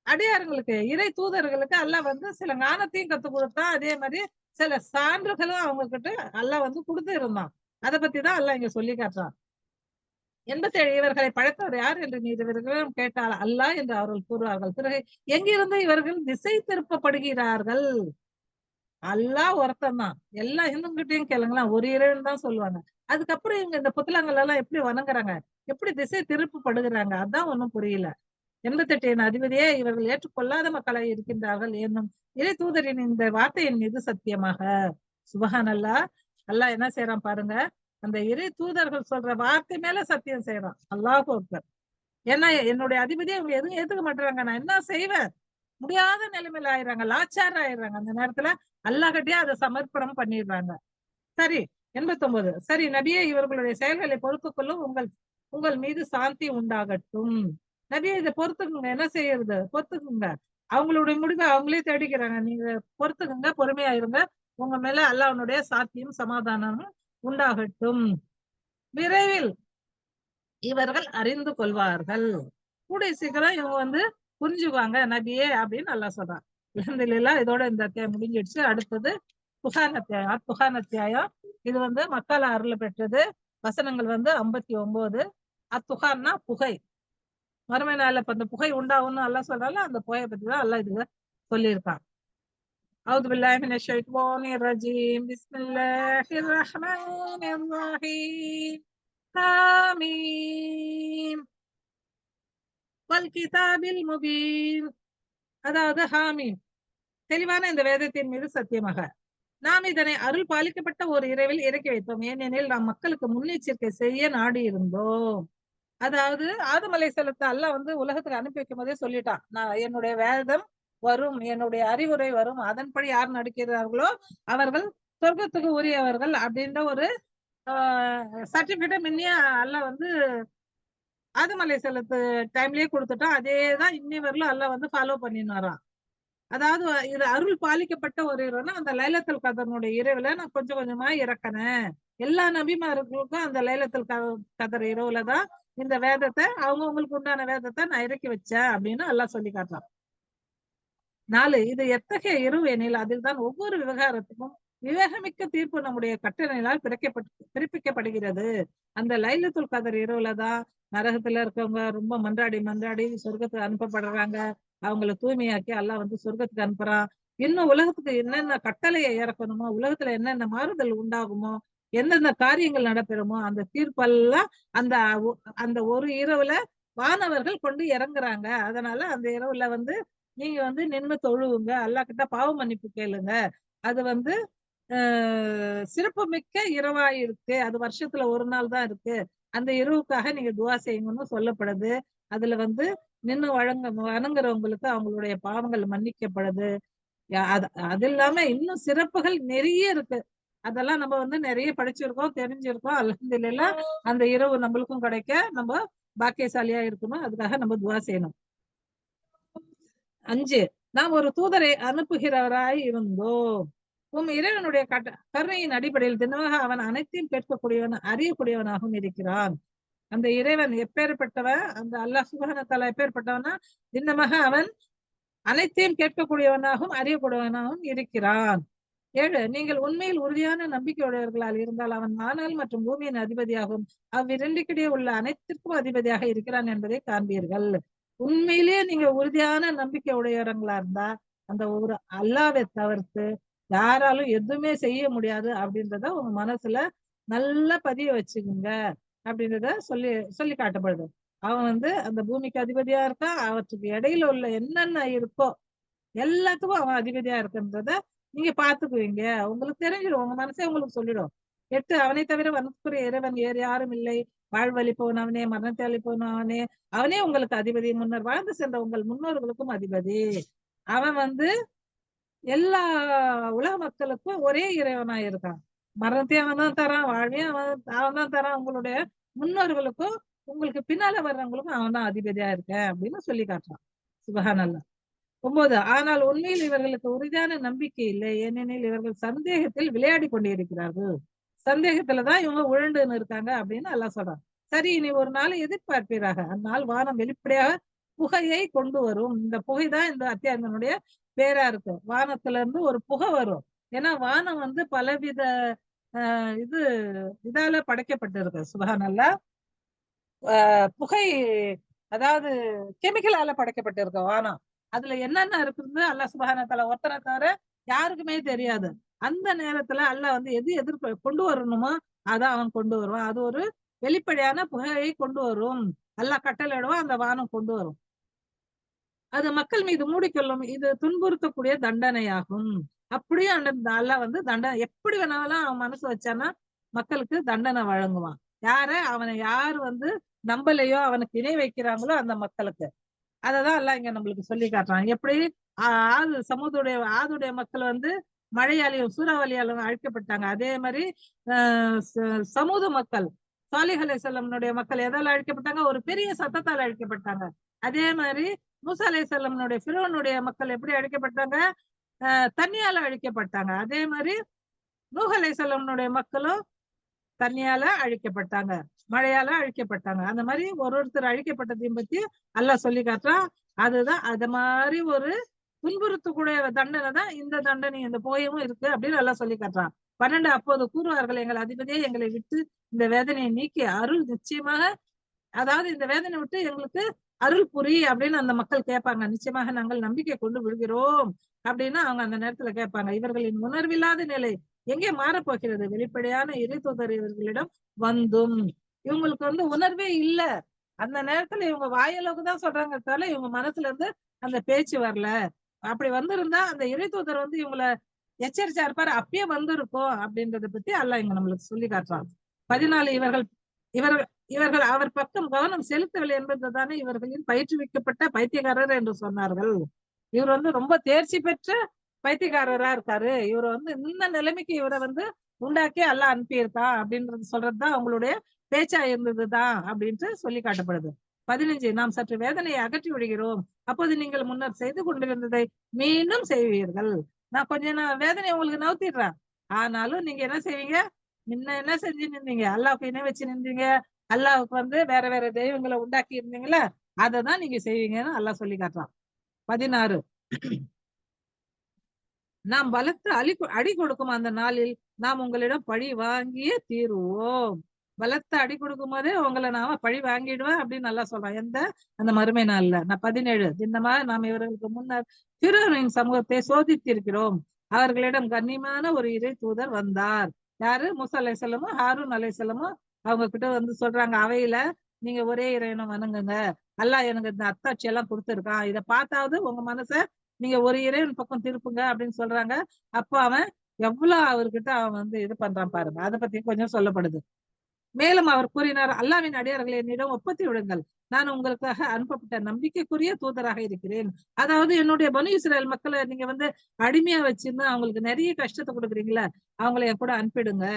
அடியார்களுக்கு, இறை தூதர்களுக்கு அல்லாஹ் சில ஞானத்தையும் கத்து கொடுத்தான். அதே மாதிரி சில சான்றுகளும் அவங்க கிட்ட அல்லாஹ் கொடுத்து இருந்தான். அதை பத்தி தான் அல்லாஹ் இங்க சொல்லி காட்டுறான். 87 இவர்களை படைத்தவர் யார் என்று நீர் இவர்களிடம் கேட்டால் அல்லாஹ் என்று அவர்கள் கூறுவார்கள். பிறகு எங்கிருந்து இவர்கள் திசை திருப்பப்படுகிறார்கள்? அல்லாஹ் ஒருத்தன் தான். எல்லா இந்துங்கிட்டையும் கேளுங்களேன், ஒரு இறைவன் தான் சொல்லுவாங்க. அதுக்கப்புறம் இவங்க இந்த புத்தகங்கள் எல்லாம் எப்படி வணங்குறாங்க, எப்படி திசை திருப்பப்படுகிறாங்க? அதான் ஒண்ணும் புரியல. 88 என் அதிபதியே, இவர்கள் ஏற்றுக்கொள்ளாத மக்களாய் இருக்கின்றார்கள் என்னும் இறை தூதரின் இந்த வார்த்தையின் மீது சத்தியமாக. சுபஹானல்லாஹ். அல்லாஹ் என்ன செய்யறான் பாருங்க, அந்த இறை தூதர்கள் சொல்ற வார்த்தை மேல சத்தியம் செய்யறான். அல்லாஹ் அக்பர். ஏன்னா என்னுடைய அதிபதியை அவங்க எதுவும் ஏத்துக்க மாட்டாங்க, நான் என்ன செய்வேன், முடியாத நிலைமையில ஆயிடுறாங்க, லாச்சார ஆயிடுறாங்க. அந்த நேரத்துல அல்லாஹ்கிட்டயே அதை சமர்ப்பணம் பண்ணிடுறாங்க. சரி. 89 சரி நபியே, இவர்களுடைய செயல்களை பொறுத்துக் கொள்ளும், உங்கள் உங்கள் மீது சாந்தி உண்டாகட்டும். நபியே, இதை பொறுத்துக்குங்க, என்ன செய்யறது, பொறுத்துக்குங்க. அவங்களுடைய முடிவை அவங்களே தேடிக்கிறாங்க. நீங்க பொறுத்துக்குங்க, பொறுமையா இருங்க, உங்க மேல அல்லாஹ்வுடைய சாந்தியும் சமாதானமும் உண்டாகட்டும். விரைவில் இவர்கள் அறிந்து கொள்வார்கள். கூடிய சீக்கிரம் இவங்க வந்து புரிஞ்சுக்குவாங்க நபியே அப்படின்னு அல்லாஹ் சொல்றான். அல்ஹம்துலில்லாஹ். இதோட இந்த அத்தியாயம் முடிஞ்சிடுச்சு. அடுத்தது துஹான் அத்தியாயம். துஹான் அத்தியாயம் இது வந்து மக்கள் அருள் பெற்றது. வசனங்கள் வந்து 59. அத்துஹான்னா புகை. மறுமை நாள்ல இப்ப அந்த புகை உண்டாகும்னு அல்லாஹ் சொல்றால, அந்த புகையை பத்தி தான் அல்லாஹ் இதுல சொல்லியிருக்கான். அவுது பில்லாஹி மினஷ் ஷைத்தானிர் ரஜீம். பிஸ்மில்லாஹிர் ரஹ்மானிர் ரஹீம். ஹாமீம் வல் கிதாபில் முபீன். அதாவது ஹாமீம், தெளிவான இந்த வேதத்தின் மீது சத்தியமாக. நாம் இதனை அருள் பாலிக்கப்பட்ட ஒரு இரவில் இறக்கி வைத்தோம், ஏனெனில் நாம் மக்களுக்கு முன்னெச்சரிக்கை செய்ய நாடி இருந்தோம். அதாவது ஆதம் அலைஹிஸ்ஸலாத்தை அல்லாஹ் வந்து உலகத்துக்கு அனுப்பி வைக்கும் போதே சொல்லிட்டான், நான் என்னுடைய வேதம் வரும், என்னுடைய அறிவுரை வரும், அதன்படி யார் நடக்கிறார்களோ அவர்கள் சொர்க்கத்துக்கு உரியவர்கள் அப்படின்ற ஒரு சர்டிபிகேட் முன்னே அல்லாஹ் வந்து ஆதம் அலைஹிஸ்ஸலாத்து டைம்லயே கொடுத்துட்டான். அதேதான் இன்னி வரலும் அல்லாஹ் வந்து ஃபாலோ பண்ணின்னு வரான். அதாவது இது அருள் பாலிக்கப்பட்ட ஒரு இரவுனா அந்த லைலத்துல் கதருடைய இரவுல நான் கொஞ்சம் கொஞ்சமா இறக்கினேன். எல்லா நபிமார்களுக்கும் அந்த லைலத்துல் கதர் இரவுல தான் இந்த வேதத்தை, அவங்களுக்கு உண்டான வேதத்தை நான் இறக்கி வச்சேன் அப்படின்னு அல்லாஹ் சொல்லி காட்டுறான். 4 இது எத்தகைய இரவு எனில் அதில் தான் ஒவ்வொரு விவகாரத்துக்கும் விவேகமிக்க தீர்ப்பு நம்முடைய கட்டளையினால் பிறப்பிக்கப்படுகிறது. அந்த லைலத்துல் கதர் இரவுல தான் நரகத்துல இருக்கவங்க ரொம்ப மன்றாடி மன்றாடி சொர்க்கத்துக்கு அனுப்பப்படுறாங்க. அவங்கள தூய்மையாக்கி அல்லாஹ் வந்து சொர்க்கத்துக்கு அனுப்புறான். இன்னும் உலகத்துக்கு என்னென்ன கட்டளையை இறக்கணுமோ, உலகத்துல என்னென்ன மாறுதல் உண்டாகுமோ, எந்தெந்த காரியங்கள் நடைபெறுமோ அந்த தீர்ப்பெல்லாம் அந்த அந்த ஒரு இரவுல வானவர்கள் கொண்டு இறங்குறாங்க. அதனால அந்த இரவுல வந்து நீங்க வந்து நின்னு தொழுவுங்க, அல்லாஹ் கிட்ட பாவ மன்னிப்பு கேளுங்க. அது வந்து சிறப்பு மிக்க இரவா இருக்கு. அது வருஷத்துல ஒரு நாள் தான் இருக்கு. அந்த இரவுக்காக நீங்க துவா செய்யுங்கன்னு சொல்லப்படுது. அதுல வந்து நின்னு வணங்குறவங்களுக்கு அவங்களுடைய பாவங்கள் மன்னிக்கப்படுது. அது இல்லாம இன்னும் சிறப்புகள் நிறைய இருக்கு. அதெல்லாம் நம்ம வந்து நிறைய படிச்சிருக்கோம், தெரிஞ்சிருக்கோம். அல்ஹம்துலில்லாஹ். அந்த இரவு நம்மளுக்கும் கிடைக்க நம்ம பாக்கியசாலியா இருக்கணும். அதுக்காக நம்ம துவா செய்யணும். 5 நாம் ஒரு தூதரை அனுப்புகிறவராய் இருந்தோம். உம் இறைவனுடைய கருணையின் அடிப்படையில் தினமாக அவன் அனைத்தையும் கேட்கக்கூடியவன், அறியக்கூடியவனாகவும் இருக்கிறான். அந்த இறைவன் எப்பேற்பட்டவன், அந்த அல்லாஹ் சுப்ஹானஹு வ தஆலா எப்பேற்பட்டவனா, தினமாக அவன் அனைத்தையும் கேட்கக்கூடியவனாகவும் அறியக்கூடியவனாகவும் இருக்கிறான். 7 நீங்கள் உண்மையில் உறுதியான நம்பிக்கையுடையவர்களால் இருந்தால் அவன் வானல் மற்றும் பூமியின் அதிபதியாகவும் அவ்விரண்டுக்கிடையே உள்ள அனைத்திற்கும் அதிபதியாக இருக்கிறான் என்பதை காண்பீர்கள். உண்மையிலேயே நீங்க உறுதியான நம்பிக்கை உடையவங்களா இருந்தா அந்த ஒரு அல்லாஹ்வை தவிர்த்து யாராலும் எதுவுமே செய்ய முடியாது அப்படின்றத உங்க மனசுல நல்லா பதிய வச்சுக்குங்க அப்படின்றத சொல்லி சொல்லி காட்டப்படுது. அவன் வந்து அந்த பூமிக்கு அதிபதியா இருக்கான். அவற்றுக்கு இடையில உள்ள என்னென்ன இருக்கோ எல்லாத்துக்கும் அவன் அதிபதியா இருக்குன்றத நீங்க பாத்துக்குவீங்க. உங்களுக்கு தெரிஞ்சிடும், உங்க மனசே உங்களுக்கு சொல்லிடும். 8 அவனை தவிர வனத்துக்குரிய இறைவன் வேறு யாரும் இல்லை. வாழ்வழிப்பவன் அவனே, மரணத்தை அளிப்பவன் அவனே. அவனே உங்களுக்கு அதிபதி. முன்னர் வாழ்ந்து சென்ற உங்கள் முன்னோர்களுக்கும் அதிபதி. அவன் வந்து எல்லா உலக மக்களுக்கும் ஒரே இறைவனா இருக்கான். மரணத்தையும் அவன் தான் தரான், வாழ்வையும் அவன் தான் தரான். உங்களுடைய முன்னோர்களுக்கும் உங்களுக்கு பின்னால வர்றவங்களுக்கும் அவன் தான் அதிபதியா இருக்கேன் அப்படின்னு சொல்லி காட்டுறான். சுபஹானல்லாஹ். 9 ஆனால் உண்மையில் இவர்களுக்கு உறுதியான நம்பிக்கை இல்லை, ஏனெனில் இவர்கள் சந்தேகத்தில் விளையாடி கொண்டிருக்கிறார்கள். சந்தேகத்துலதான் இவங்க உழண்டுன்னு இருக்காங்க அப்படின்னு அல்லாஹ் சொல்றான். சரி, இனி ஒரு நாளை எதிர்பார்ப்பீராக, அந்நாள் வானம் வெளிப்படையாக புகையை கொண்டு வரும். இந்த புகைதான் இந்த அத்தியாயத்தினுடைய பேரா இருக்கு. வானத்துல இருந்து ஒரு புகை வரும். ஏன்னா வானம் வந்து பலவித இது இதால படைக்கப்பட்டிருக்கு. சுபஹானல்லாஹ். புகை, அதாவது கெமிக்கலால படைக்கப்பட்டிருக்க வானம். அதுல என்னென்ன இருக்குது அல்லாஹ் சுப்ஹானஹு வ தஆலா ஒருத்தரை தவிர யாருக்குமே தெரியாது. அந்த நேரத்துல அல்லாஹ் வந்து எது எதிர்ப்பு கொண்டு வரணுமோ அதான் அவன் கொண்டு வருவான். அது ஒரு வெளிப்படையான புகையை கொண்டு வரும். அல்லாஹ் கட்டளையிடுவான், அந்த வானம் கொண்டு வரும். அது மக்கள் மீது மூடிக்கொள்ளும். இது துன்புறுத்தக்கூடிய தண்டனையாகும். அப்படியே அந்த அல்லாஹ் வந்து தண்டனை எப்படி வேணாலும் அவன் மனசு வச்சான்னா மக்களுக்கு தண்டனை வழங்குவான். அவனை யார் வந்து நம்பலையோ, அவனுக்கு இணை வைக்கிறாங்களோ அந்த மக்களுக்கு. அததான் அல்லாஹ் இங்க நம்மளுக்கு சொல்லி காட்டுறான். எப்படி ஆதுடைய மக்கள் வந்து மழையாலையும் சூறாவளியாலும் அழிக்கப்பட்டாங்க. அதே மாதிரி சமூக மக்கள் சாலிஹ் அலைஹிஸ்ஸலாமுடைய மக்கள் எதால அழிக்கப்பட்டாங்க? ஒரு பெரிய சத்தத்தால் அழிக்கப்பட்டாங்க. அதே மாதிரி மூசா அலைஹிஸ்ஸலாமுடைய ஃபிரௌனுடைய மக்கள் எப்படி அழிக்கப்பட்டாங்க? தண்ணியால அழிக்கப்பட்டாங்க. அதே மாதிரி நூஹ் அலைஹிஸ்ஸலாமுடைய மக்களும் தண்ணியால அழிக்கப்பட்டாங்க, மழையால அழிக்கப்பட்டாங்க. அந்த மாதிரி ஒருத்தர் அழிக்கப்பட்டதையும் பத்தி அல்லாஹ் சொல்லி காட்டுறான். அதுதான் அது மாதிரி ஒரு துன்புறுத்தக்கூடிய தண்டனை தான் இந்த தண்டனை, இந்த போயமும் இருக்கு அப்படின்னு எல்லாம் சொல்லி காட்டுறான். 12 அப்போது கூறுவார்கள், எங்கள் அதிபதியே எங்களை விட்டு இந்த வேதனையை நீக்கி அருள் நிச்சயமாக, அதாவது இந்த வேதனை விட்டு எங்களுக்கு அருள் புரி அப்படின்னு அந்த மக்கள் கேட்பாங்க. நிச்சயமாக நாங்கள் நம்பிக்கை கொண்டு விடுகிறோம் அப்படின்னு அவங்க அந்த நேரத்துல கேட்பாங்க. இவர்களின் உணர்வில்லாத நிலை எங்கே மாறப்போகிறது? வெளிப்படையான இறை தூதர் இவர்களிடம் வந்தும். இவங்களுக்கு வந்து உணர்வே இல்ல. அந்த நேரத்துல இவங்க வாயளவுக்கு தான் சொல்றாங்க தவிர இவங்க மனசுல இருந்து அந்த பேச்சு வரல. அப்படி வந்திருந்தா அந்த இறை தூதர் வந்து இவங்களை எச்சரிச்சா இருப்பாரு, அப்பயே வந்திருக்கும் அப்படின்றத பத்தி அல்லாஹ் இங்க நம்மளுக்கு சொல்லி காட்டுறாங்க. 14 இவர்கள் இவர்கள் அவர் பக்கம் கவனம் செலுத்தவில்லை என்பதுதானே இவர்களின் பயிற்றுவிக்கப்பட்ட பைத்தியக்காரர் என்று சொன்னார்கள். இவர் வந்து ரொம்ப தேர்ச்சி பெற்ற பைத்தியக்காரரா இருக்காரு. இவர் வந்து இந்த நிலைமைக்கு இவரை வந்து உண்டாக்கி அல்லாஹ் அனுப்பியிருக்கா அப்படின்றது சொல்றதுதான் அவங்களுடைய பேச்சா இருந்ததுதான் அப்படின்ட்டு சொல்லி காட்டப்படுது. 15 நாம் சற்று வேதனையை அகற்றி விடுகிறோம், அப்போது நீங்கள் முன்னர் செய்து கொண்டிருந்ததை மீண்டும் செய்வீர்கள். நான் கொஞ்சம் வேதனையை உங்களுக்கு நவுத்திடுறேன், ஆனாலும் நீங்க என்ன செய்வீங்க? முன்ன என்ன செஞ்சு நின்றீங்க? அல்லாஹ்வுக்கு இணை வச்சு நின்றீங்க, அல்லாஹ்வுக்கு வந்து வேற வேற தெய்வங்களை உண்டாக்கி இருந்தீங்களா, அததான் நீங்க செய்வீங்கன்னு அல்லாஹ் சொல்லி காட்டுறான். 16 நாம் பலத்த அடி கொடுக்கும் அந்த நாளில் நாம் உங்களிடம் பழி வாங்கியே தீருவோம். பலத்த அடி கொடுக்கும் போதே உங்களை நாம பழி வாங்கிடுவேன் அப்படின்னு நல்லா சொல்றான். அந்த மறுமை நாள்ல. 17 தினமாக நாம் இவர்களுக்கு முன்னர் பிறரின் சமூகத்தை சோதித்திருக்கிறோம். அவர்களிடம் கண்ணியமான ஒரு இறை தூதர் வந்தார். யாரு? மூசா அலைஹிஸ்ஸலாமும் ஹாரூன் அலைஹிஸ்ஸலாமும் அவங்க கிட்ட வந்து சொல்றாங்க, அவையில நீங்க ஒரே இறைவனை வணங்குங்க, அல்லாஹ் எனக்கு இந்த அத்தாட்சி எல்லாம் கொடுத்திருக்கான், இதை பார்த்தாவது உங்க மனச நீங்க ஒரு இறைவன் பக்கம் திருப்புங்க அப்படின்னு சொல்றாங்க. அப்ப அவன் எவ்வளவு அவர்கிட்ட அவன் வந்து இது பண்றான் பாருங்க. அதை பத்தி கொஞ்சம் சொல்லப்படுது. மேலும் அவர் கூறினார், அல்லாவின் அடியார்களை என்னிடம் ஒப்பத்தி விடுங்கள், நான் உங்களுக்காக அனுப்பப்பட்ட நம்பிக்கைக்குரிய தூதராக இருக்கிறேன். அதாவது என்னுடைய பனு இஸ்ரேல் மக்களை நீங்க வந்து அடிமையா வச்சிருந்து அவங்களுக்கு நிறைய கஷ்டத்தை கொடுக்குறீங்களா, அவங்களை என் கூட அனுப்பிடுங்க,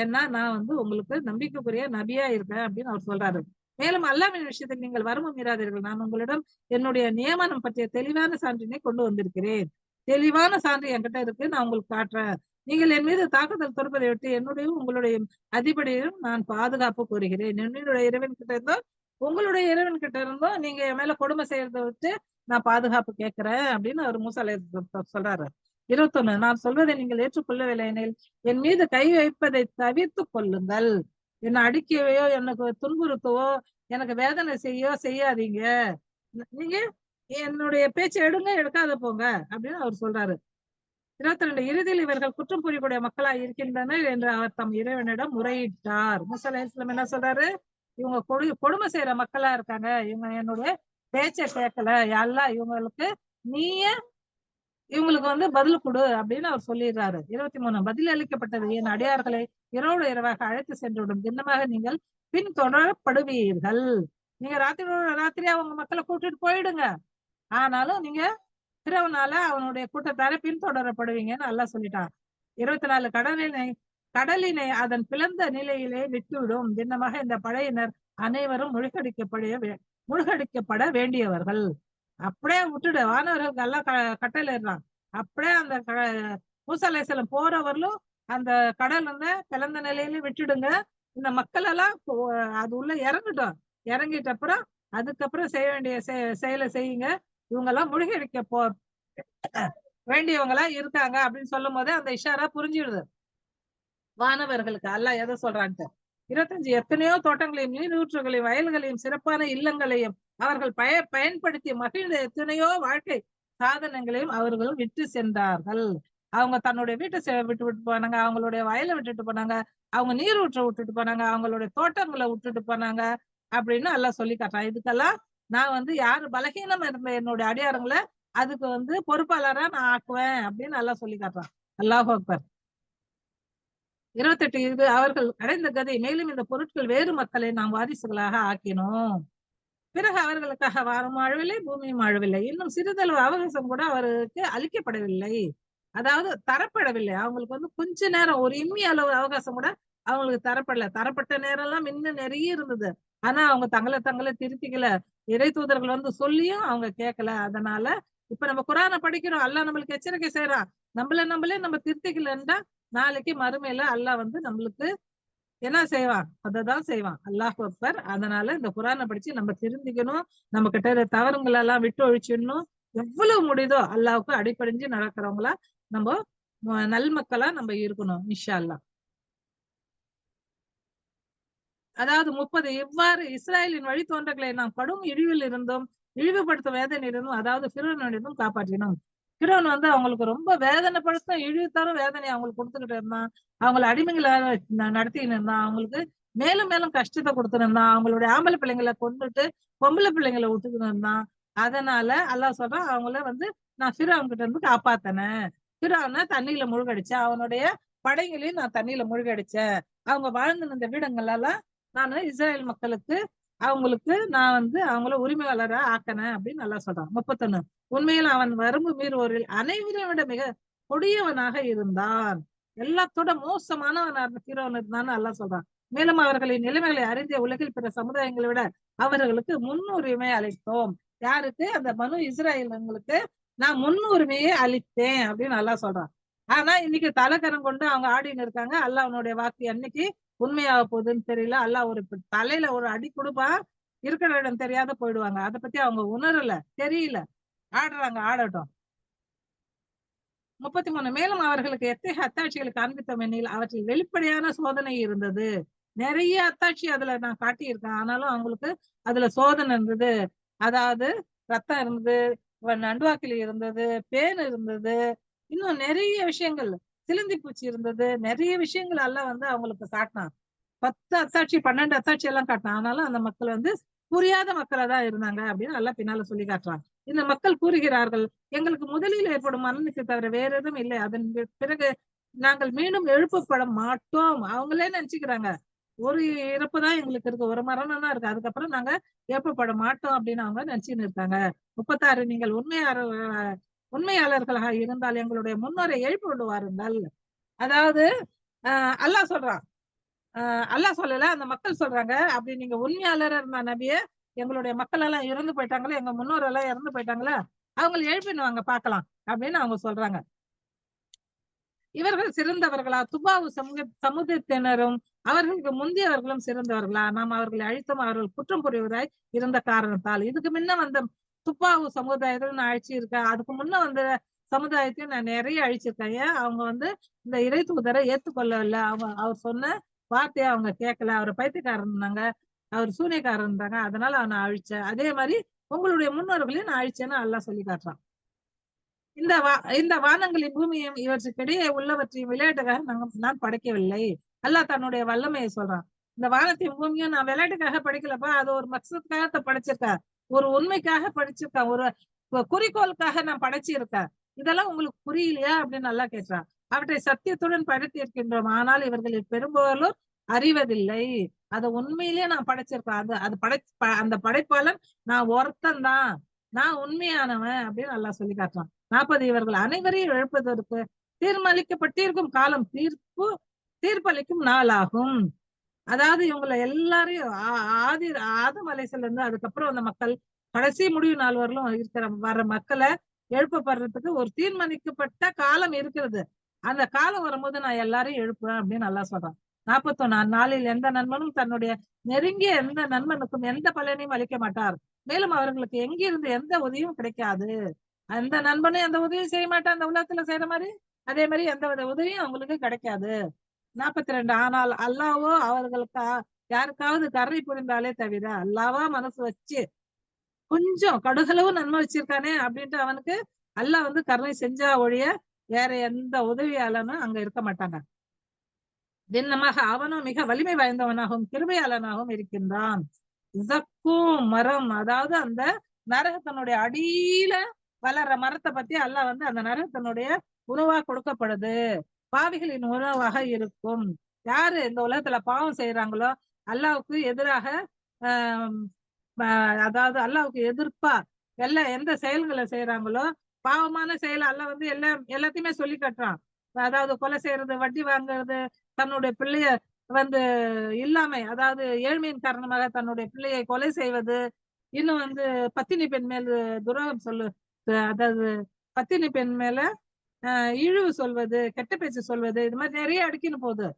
ஏன்னா நான் வந்து உங்களுக்கு நம்பிக்கைக்குரிய நபியா இருக்கேன் அப்படின்னு அவர் சொல்றாரு. மேலும் அல்லாவின் விஷயத்தில் நீங்கள் வரமும் மீறாதீர்கள், நான் உங்களிடம் என்னுடைய நியமனம் பற்றிய தெளிவான சான்றினை கொண்டு வந்திருக்கிறேன். தெளிவான சான்று என்கிட்ட இருக்கு, நான் உங்களுக்கு காட்டுறேன். நீங்கள் என் மீது தாக்குதல் தொடுப்பதை விட்டு என்னுடையும் உங்களுடைய அதிபடியும் நான் பாதுகாப்பு கோருகிறேன். என்னுடைய இறைவன் கிட்ட இருந்தோம், உங்களுடைய இறைவன் கிட்ட இருந்தோம் நீங்க என் மேல கொடுமை செய்யறதை விட்டு நான் பாதுகாப்பு கேட்கிறேன் அப்படின்னு அவர் மூசா அலைஹிஸ்ஸலாம் சொல்றாரு. 21 நான் சொல்வதை நீங்கள் ஏற்றுக்கொள்ளவில்லை எனில் என் மீது கை வைப்பதை தவிர்த்து கொள்ளுங்கள். என்னை அடிக்கவையோ எனக்கு துன்புறுத்தவோ எனக்கு வேதனை செய்யாதீங்க. நீங்க என்னுடைய பேச்சை எடுங்க, எடுக்காத போங்க அப்படின்னு அவர் சொல்றாரு. 22 இறுதியில் இவர்கள் குற்றம் புரியக்கூடிய மக்களா இருக்கின்றனர் என்று அவர் தம் இறைவனிடம் முறையிட்டார். மூசா அலைஹிஸ்ஸலாம் என்ன சொல்றாரு? இவங்க கொடுமை செய்யற மக்களா இருக்காங்க, இவங்க என்னுடைய பேச்சை கேட்கல, அல்லாஹ் இவங்களுக்கு நீயே இவங்களுக்கு வந்து பதில் கொடு அப்படின்னு அவர் சொல்லிடுறாரு. 23 பதில் அளிக்கப்பட்டது, என் அடியார்களை இரவோடு இரவாக அழைத்து சென்றுவிடும் தினமாக நீங்கள் பின் தொடரப்படுவீர்கள். நீங்க ராத்திரியா அவங்க மக்களை கூட்டிட்டு போயிடுங்க, ஆனாலும் நீங்க பிறவனால அவனுடைய கூட்டத்தார பின்தொடரப்படுவீங்கன்னு அல்லாஹ் சொல்லிட்டான். 24 கடலினை அதன் பிளந்த நிலையிலே விட்டுவிடும் தினமாக இந்த படையினர் அனைவரும் முழுகடிக்கப்பட வேண்டியவர்கள். அப்படியே விட்டுடு, வானவர்களுக்கு எல்லாம் கட்டளை இருறான். அப்படியே அந்த மூசா அலைஹிஸ்ஸலாம் போறவர்களும் அந்த கடல் பிளந்த நிலையில விட்டுடுங்க, இந்த மக்கள் எல்லாம் அது உள்ள இறங்கட்டும், இறங்கிட்ட அப்புறம் அதுக்கப்புறம் செய்ய வேண்டிய செயலை செய்யுங்க, இவங்க எல்லாம் முழுகடிக்க வேண்டியவங்களா இருக்காங்க அப்படின்னு சொல்லும் போதே அந்த இஷாரா புரிஞ்சிடுது வானவர்களுக்கு அல்லாஹ் எதை சொல்றான்ட்டு. 25 எத்தனையோ தோட்டங்களையும் நீரூற்றுகளையும் வயல்களையும் சிறப்பான இல்லங்களையும் அவர்கள் பயன்படுத்தி மகிழ்ந்த எத்தனையோ வாழ்க்கை சாதனங்களையும் அவர்கள் விட்டு சென்றார்கள். அவங்க தன்னுடைய வீட்டை விட்டு போனாங்க, அவங்களுடைய வயலை விட்டுட்டு போனாங்க, அவங்க நீரூற்றை விட்டுட்டு போனாங்க, அவங்களுடைய தோட்டங்களை விட்டுட்டு போனாங்க அப்படின்னு எல்லாம் சொல்லி காட்டுறான். இதுக்கெல்லாம் நான் வந்து யாரு பலகீனம் இருந்த என்னுடைய அடியாரங்களை அதுக்கு பொறுப்பாளரா நான் ஆக்குவேன் அப்படின்னு எல்லாம் சொல்லி காட்டுறான். அல்லாஹ் அக்பர். 28 இது அவர்கள் அடைந்த கதை. மேலும் இந்த பொருட்கள் வேறு மக்களை நாம் வாரிசுகளாக ஆக்கினோம். பிறகு அவர்களுக்காக வானம் ஆழவில்லை, பூமியும் ஆழவில்லை. இன்னும் சிறிதளவு அவகாசம் கூட அவருக்கு அளிக்கப்படவில்லை. அதாவது தரப்படவில்லை. அவங்களுக்கு கொஞ்ச நேரம் ஒரு இம்மி அளவு அவகாசம் கூட அவங்களுக்கு தரப்படல. தரப்பட்ட நேரம் எல்லாம் இன்னும் நிறைய இருந்தது. ஆனா அவங்க தங்களை திருத்திக்கல. இறை தூதர்கள் சொல்லியும் அவங்க கேட்கல. அதனால இப்ப நம்ம குரானை படிக்கிறோம். அல்லாஹ் நம்மளுக்கு எச்சரிக்கை செய்யறான். நம்மளே நம்ம திருத்திக்கலன்னா நாளைக்கு மறுமையில அல்லாஹ் நம்மளுக்கு என்ன செய்வான்? அததான் செய்வான். அல்லாஹ் அக்பர். அதனால இந்த குரானை படிச்சு நம்ம திருந்திக்கணும். நம்ம கிட்ட தவறுங்களை எல்லாம் விட்டு ஒழிச்சிடணும். எவ்வளவு முடியுதோ அல்லாஹ்வுக்கு அடிபணிஞ்சு நடக்கிறவங்களா நம்ம நல்மக்களா நம்ம இருக்கணும் இன்ஷா அல்லாஹ். அதாவது 30 இவ்வாறு இஸ்ராயலின் வழித்தோன்றல்களை நாம் கடும் இழிவில் இருந்தும் இழிவுபடுத்தும் வேதனையிலிருந்தும் அதாவது பிறனிடம் காப்பாற்றினோம். பிறன் அவங்களுக்கு ரொம்ப வேதனைப்படுத்தும் இழிவு தரும் வேதனை அவங்களுக்கு கொடுத்துக்கிட்டு இருந்தான். அவங்களை அடிமைகளை நடத்தின்னு இருந்தான். அவங்களுக்கு மேலும் மேலும் கஷ்டத்தை கொடுத்துட்டு இருந்தான். அவங்களுடைய ஆம்பளை பிள்ளைங்களை கொண்டுட்டு பொம்பளை பிள்ளைங்களை விட்டுக்கிட்டு இருந்தான். அதனால அல்லாஹ் சொல்றான் அவங்கள நான் பிறவன் கிட்ட இருந்து காப்பாத்தினேன். பிறவனை தண்ணியில முழுகடிச்சேன். அவனுடைய படைகளையும் நான் தண்ணியில முழுகடிச்சேன். அவங்க வாழ்ந்து இந்த வீடுகள் எல்லாம் நான் இஸ்ரேல் மக்களுக்கு அவங்களுக்கு நான் அவங்கள உரிமையாளரா ஆக்கினேன் அப்படின்னு நல்லா சொல்றான். 31 உண்மையில் அவன் வரம்பு மீறுவோரில் அனைவரை விட மிக கொடியவனாக இருந்தான். எல்லாத்தோட மோசமானவன் இருந்தான்னு நல்லா சொல்றான். மேலும் அவர்களின் நிலைமைகளை அறிந்த உலகில் பிற சமுதாயங்களை விட அவர்களுக்கு முன்னுரிமை அளித்தோம். யாருக்கு? அந்த மனு இஸ்ரேலுங்களுக்கு நான் முன்னுரிமையை அளித்தேன் அப்படின்னு நல்லா சொல்றான். ஆனா இன்னைக்கு தலைக்கரம் கொண்டு அவங்க ஆடின்னு இருக்காங்க. அல்லாஹ் அவனுடைய வாக்கு என்னைக்கு உண்மையாக போகுதுன்னு தெரியல. அல்லாஹ் ஒரு தலையில ஒரு அடி கொடுப்பா, இருக்கிற இடம் தெரியாத போயிடுவாங்க. அதை பத்தி அவங்க உணரல, தெரியல. ஆடுறாங்க, ஆடட்டும். 33 மேலும் அவர்களுக்கு எத்தகைய அத்தாட்சிகளை காண்பித்தோம் எனில் அவற்றில் வெளிப்படையான சோதனை இருந்தது. நிறைய அத்தாட்சி அதுல நான் காட்டியிருக்கேன். ஆனாலும் அவங்களுக்கு அதுல சோதனை இருந்தது. அதாவது ரத்தம் இருந்தது, நண்டுவாக்கிலி இருந்தது, பேன் இருந்தது, இன்னும் நிறைய விஷயங்கள், சிலந்தி பூச்சி இருந்தது, நிறைய விஷயங்கள் எல்லாம் அவங்களுக்கு காட்டினான். 10 அத்தாட்சி 12 அத்தாட்சி எல்லாம் காட்டினான். ஆனாலும் அந்த மக்கள் புரியாத மக்களா தான் இருந்தாங்க அப்படின்னு நல்லா பின்னால சொல்லி காட்டுறான். இந்த மக்கள் கூறுகிறார்கள், எங்களுக்கு முதலில் ஏற்படும் மரணத்தை தவிர வேற எதுவும் இல்லை. அதன் பிறகு நாங்கள் மீண்டும் எழுப்பப்பட மாட்டோம். அவங்களே நினைச்சுக்கிறாங்க ஒரு இறப்பு தான் எங்களுக்கு இருக்கு, ஒரு மரணம் தான் இருக்கு, அதுக்கப்புறம் நாங்க எழுப்பப்பட மாட்டோம் அப்படின்னு அவங்க நினைச்சுன்னு இருக்காங்க. 36 நீங்கள் உண்மையாளர்களாக இருந்தால் எங்களுடைய முன்னோரை எழுப்பி விடுவாருங்கள். அதாவது அல்லாஹ் சொல்றான். அல்லாஹ் சொல்லல, அந்த மக்கள் சொல்றாங்க. அப்படி நீங்க உண்மையாளர் இருந்தா நபியே, எங்களுடைய மக்கள் எல்லாம் இறந்து போயிட்டாங்களே, எங்க முன்னோர் எல்லாம் இறந்து போயிட்டாங்களா, அவங்க எழுப்பினுவாங்க பாக்கலாம் அப்படின்னு அவங்க சொல்றாங்க. இவர்கள் சிறந்தவர்களா? துபாவு சமுதாயத்தினரும் அவர்களுக்கு முந்தியவர்களும் சிறந்தவர்களா? நாம் அவர்களை அழித்தோம், அவர்கள் குற்றம் புரிவதாய் இருந்த காரணத்தால். இதுக்கு முன்ன வந்த துப்பாவு சமுதாயத்தில் நான் அழிச்சிருக்கேன். அதுக்கு முன்ன வந்த சமுதாயத்தையும் நான் நிறைய அழிச்சிருக்கேன். ஏன்? அவங்க இந்த இறை தூதரை ஏத்துக்கொள்ளவில்லை. அவர் சொன்ன வார்த்தையை அவங்க கேட்கல. அவரை பைத்தியக்காரன்னாங்க, அவர் சூனியக்காரன்றாங்க. அதனால அவனை அழிச்சேன். அதே மாதிரி உங்களுடைய முன்னோர்களையும் நான் அழிச்சேன்னு அல்லாஹ் சொல்லி காட்டுறான். இந்த வானங்களின் பூமியும் இவற்றுக்கிடையே உள்ளவற்றையும் விளையாட்டுக்காக நான் படைக்கவில்லை. அல்லாஹ் தன்னுடைய வல்லமையை சொல்றான். இந்த வானத்தையும் பூமியும் நான் விளையாட்டுக்காக படைக்கலப்பா, அது ஒரு மக்சத்துக்காக படைச்சிருக்கேன், ஒரு உண்மைக்காக படைச்சிருக்கேன், ஒரு குறிக்கோளுக்காக நான் படைச்சிருக்கேன். இதெல்லாம் உங்களுக்கு புரியலையா அப்படின்னு நல்லா கேட்கிறான். அவற்றை சத்தியத்துடன் படைத்து இருக்கின்றோம், ஆனால் இவர்களில் பெரும்பாலும் அறிவதில்லை. அதை உண்மையிலேயே நான் படைச்சிருக்கேன். அந்த படைப்பாளன் நான் ஒருத்தன் தான், நான் உண்மையானவன் அப்படின்னு நல்லா சொல்லி காட்டுறான். 40 இவர்கள் அனைவரையும் எழுப்பதற்கு தீர்மானிக்கப்பட்டிருக்கும் காலம் தீர்ப்பளிக்கும் நாளாகும். அதாவது இவங்களை எல்லாரையும் ஆதம் அலைசல் இருந்து அதுக்கப்புறம் அந்த மக்கள் கடைசி முடிவு நாள் வரலும் வர்ற மக்களை எழுப்பப்படுறதுக்கு ஒரு தீர்மானிக்கப்பட்ட காலம் இருக்கிறது. அந்த காலம் வரும்போது நான் எல்லாரையும் எழுப்புவேன் அப்படின்னு நல்லா சொல்றான். 41 நாளில் எந்த நண்பனும் தன்னுடைய நெருங்கிய எந்த நண்பனுக்கும் எந்த பலனையும் அளிக்க மாட்டார். மேலும் அவர்களுக்கு எங்கிருந்து எந்த உதவியும் கிடைக்காது. அந்த நண்பனும் எந்த உதவியும் செய்ய மாட்டான் அந்த உலகத்துல செய்யற மாதிரி, அதே மாதிரி எந்த உதவியும் அவங்களுக்கு கிடைக்காது. 42. ஆனால் அல்லாஹ்வோ அவர்களுக்கு யாருக்காவது கருணை புரிந்தாலே தவிர, அல்லாவா மனசு வச்சு கொஞ்சம் கடுகளவு நன்மை வச்சிருக்கானே அப்படின்ட்டு அவனுக்கு அல்லாஹ் வந்து கருணை செஞ்சா ஒழிய வேற எந்த உதவியாளனும் அங்க இருக்க மாட்டாங்க. திண்ணமாக அவனும் மிக வலிமை வாய்ந்தவனாகவும் கிருபையாளனாகவும் இருக்கின்றான். இசக்கும் மரம், அதாவது அந்த நரகத்தினுடைய அடியில வளர்ற மரத்தை பத்தி அல்லாஹ் வந்து அந்த நரகத்தினுடைய உணவா கொடுக்கப்படுது, பாவிகளின் உணவாக இருக்கும். யாரு இந்த உலகத்துல பாவம் செய்யறாங்களோ அல்லாஹ்வுக்கு எதிராக அதாவது அல்லாஹ்வுக்கு எதிர்ப்பா எந்த செயல்களை செய்யறாங்களோ, பாவமான செயல் அல்லாஹ் வந்து எல்லாத்தையுமே சொல்லி காட்டுறான். அதாவது கொலை செய்யறது, வட்டி வாங்குறது, தன்னுடைய பிள்ளைய வந்து இல்லாமை, அதாவது ஏழ்மையின் காரணமாக தன்னுடைய பிள்ளையை கொலை செய்வது, இன்னும் வந்து பத்தினி பெண் மேல் துரோகம் அதாவது பத்தினி பெண் மேல இழிவு சொல்வது, கெட்ட பேச்சு சொல்வது, இது மாதிரி நிறைய அடுக்கின்னு போகுது.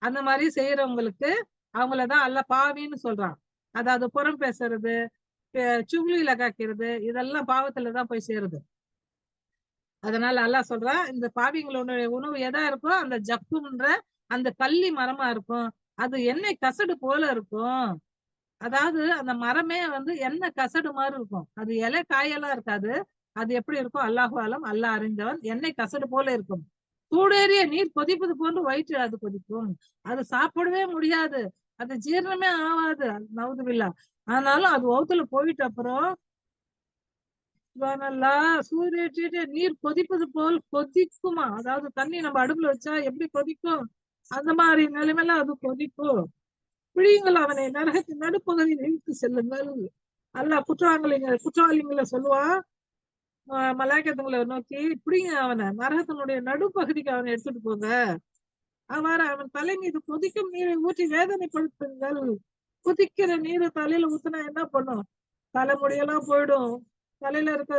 அந்த மாதிரி செய்யறவங்களுக்கு அவங்களதான் அல்லாஹ் பாவின்னு சொல்றான். அதாவது புறம் பேசுறது, சுகுலி லகாக்கிறது, இதெல்லாம் பாவத்துலதான் போய் சேருது. அதனால அல்லாஹ் சொல்றான், இந்த பாவிங்களோட உணவு எதா இருக்கோ அந்த ஜக்குன்ற அந்த கள்ளி மரமா இருக்கும், அது எண்ணெய் கசடு போல இருக்கும். அதாவது அந்த மரமே வந்து எண்ணெய் கசடு மாதிரி இருக்கும், அது இலை காயெல்லாம் இருக்காது. அது எப்படி இருக்கும் அல்லாஹு ஆலம், அல்லாஹ் அறிந்தவன். எண்ணெய் கசடு போல இருக்கும், சூடேறிய நீர் கொதிப்பது போன்று வயிற்று அது கொதிக்கும். அது சாப்பிடவே முடியாது, அது ஜீரணமே ஆகாது, நவுதுபில்லா. ஆனாலும் அது வவுத்துல போயிட்ட அப்புறம் சூரிய நீர் கொதிப்பது போல் கொதிக்குமா, அதாவது தண்ணி நம்ம அடுப்புல வச்சா எப்படி கொதிக்கும் அந்த மாதிரி நிலைமையில அது கொதிக்கும். பிடியுங்கள் அவனை நரகத்தின் நடுப்பகுதியில் இழுத்து செல்லுங்கள். அல்லாஹ் குற்றவாளிகளை சொல்லுவான் மலாய்க்கத்துங்களை நோக்கி, பிடிங்க அவனை நரகத்தினுடைய நடுப்பகுதிக்கு அவனை எடுத்துட்டு போங்க. அவ்வாறு அவன் தலை மீது கொதிக்கும் நீரை ஊற்றி வேதனைப்படுத்துங்கள். கொதிக்கிற நீரை தலையில ஊத்துனா என்ன பண்ணும், தலைமுடியெல்லாம் போயிடும், தலையில இருக்க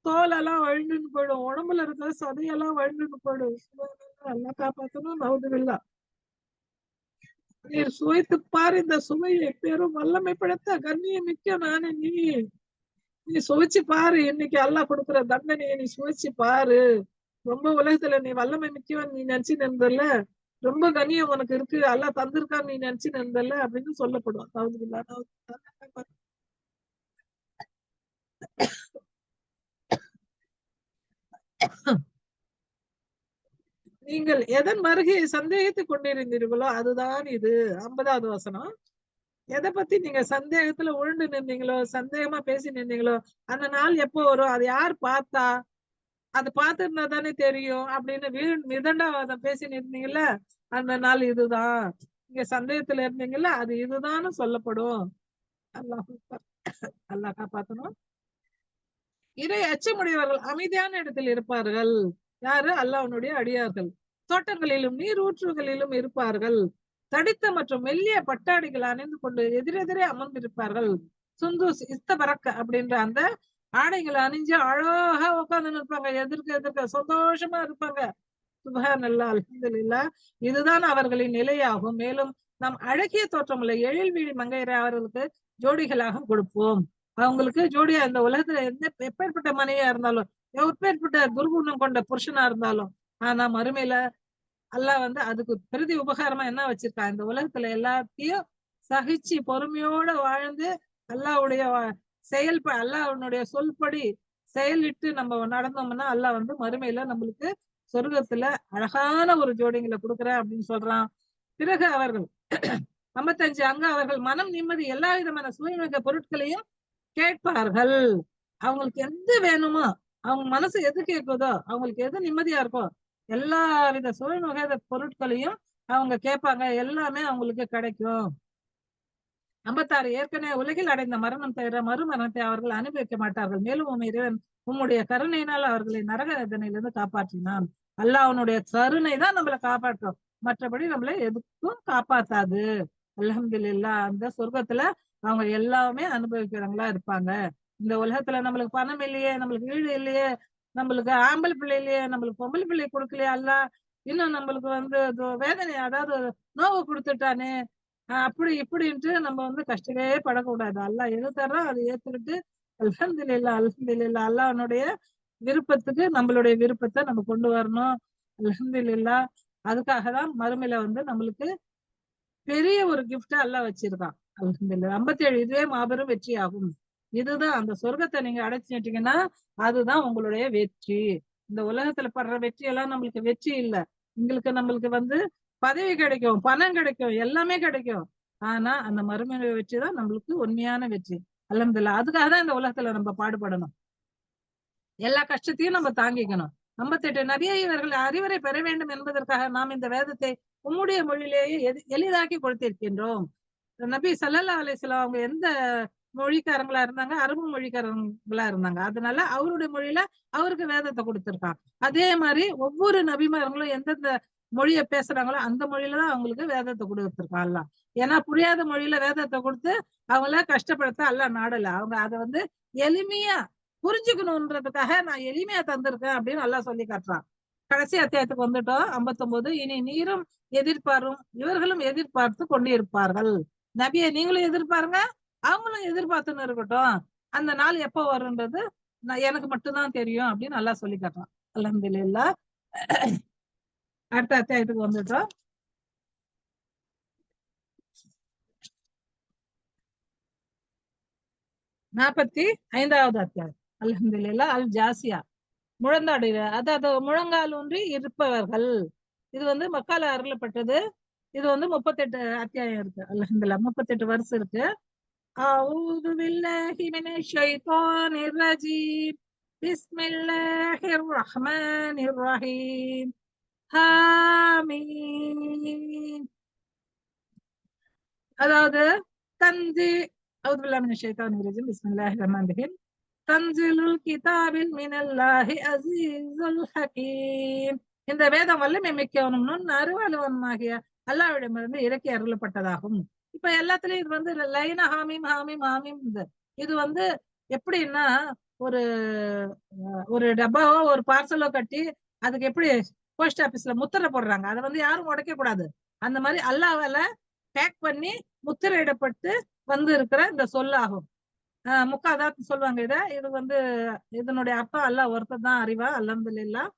தோலெல்லாம் வழிந்துன்னு போயிடும், உடம்புல இருக்கிற சதையெல்லாம் வழிந்துன்னு போயிடும். எல்லாம் காப்பாத்தணும், நவுதுபில்லா. நீர் சுவைத்து பார் இந்த சுவையை, பெரும் வல்லமை படைத்த கண்ணியம் மிக்க நானே நீ சுவைச்சு பாரு, இன்னைக்கு அல்லாஹ் கொடுக்குற தண்டனையை நீ சுவைச்சு பாரு. ரொம்ப உலகத்துல நீ வல்லமை மிக்கவன் நீ நினைச்சு நின்றல, ரொம்ப கண்ணியம் உனக்கு இருக்கு, அல்லாஹ் தந்திருக்கான்னு நீ நினைச்சு நின்றல அப்படின்னு சொல்லப்படுவான். நவுதுபில்லா. நீங்கள் எதன் வருகையை சந்தேகித்துக் கொண்டிருந்தீர்களோ அதுதான் இது. 50வது வசனம். எதை பத்தி நீங்க சந்தேகத்துல உழுண்டு நின்றீங்களோ, சந்தேகமா பேசி நின்றீங்களோ, அந்த நாள் எப்போ வரும், அது யார் பார்த்தா, அது பார்த்திருந்தா தானே தெரியும் அப்படின்னு மிதண்டாவாதம் பேசி நின்றீங்கல்ல, அந்த நாள் இதுதான். நீங்க சந்தேகத்துல இருந்தீங்கல்ல, அது இதுதான் சொல்லப்படும். அல்லாஹ் காப்பாத்தணும். இறை அச்சமுடையவர்கள் அமைதியான இடத்தில் இருப்பார்கள். யாரு? அல்லாஹ்வுடைய அடியார்கள். தோட்டங்களிலும் நீர் ஊற்றுகளிலும் இருப்பார்கள். தடித்த மற்றும் மெல்லிய பட்டாடிகள் அணிந்து கொண்டு எதிரெதிரே அமர்ந்திருப்பார்கள். சுந்தூஸ் இஸ்தபரக்க அப்படின்ற அந்த ஆடைகளை அணிஞ்சு அழகா உட்கார்ந்து இருப்பாங்க, எதிர்க்க சந்தோஷமா இருப்பாங்க. சுப்ஹானல்லாஹ், அல்ஹம்துலில்லாஹ். இதுதான் அவர்களின் நிலையாகும். மேலும் நாம் அழகிய தோற்றமுள்ள எழில் வீழி மங்கையரை அவர்களுக்கு ஜோடிகளாக கொடுப்போம். அவங்களுக்கு ஜோடியா இந்த உலகத்துல எப்பேற்பட்ட மனைவியா இருந்தாலும், எப்பேற்பட்ட துர்குணம் கொண்ட புருஷனா இருந்தாலும், ஆனா மறுமையில அல்லாஹ் வந்து அதுக்கு பிரதி உபகாரமா என்ன வச்சிருக்கான், இந்த உலகத்துல எல்லாத்தையும் சகிச்சு பொறுமையோட வாழ்ந்து அல்லாஹ்வுடைய அல்லாஹ்வுடைய சொல்படி செயலிட்டு நம்ம நடந்தோம்னா அல்லாஹ் வந்து மறுமையில நம்மளுக்கு சொர்க்கத்துல அழகான ஒரு ஜோடிங்களை கொடுக்குறேன் அப்படின்னு சொல்றான். பிறகு அவர்கள் 55 அங்க அவர்கள் மனம் நிம்மதி எல்லா விதமான சுயமிக பொருட்களையும் கேட்பார்கள். அவங்களுக்கு எது வேணுமோ, அவங்க மனசு எது கேட்குதோ, அவங்களுக்கு எது நிம்மதியா இருக்கோ, எல்லா வித சுயமிக பொருட்களையும் அவங்க கேட்பாங்க, எல்லாமே அவங்களுக்கு கிடைக்கும். 56 ஏற்கனவே உலகில் அடைந்த மரணம் தவிர மறுமரணத்தை அவர்கள் அனுபவிக்க மாட்டார்கள். மேலும் இறைவன் உம்முடைய கருணையினால் அவர்களை நரக வேதனையிலிருந்து காப்பாற்றினான். அல்லாஹ் அவனுடைய கருணை தான் நம்மளை காப்பாற்றும், மற்றபடி நம்மளை எதுக்கும் காப்பாத்தாது. அல்ஹம்துலில்லாஹ். அந்த சொர்க்கத்துல அவங்க எல்லாமே அனுபவிக்கிறவங்களா இருப்பாங்க. இந்த உலகத்துல நம்மளுக்கு பணம் இல்லையே, நம்மளுக்கு வீடு இல்லையே, நம்மளுக்கு ஆம்பளை பிள்ளை இல்லையே, நம்மளுக்கு பொம்பளை பிள்ளை கொடுக்கலையே அல்லாஹ், இன்னும் நம்மளுக்கு வந்து வேதனை, அதாவது நோவு கொடுத்துட்டானே, அப்படி இப்படின்ட்டு நம்ம வந்து கஷ்டமே படக்கூடாது. அல்லாஹ் எது தர்றோம் அதை ஏத்துக்கிட்டு அல்ஹம்துலில்லாஹ், அல்ஹம்துலில்லாஹ். அல்லாஹ்வுடைய விருப்பத்துக்கு நம்மளுடைய விருப்பத்தை நம்ம கொண்டு வரணும். அல்ஹம்துலில்லாஹ். அதுக்காக தான் மறுமையில வந்து நம்மளுக்கு பெரிய ஒரு கிஃப்ட் எல்லாம் வச்சிருக்கான். அல்ஹம்துலில்லாஹ். 57 இதுவே மாபெரும் வெற்றி ஆகும். இதுதான் அந்த சொர்க்கத்தை நீங்க அடைச்சிட்டீங்கன்னா அதுதான் உங்களுடைய வெற்றி. இந்த உலகத்துல படுற வெற்றி எல்லாம் நம்மளுக்கு வெற்றி இல்ல. நம்மளுக்கு வந்து பதவி கிடைக்கும், பணம் கிடைக்கும், எல்லாமே கிடைக்கும். ஆனா அந்த மறுமை வெற்றி தான் நம்மளுக்கு உண்மையான வெற்றி. அல்ஹம்துலில்லாஹ். அதுக்காக தான் இந்த உலகத்துல நம்ம பாடுபடணும். எல்லா கஷ்டத்தையும் நம்ம தாங்கிக்கணும். 58 நபியை இவர்கள் அறிவுரை பெற வேண்டும் என்பதற்காக நாம் இந்த வேதத்தை உம்முடைய மொழியிலேயே எளிதாக்கி கொடுத்திருக்கின்றோம். நபி ஸல்லல்லாஹு அலைஹி வஸல்லம் அவங்க எந்த மொழிக்காரங்களா இருந்தாங்க? அரபு மொழிக்காரங்களா இருந்தாங்க. அதனால அவருடைய மொழியில அவருக்கு வேதத்தை கொடுத்திருக்கான். அதே மாதிரி ஒவ்வொரு நபிமார்களும் எந்தெந்த மொழியை பேசுறாங்களோ அந்த மொழியில தான் அவங்களுக்கு வேதத்தை கொடுத்திருக்கான் அல்லாஹ். ஏன்னா புரியாத மொழியில வேதத்தை கொடுத்து அவங்கள கஷ்டப்படுத்த அல்லாஹ் நாடல. அவங்க அதை வந்து எளிமையா புரிஞ்சுக்கணுன்றதுக்காக நான் எளிமையா தந்திருக்கேன் அப்படின்னு அல்லாஹ் சொல்லி காட்டுறான். கடைசி அத்தியாயத்துக்கு வந்துட்டோம். 59. இனி நீரும் எதிர்பாரும் இவர்களும் எதிர்பார்த்து கொண்டிருப்பார்கள். நபியை நீங்களும் எதிர்பாருங்க, அவங்களும் எதிர்பார்த்துன்னு இருக்கட்டும். அந்த நாள் எப்போ வரும்ன்றது எனக்கு மட்டும்தான் தெரியும் அப்படின்னு அல்லாஹ் சொல்லி காட்டுறான். அல்ஹம்துலில்லாஹ். அடுத்த அத்தியாயத்துக்கு வந்துட்டோம். 45வது அத்தியாயம். அல்ஹம்துலில்லாஹ். அல் ஜாசியா முழந்தாடு, அதாவது முழங்கால் ஊன்றி இருப்பவர்கள். இது வந்து மக்கால அருளப்பட்டது. இது வந்து 38 அத்தியாயம் இருக்கு. அல்ஹம்துலில்லாஹ். 38 வருஷம் இருக்கு. அஊது பில்லாஹி மினஷ் ஷைத்தானிர் ரஜீம். பிஸ்மில்லாஹிர் ரஹ்மானிர் ரஹீம். ஹாமீம். அதாவது தந்தி அஊது பில்லாஹி மினஷ் ஷைத்தானிர் ரஜீம். பிஸ்மில்லாஹிர் ரஹ்மானிர் ரஹீம். தன்சிலுல் கிதாபில் மினல்லாஹி அஸீஸுல் ஹகீம். இந்த வேதம் வல்லமை மிக்கவனும் அறிவாளவனுமாகிய அல்லாஹ்விடமிருந்து இறக்கி அருளப்பட்டதாகும். இப்ப எல்லாத்துலயும் இது வந்து லைனா ஹாமீம் ஹாமீம் ஹாமீம். இது வந்து எப்படின்னா ஒரு ஒரு டப்பாவோ ஒரு பார்சலோ கட்டி அதுக்கு எப்படி போஸ்ட் ஆபீஸ்ல முத்திரை போடுறாங்க, அதை வந்து யாரும் உடைக்க கூடாது. அந்த மாதிரி அல்லாஹ்வால பேக் பண்ணி முத்திரையிடப்பட்டு வந்து இருக்கிற இந்த சொல்லாகும். முக்காதாத்து சொல்லுவாங்க இத. இது வந்து இதனுடைய அர்த்தம் அல்லாஹ் ஒருத்தர் தான் அறிவா. அல்ஹம்துலில்லாஹ்.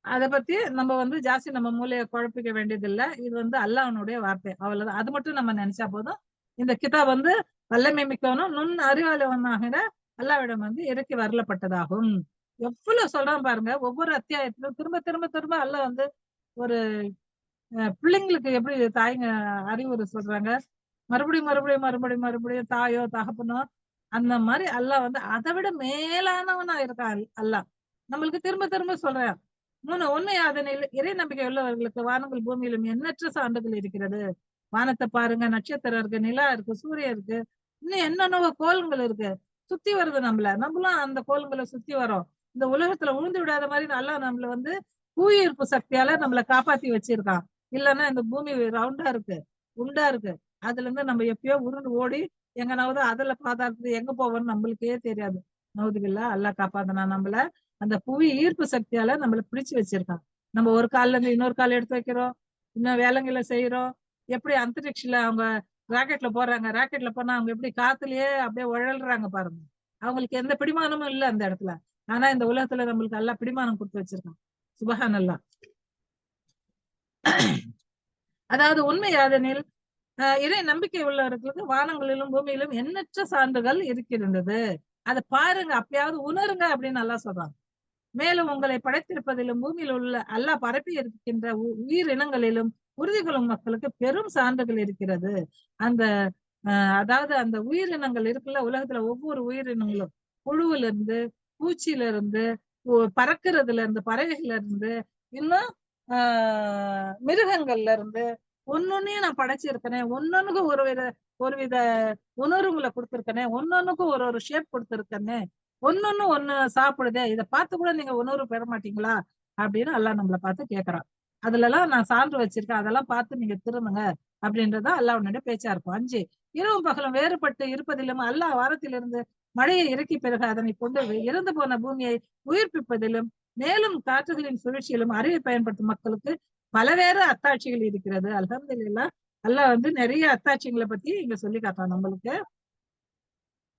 அத பத்தி நம்ம வந்து ஜாஸ்தி நம்ம மூளைய குழப்பிக்க வேண்டியது இல்ல. இது வந்து அல்லாஹ்வுடைய வார்த்தை. அவ்வளவுதான். அது மட்டும் நம்ம நினைச்சா போதும். இந்த கிதாப் வந்து வல்லமை மிக்கவனும் நுண் அறிவாளவனாகிற அல்லாஹ்விடம் வந்து இறக்கி வரப்பட்டதாகும். எவ்வளவு சொல்றான் பாருங்க. ஒவ்வொரு அத்தியாயத்திலும் திரும்ப திரும்ப திரும்ப அல்லாஹ் வந்து ஒரு பிள்ளைங்களுக்கு எப்படி தாய்ங்க அறிவுரை சொல்றாங்க, மறுபடியும் மறுபடியும் மறுபடியும் மறுபடியும் தாயோ தகப்பனோ அந்த மாதிரி அல்லாஹ் வந்து அதை விட மேலானவனா இருக்கான் அல்லாஹ். நம்மளுக்கு திரும்ப திரும்ப சொல்றேன். உண்மை அதனில் இறை நம்பிக்கை உள்ளவர்களுக்கு வானங்கள் பூமியிலும் எண்ணற்ற சான்றுகள் இருக்கிறது. வானத்தை பாருங்க, நட்சத்திரம் இருக்கு, நிலா இருக்கு, சூரியன் இருக்கு, இன்னும் என்னென்னவோ கோள்கள் இருக்கு. சுத்தி வருது நம்மளும் அந்த கோள்களை சுத்தி வரோம். இந்த உலகத்துல உழுந்து விடாத மாதிரி அல்லாஹ் நம்மள வந்து புவியீர்ப்பு சக்தியால நம்மள காப்பாத்தி வச்சிருக்கான். இல்லன்னா இந்த பூமி ரவுண்டா இருக்கு, உண்டா இருக்கு. அதுல இருந்து நம்ம எப்பயோ உருண்டு ஓடி எங்கனாவது அதுல பாதாளத்துக்கு எங்க போவோம்னு நம்மளுக்கே தெரியாது. நவுதுபில்லா. அல்லாஹ் காப்பாத்தனா நம்மள அந்த புவி ஈர்ப்பு சக்தியால நம்மள பிடிச்சு வச்சிருக்கான். நம்ம ஒரு கால்ல இருந்து இன்னொரு கால் எடுத்து வைக்கிறோம், இன்னும் வேலைங்களை செய்யறோம். எப்படி அந்தரிக்ஷல அவங்க ராக்கெட்ல போறாங்க, ராக்கெட்ல போனா அவங்க எப்படி காத்துலயே அப்படியே உழல்றாங்க பாருங்க. அவங்களுக்கு எந்த பிடிமானமும் இல்ல அந்த இடத்துல. ஆனா இந்த உலகத்துல நம்மளுக்கு எல்லாம் பிடிமானம் கொடுத்து வச்சிருக்கான். சுபஹானல்லாஹ். அதாவது உண்மை யாதெனில் இறை நம்பிக்கை உள்ளவர்களுக்கு வானங்களிலும் பூமியிலும் எண்ணற்ற சான்றுகள் இருக்கின்றது. அதை பாருங்க, அப்பயாவது உணருங்க அப்படின்னு நல்லா சொல்றாங்க. மேலும் உங்களை படைத்திருப்பதிலும் பூமியில் உள்ள அல்லாஹ் பரப்பி இருக்கின்ற உயிரினங்களிலும் உறுதி கொள்ளும் மக்களுக்கு பெரும் சான்றுகள் இருக்கிறது. அந்த அதாவது அந்த உயிரினங்கள் இருக்குல்ல, உலகத்துல ஒவ்வொரு உயிரினங்களும் புழுவுல இருந்து, பூச்சியில இருந்து, பறக்கிறதுல இருந்து, பறவைகள்ல இருந்து, இன்னும் மிருகங்கள்ல இருந்து ஒன்னொன்னையும் நான் படைச்சிருக்கேன். ஒன்னொன்னுக்கு ஒருவித உணர்வுகளை கொடுத்திருக்கேன். ஒன்னொன்னுக்கும் ஒரு ஷேப் கொடுத்திருக்கேன்னு. ஒன்னொன்னு ஒண்ணு சாப்பிடுதே, இதை பார்த்து கூட நீங்க உணர்வு பெற மாட்டீங்களா அப்படின்னு அல்லாஹ் நம்மளை பார்த்து கேட்கறான். அதுல எல்லாம் நான் சான்று வச்சிருக்கேன், அதெல்லாம் பார்த்து நீங்க திரும்புங்க அப்படின்றதா அல்லாஹ்வுடைய பேச்சா இருக்கும். 5 இரவும் பகலும் வேறுபட்டு இருப்பதிலும் அல்லாஹ் வாரத்திலிருந்து மழையை இறக்கி பிறகு அதனை கொண்டு இறந்து போன பூமியை உயிர்ப்பிப்பதிலும் மேலும் காற்றுகளின் சுழற்சியிலும் அறிவை பயன்படுத்தும் மக்களுக்கு பலவேறு அத்தாட்சிகள் இருக்கிறது. அல்ஹம்துலில்லாஹ். அல்லாஹ் வந்து நிறைய அத்தாட்சிகளை பத்தி இங்க சொல்லி காட்டுறான் நம்மளுக்கு.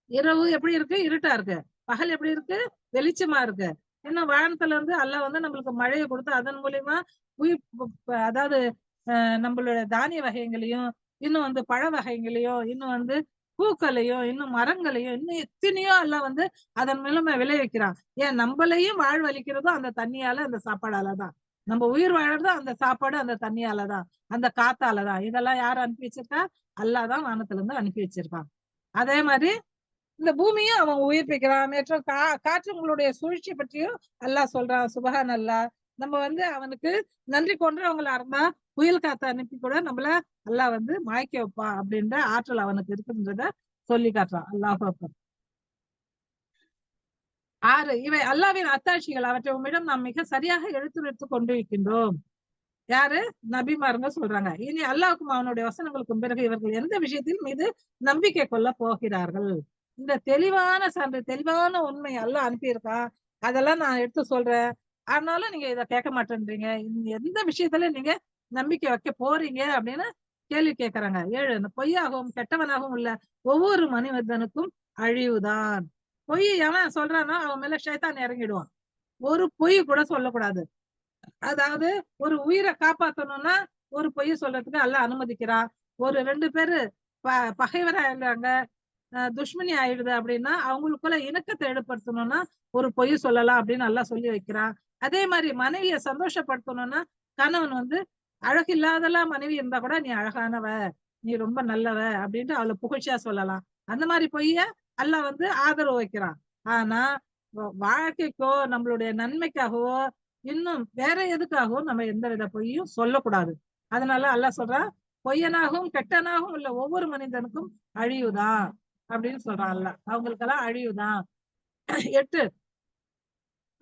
இரவு எப்படி இருக்கு? இருட்டா இருக்கு. பகல் எப்படி இருக்கு? வெளிச்சமா இருக்கு. இன்னும் வானத்துல இருந்து அல்லாஹ் வந்து நம்மளுக்கு மழையை கொடுத்து அதன் மூலியமா உயிர் அதாவது நம்மளோட தானிய வகைகளையும், இன்னும் வந்து பழ வகைகளையும், இன்னும் வந்து பூக்களையும், இன்னும் மரங்களையும், இன்னும் எத்தனையோ எல்லாம் வந்து அதன் மூலமா விளைவிக்கிறான். ஏன் நம்மளையும் வாழ்வளிக்கிறதும் அந்த தண்ணியால, அந்த சாப்பாடாலதான். நம்ம உயிர் வாழறதும் அந்த சாப்பாடு, அந்த தண்ணியாலதான், அந்த காத்தாலதான். இதெல்லாம் யார் அனுப்பி வச்சிருக்கா? அல்லாஹ் தான் வானத்துல இருந்து அனுப்பி வச்சிருக்கான். அதே மாதிரி இந்த பூமியும் அவன் உயிர்ப்பிக்கிறான். மற்றும் காற்றுங்களுடைய சூழ்ச்சி பற்றியும் அல்லாஹ் சொல்றான். சுபஹான் அல்லாஹ். நம்ம வந்து அவனுக்கு நன்றி கொன்றவங்களா இருந்தா புயல் காத்த அனுப்பி கூட நம்மள அல்லாஹ் வந்து மாய்க்க வைப்பான் அப்படின்ற ஆற்றல் அவனுக்கு இருக்குன்றத சொல்லி காட்டுறான். அல்லாஹ் அக்பர். 6 இவை அல்லாஹ்வின் அத்தாட்சிகள், அவற்றை உம்மிடம் நாம் மிக சரியாக எடுத்துரைத்துக் கொண்டிருக்கின்றோம். யாரு? நபிமாருங்க சொல்றாங்க. இனி அல்லாஹ்வுக்கும் அவனுடைய வசனங்களுக்கும் பிறகு இவர்கள் எந்த விஷயத்தில் மீது நம்பிக்கை கொள்ள போகிறார்கள்? இந்த தெளிவான சான்று, தெளிவான உண்மை அல்லாஹ் அனுப்பியிருக்கான். அதெல்லாம் நான் எடுத்து சொல்றேன். ஆனாலும் நீங்க இத கேட்க மாட்டேன்றீங்க. எந்த விஷயத்துல நீங்க நம்பிக்கை வைக்க போறீங்க அப்படின்னு கேள்வி கேட்கறாங்க. 7 இந்த பொய்யாகவும் கெட்டவனாகவும் உள்ள ஒவ்வொரு மனிதனுக்கும் அழிவுதான். பொய் எவன் சொல்றானோ அவன் மேல ஷைத்தான் இறங்கிடுவான். ஒரு பொய் கூட சொல்லக்கூடாது. அதாவது ஒரு உயிரை காப்பாத்தணும்னா ஒரு பொய் சொல்றதுக்கு அல்லாஹ் அனுமதிக்கிறான். ஒரு 2 பேரு பகைவரா இருந்தாங்க, துஷ்மனி ஆயிடுது அப்படின்னா அவங்களுக்குள்ள இணக்கத்தை ஏற்படுத்தணும்னா ஒரு பொய் சொல்லலாம் அப்படின்னு அல்லாஹ் சொல்லி வைக்கிறான். அதே மாதிரி மனைவியை சந்தோஷப்படுத்தணும்னா கணவன் வந்து அழகில்லாதெல்லாம் மனைவி இருந்தா கூட நீ அழகானவ, நீ ரொம்ப நல்லவ அப்படின்ட்டு அவளை புகழ்ச்சியா சொல்லலாம். அந்த மாதிரி பொய்ய அல்லாஹ் வந்து ஆதரவு வைக்கிறான். ஆனா வாழ்க்கைக்கோ நம்மளுடைய நன்மைக்காகவோ இன்னும் வேற எதுக்காகவும் நம்ம எந்த வித பொய்யும் சொல்லக்கூடாது. அதனால அல்லாஹ் சொல்றான், பொய்யனாகவும் கெட்டனாகவும் உள்ள ஒவ்வொரு மனிதனுக்கும் அழிவுதான் அப்படின்னு சொல்றான் அல்லாஹ். அவங்களுக்கெல்லாம் அழிவுதான். 8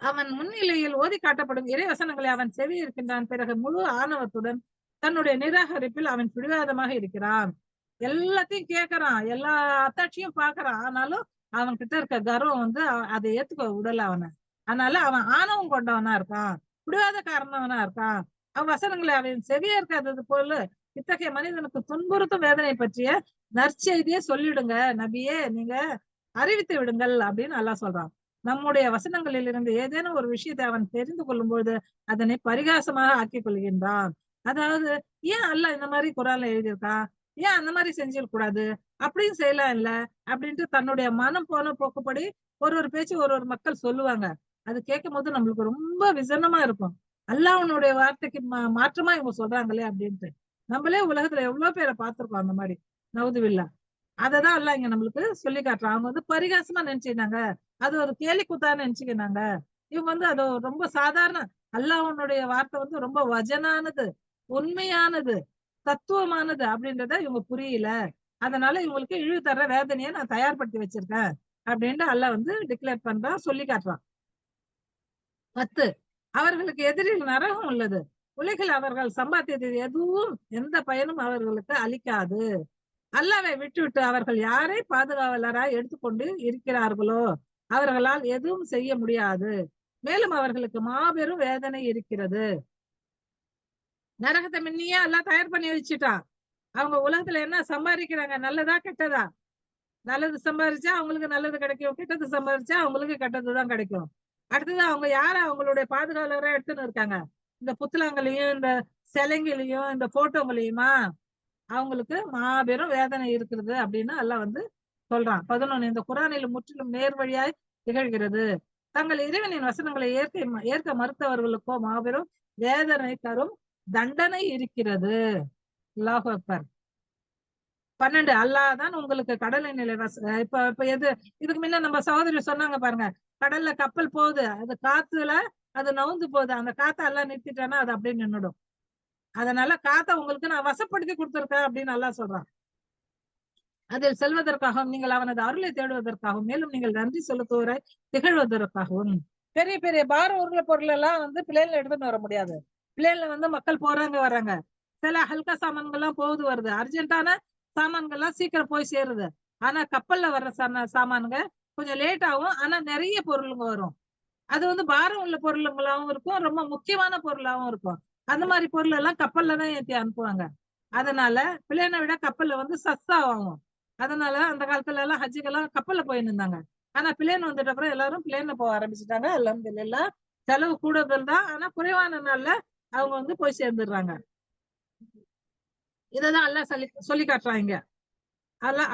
அவன் முன்னிலையில் ஓதி காட்டப்படும் இறைவசனங்களை அவன் செவி இருக்கின்றான். பிறகு முழு ஆணவத்துடன் தன்னுடைய நிராகரிப்பில் அவன் பிடிவாதமாக இருக்கிறான். எல்லாத்தையும் கேட்கறான், எல்லா அத்தாட்சியும் பாக்குறான். ஆனாலும் அவன் கிட்ட இருக்க கர்வம் வந்து அதை ஏத்துக்க விடல அவனை. அதனால அவன் ஆணவம் கொண்டவனா இருக்கான், பிடிவாத காரணவனா இருக்கான். அவன் வசனங்களை அவன் செவியே இருக்காதது போல இத்தகைய மனிதனுக்கு துன்புறுத்தும் வேதனை பற்றிய நற்செய்தியை சொல்லிடுங்க நபியே, நீங்க அறிவித்து விடுங்கள் அப்படின்னு அல்லாஹ் சொல்றான். நம்முடைய வசனங்களில் இருந்து ஏதேனும் ஒரு விஷயத்தை அவன் தெரிந்து கொள்ளும் பொழுது அதனை பரிகாசமாக ஆக்கிக் கொள்கின்றான். அதாவது ஏன் அல்லாஹ் இந்த மாதிரி குரான்ல எழுதியிருக்கான், ஏன் அந்த மாதிரி செஞ்சிடக்கூடாது, அப்படின்னு செய்யலாம் இல்ல அப்படின்ட்டு தன்னுடைய மனம் போன போக்குப்படி ஒரு பேச்சு ஒரு மக்கள் சொல்லுவாங்க. அது கேட்கும் போது நம்மளுக்கு ரொம்ப விசனமா இருக்கும். அல்லாஹ்வுடைய வார்த்தைக்கு மாற்றமா இவங்க சொல்றாங்களே அப்படின்ட்டு. நம்மளே உலகத்துல எவ்வளவு பேரை பார்த்திருக்கோம் அந்த மாதிரி. நவுதுபில்லா. அததான் அல்லாஹ் இங்க நம்மளுக்கு சொல்லி காட்டுறான். அவங்க வந்து பரிகாசமா நினைச்சுக்கினாங்க, அது ஒரு கேலி கூத்தான்னு நினைச்சுக்கினாங்க. இவங்க வந்து அது ரொம்ப சாதாரண அல்லாஹ்வுடைய வார்த்தை வந்து ரொம்ப வஜனானது, உண்மையானது, தத்துவமானது அப்படின்றத இவங்க புரியல. அதனால இவங்களுக்கு இழிவு தர்ற வேதனையை நான் தயார்படுத்தி வச்சிருக்கேன் அப்படின்ட்டு அல்லாஹ் வந்து டிக்ளேர் பண்றான், சொல்லி காட்டுறான். 10 அவர்களுக்கு எதிரில் நரகம் உள்ளது. உலகில் அவர்கள் சம்பாதித்தது எதுவும் எந்த பயனும் அவர்களுக்கு அளிக்காது. அல்லாவை விட்டுவிட்டு அவர்கள் யாரை பாதுகாவலராய் எடுத்துக்கொண்டு இருக்கிறார்களோ அவர்களால் எதுவும் செய்ய முடியாது. மேலும் அவர்களுக்கு மாபெரும் வேதனை இருக்கிறது. நரகத்தை முன்னியே எல்லாம் தயார் பண்ணி வச்சுட்டான். அவங்க உலகத்துல என்ன சம்பாதிக்கிறாங்க, நல்லதா கெட்டதா? நல்லது சம்பாதிச்சா அவங்களுக்கு நல்லது கிடைக்கும், கெட்டது சம்பாதிச்சா அவங்களுக்கு கெட்டதுதான் கிடைக்கும். அடுத்தது அவங்க யார அவங்களுடைய பாதுகாவலரா எடுத்துன்னு இருக்காங்க? இந்த புத்தகங்களையும் இந்த சிலைங்களையும் இந்த போட்டோங்களையுமா? அவங்களுக்கு மாபெரும் வேதனை இருக்கிறது அப்படின்னு அல்லாஹ் வந்து சொல்றான். 11 இந்த குரானில் முற்றிலும் நேர்வழியாய் திகழ்கிறது. தங்கள் இறைவனின் வசனங்களை ஏற்க மறுத்தவர்களுக்கோ மாபெரும் வேதனை தரும் தண்டனை இருக்கிறது. அல்லாஹ் அக்பர். 12 அல்லாஹ் தான் உங்களுக்கு கடலை நிலை இப்ப எது இதுக்கு முன்ன நம்ம சகோதரி சொன்னாங்க பாருங்க, கடல்ல கப்பல் போகுது, அது காத்துல அது நவுந்து போகுது, அந்த காத்த அல்லாஹ் நிறுத்திட்டானா அது அப்படியே நின்னுடும். அதனால காத்த உங்களுக்கு நான் வசப்படுத்தி கொடுத்திருக்கேன் அப்படின்னு அல்லாஹ் சொல்றான். அதில் செல்வதற்காகவும் நீங்கள் அவனது அருளை தேடுவதற்காகவும் மேலும் நீங்கள் நன்றி செலுத்துவரை திகழ்வதற்காகவும். பெரிய பெரிய பாரம் உருள பொருள் எல்லாம் வந்து பிளேன்ல எடுத்துட்டு வர முடியாது. பிளேன்ல வந்து மக்கள் போறாங்க வர்றாங்க. சில ஹல்கா சாமான்கள்லாம் போகுது வருது, அர்ஜென்டான சாமான்கள்லாம் சீக்கிரம் போய் சேருது. ஆனா கப்பல்ல வர்ற சாமான்க கொஞ்சம் லேட் ஆகும், ஆனா நிறைய பொருளுங்க வரும். அது வந்து பாரம் உள்ள பொருளுங்களாவும் இருக்கும், ரொம்ப முக்கியமான பொருளாவும் இருக்கும். அந்த மாதிரி பொருள் எல்லாம் கப்பல்ல தான் ஏத்தி அனுப்புவாங்க. அதனால பிளேனை விட கப்பல்ல வந்து சஸ்தா ஆகும். அதனால அந்த காலத்துல எல்லாம் ஹஜ்ஜுக்கெல்லாம் கப்பல்ல போய் நின்றாங்க. ஆனா பிளேன் வந்துட்ட அப்புறம் எல்லாரும் பிளேன்ல போக ஆரம்பிச்சுட்டாங்க. அல்ஹம்துலில்லாஹ். செலவு கூடுதல் தான். ஆனா குறைவான நாள்ல அவங்க வந்து போய் சேர்ந்துடுறாங்க. இததான் அல்லாஹ் சொல்லி காட்டுறாங்க.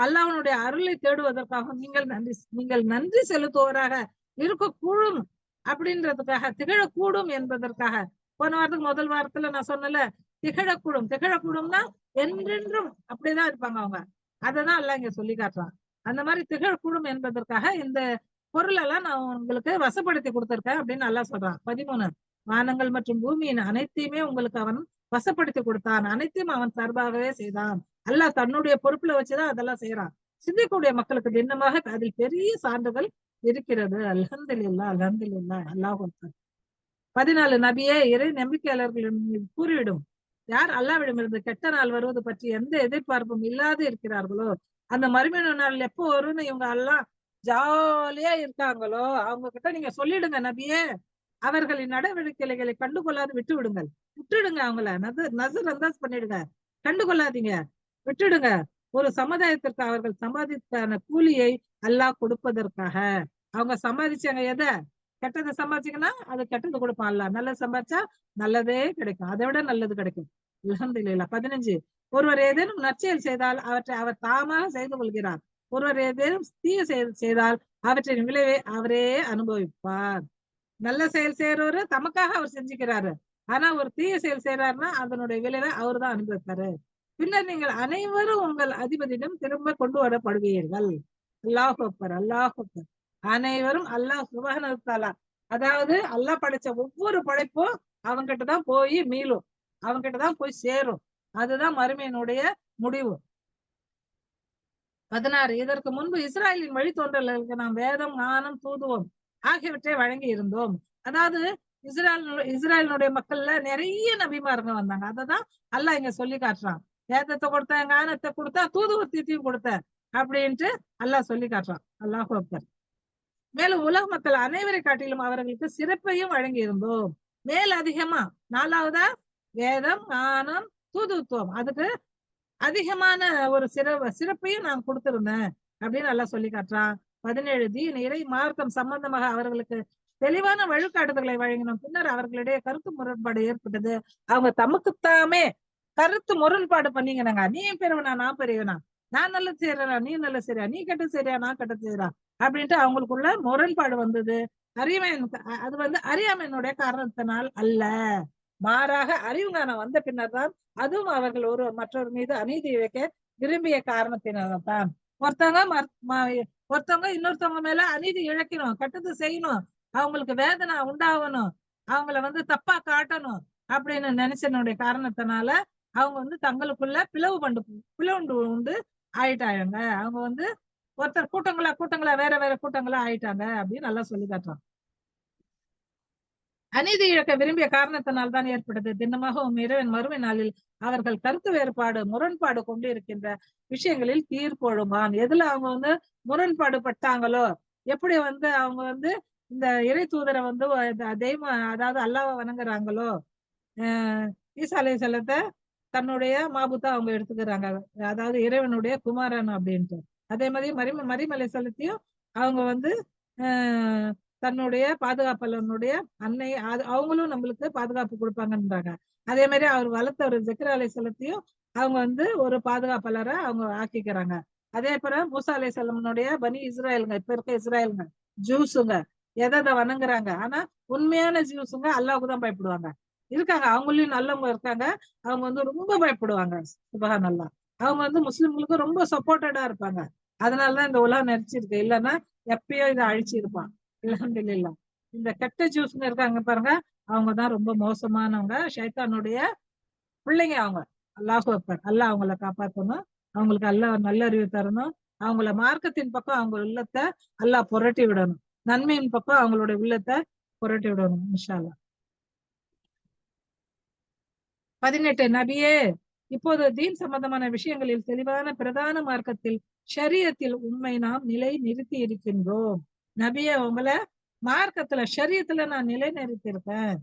அல்லாஹ்வுடைய அருளை தேடுவதற்காக நீங்கள் நன்றி செலுத்துவோராக இருக்கக்கூடும் அப்படின்றதுக்காக, திகழக்கூடும் என்பதற்காக. போன வாரத்துக்கு முதல் வாரத்துல நான் சொன்னல, திகழக்கூடும்னா என்றென்றும் அப்படிதான் இருப்பாங்க அவங்க. அததான் அல்லாஹ் இங்க சொல்லி காட்டுறான். அந்த மாதிரி திகழக்கூடும் என்பதற்காக இந்த பொருள் எல்லாம் நான் உங்களுக்கு வசப்படுத்தி கொடுத்திருக்கேன் அப்படின்னு அல்லாஹ் சொல்றான். 13 வானங்கள் மற்றும் பூமியின் அனைத்தையுமே உங்களுக்கு அவன் வசப்படுத்தி கொடுத்தான். அனைத்தையும் அவன் சார்பாகவே செய்தான். அல்லாஹ் தன்னுடைய பொறுப்புல வச்சுதான் அதெல்லாம் செய்யறான். சிந்திக்கக்கூடிய மக்களுக்கு திண்ணமாக அதில் பெரிய சான்றுகள் இருக்கிறது. அல்ஹம்துலில்லாஹ், அல்ஹம்துலில்லாஹ், அல்லாஹ் அக்பர். 14 நபியே, இறை நம்பிக்கையாளர்களின் மீது கூறிவிடும், யார் அல்லாஹ்விடமிருந்து கெட்ட நாள் வருவது பற்றி எந்த எதிர்பார்ப்பும் இல்லாது இருக்கிறார்களோ, அந்த மறுமை நாள் எப்போ வரும்னு இவங்க எல்லாம் ஜாலியா இருக்காங்களோ, அவங்க கிட்ட நீங்க சொல்லிடுங்க நபியே, அவர்களின் நடவடிக்கைகளை கண்டுகொள்ளாது விட்டுடுங்க அவங்கள. நசர் அந்தாஸ் பண்ணிடுங்க, கண்டுகொள்ளாதீங்க, விட்டுடுங்க. ஒரு சமுதாயத்திற்கு அவர்கள் சம்பாதித்தான கூலியை அல்லாஹ் கொடுப்பதற்காக. அவங்க சம்பாதிச்சாங்க எதை? கெட்டதை சம்பாதிச்சீங்கன்னா அது கெட்டது கொடுப்பான் அல்லாஹ். நல்லது சம்பாதிச்சா நல்லதே கிடைக்கும், அதை விட நல்லது கிடைக்கும். அல்ஹம்துலில்லாஹ். 15 ஒருவர் ஏதேனும் நற்செயல் செய்தால் அவற்றை அவர் தாமாக செய்து கொள்கிறார். ஒருவர் ஏதேனும் தீய செயல் செய்தால் அவற்றின் விளைவை அவரே அனுபவிப்பார். நல்ல செயல் செய்யறவரு தமக்காக அவர் செஞ்சுக்கிறாரு. ஆனா ஒரு தீய செயல் செய்யறாருன்னா அதனுடைய விளைவை அவரு தான் அனுபவிப்பாரு. பின்னர் நீங்கள் அனைவரும் உங்கள் அதிபதியிடம் திரும்ப கொண்டு வரப்படுவீர்கள். அல்லாஹ் அக்பர், அல்லாஹ் அக்பர். அனைவரும் அல்லாஹ் சுப்ஹானஹு வ தஆலா, அதாவது அல்லாஹ் படைச்ச ஒவ்வொரு படைப்பும் அவங்கிட்ட தான் போய் மீளும், அவங்கிட்ட தான் போய் சேரும். அதுதான் மறுமையினுடைய முடிவு. 16 இதற்கு முன்பு இஸ்ராயலின் வழித்தோன்றல்களுக்கு நாம் வேதம், ஞானம், தூதுவம் ஆகியவற்றை வழங்கி இருந்தோம். அதாவது இஸ்ராயலினுடைய மக்கள்ல நிறைய நபிமாருங்க வந்தாங்க. அததான் அல்லாஹ் இங்க சொல்லி காட்டுறான். வேதத்தை கொடுத்தேன், ஞானத்தை கொடுத்தேன், தூதுவத்தையும் கொடுத்தேன் அப்படின்ட்டு அல்லாஹ் சொல்லி காட்டுறான். அல்லாஹ் அக்பர். மேலும் உலக மக்கள் அனைவரை காட்டிலும் அவர்களுக்கு சிறப்பையும் வழங்கி இருந்தோம். மேல் அதிகமா 4வதா வேதம், ஞானம், தூதுத்துவம், அதுக்கு அதிகமான ஒரு சிறப்பையும் நான் கொடுத்திருந்தேன் அப்படின்னு எல்லாம் சொல்லி காட்டுறான். 17 தீன் இறை மார்க்கம் சம்பந்தமாக அவர்களுக்கு தெளிவான வழிகாட்டுதல்களை வழங்கினோம். பின்னர் அவர்களிடையே கருத்து முரண்பாடு ஏற்பட்டது. அவங்க தமக்குத்தாமே கருத்து முரண்பாடு பண்ணீங்கன்னாங்க. நீ பெரியவனா, நான் பெரியவனா, நான் நல்லது செய்யறா, நீ நல்லது செய்யறா, நீ கெட்டது செய்யறா, நான் கெட்டது செய்யறா அப்படின்ட்டு அவங்களுக்குள்ள முரண்பாடு வந்தது. அது வந்து அறியாமையினுடைய காரணத்தினால் அல்ல, மாறாக அறிவுஞானம் வந்த பின்னர் தான். அதுவும் அவர்கள் மற்றொரு மீது அநீதி வைக்க விரும்பிய காரணத்தினால்தான். ஒருத்தவங்க இன்னொருத்தவங்க மேல அநீதி இழைக்கணும், கெட்டது செய்யணும், அவங்களுக்கு வேதனை உண்டாகணும், அவங்கள வந்து தப்பா காட்டணும் அப்படின்னு நினைச்சனுடைய காரணத்தினால அவங்க வந்து தங்களுக்குள்ள பிளவுண்டு உண்டு ஆயிட்டாங்க. அவங்க வந்து ஒருத்தர் கூட்டங்களா வேற வேற கூட்டங்களா ஆயிட்டாங்க அப்படின்னு நல்லா சொல்லி காட்டுறான். அநீதி இழக்க விரும்பிய காரணத்தினால் தான் ஏற்பட்டது. திண்ணமாக இறைவன் மறுமை நாளில் அவர்கள் கருத்து வேறுபாடு, முரண்பாடு கொண்டு இருக்கின்ற விஷயங்களில் தீர்ப்பு ஒழுங்கான். எதுல அவங்க வந்து முரண்பாடு பட்டாங்களோ, எப்படி வந்து அவங்க வந்து இந்த இறை தூதரை வந்து தெய்வம், அதாவது அல்லாஹ்வை வணங்குறாங்களோ, ஈசா அலைஹிஸ்ஸலாத்தை தன்னுடைய மாபுத்தா அவங்க எடுத்துக்கிறாங்க, அதாவது இறைவனுடைய குமாரன் அப்படின்ட்டு. அதே மாதிரி மரியம் அலைஹிஸ்ஸலாத்தையும் அவங்க வந்து தன்னுடைய பாதுகாப்பாளனுடைய அன்னை, அவங்களும் நம்மளுக்கு பாதுகாப்பு கொடுப்பாங்கன்றாங்க. அதே மாதிரி அவர் வளர்த்த ஒரு ஜக்கரியா அலைஹிஸ்ஸலாத்தையும் அவங்க வந்து ஒரு பாதுகாப்பாளரை அவங்க ஆக்கிக்கிறாங்க. அதே போல மூசா அலைஹிஸ்ஸலாமுடைய பனி இஸ்ராயலுங்க, இப்ப இருக்க இஸ்ராயலுங்க, ஜூஸுங்க எதை வணங்குறாங்க. ஆனா உண்மையான ஜூஸுங்க அல்லாஹ்வுக்கு தான் பயப்படுவாங்க. இருக்காங்க, அவங்களையும் நல்லவங்க இருக்காங்க, அவங்க வந்து ரொம்ப பயப்படுவாங்க. சுப்ஹானல்லாஹ். அவங்க வந்து முஸ்லிம்களுக்கு ரொம்ப சப்போர்ட்டடா இருப்பாங்க. அதனாலதான் இந்த உலகம் நெரிச்சிருக்கு. இல்லைன்னா எப்பயோ இதை அழிச்சிருப்பான். அல்ஹம்துலில்லாஹ். இந்த கெட்ட ஜூஸ்ங்க இருக்காங்க பாருங்க, அவங்கதான் ரொம்ப மோசமானவங்க, ஷைத்தானுடைய பிள்ளைங்க அவங்க. அல்லாஹ் அக்பர். அல்லாஹ் அவங்கள காப்பாத்தணும், அவங்களுக்கு அல்லாஹ் நல்ல அறிவு தரணும், அவங்கள மார்க்கத்தின் பக்கம் அவங்க உள்ளத்தை அல்லாஹ் புரட்டி விடணும், நன்மையின் பக்கம் அவங்களுடைய உள்ளத்தை புரட்டி விடணும் இன்ஷா அல்லாஹ். 18 நபியே, இப்போது தீன் சம்பந்தமான விஷயங்களில் தெளிவான பிரதான மார்க்கத்தில் ஷரியத்தில் உண்மை நாம் நிலை நிறுத்தி இருக்கின்றோம். நபியே, உங்களை மார்க்கத்துல ஷரியத்துல நான் நிலை நிறுத்தியிருக்கேன்.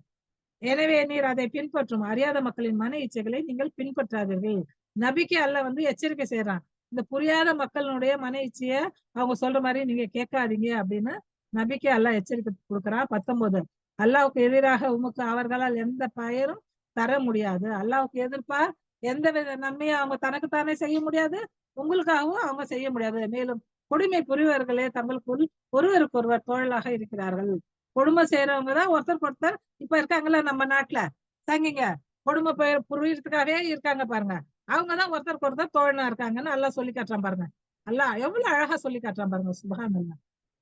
எனவே நீர் அதை பின்பற்றும். அறியாத மக்களின் மன இச்சைகளை நீங்கள் பின்பற்றாதீர்கள். நபிக்கு அல்லாஹ் வந்து எச்சரிக்கை செய்யறான். இந்த புரியாத மக்களுடைய மன இச்சைய அவங்க சொல்ற மாதிரி நீங்க கேட்காதீங்க அப்படின்னு நபிக்கு அல்லாஹ் எச்சரிக்கை கொடுக்குறான். 19 அல்லாஹ்வுக்கு எதிராக உமக்கு அவர்களால் எந்த பயனும் தர முடியாது. அல்லாஹ்வுக்கு எதிர்ப்பா எந்த வித நன்மையும் அவங்க தனக்குத்தானே செய்ய முடியாது, உங்களுக்காகவும் அவங்க செய்ய முடியாது. மேலும் கொடுமை புரிவர்களே தங்களுக்குள் ஒருவருக்கு ஒருவர் தோழலாக இருக்கிறார்கள். கொடுமை செய்யறவங்க தான் ஒருத்தருக்கு ஒருத்தர் இப்ப இருக்காங்கல்ல நம்ம நாட்டுல தங்கிங்க கொடுமை புரியறதுக்காகவே இருக்காங்க பாருங்க. அவங்கதான் ஒருத்தருக்கு ஒருத்தர் தோழனா இருக்காங்கன்னு அல்லாஹ் சொல்லி காட்டுறான் பாருங்க. அல்லாஹ் எவ்வளவு அழகா சொல்லி காட்டுறான் பாருங்க. சுப்ஹானல்லாஹ்.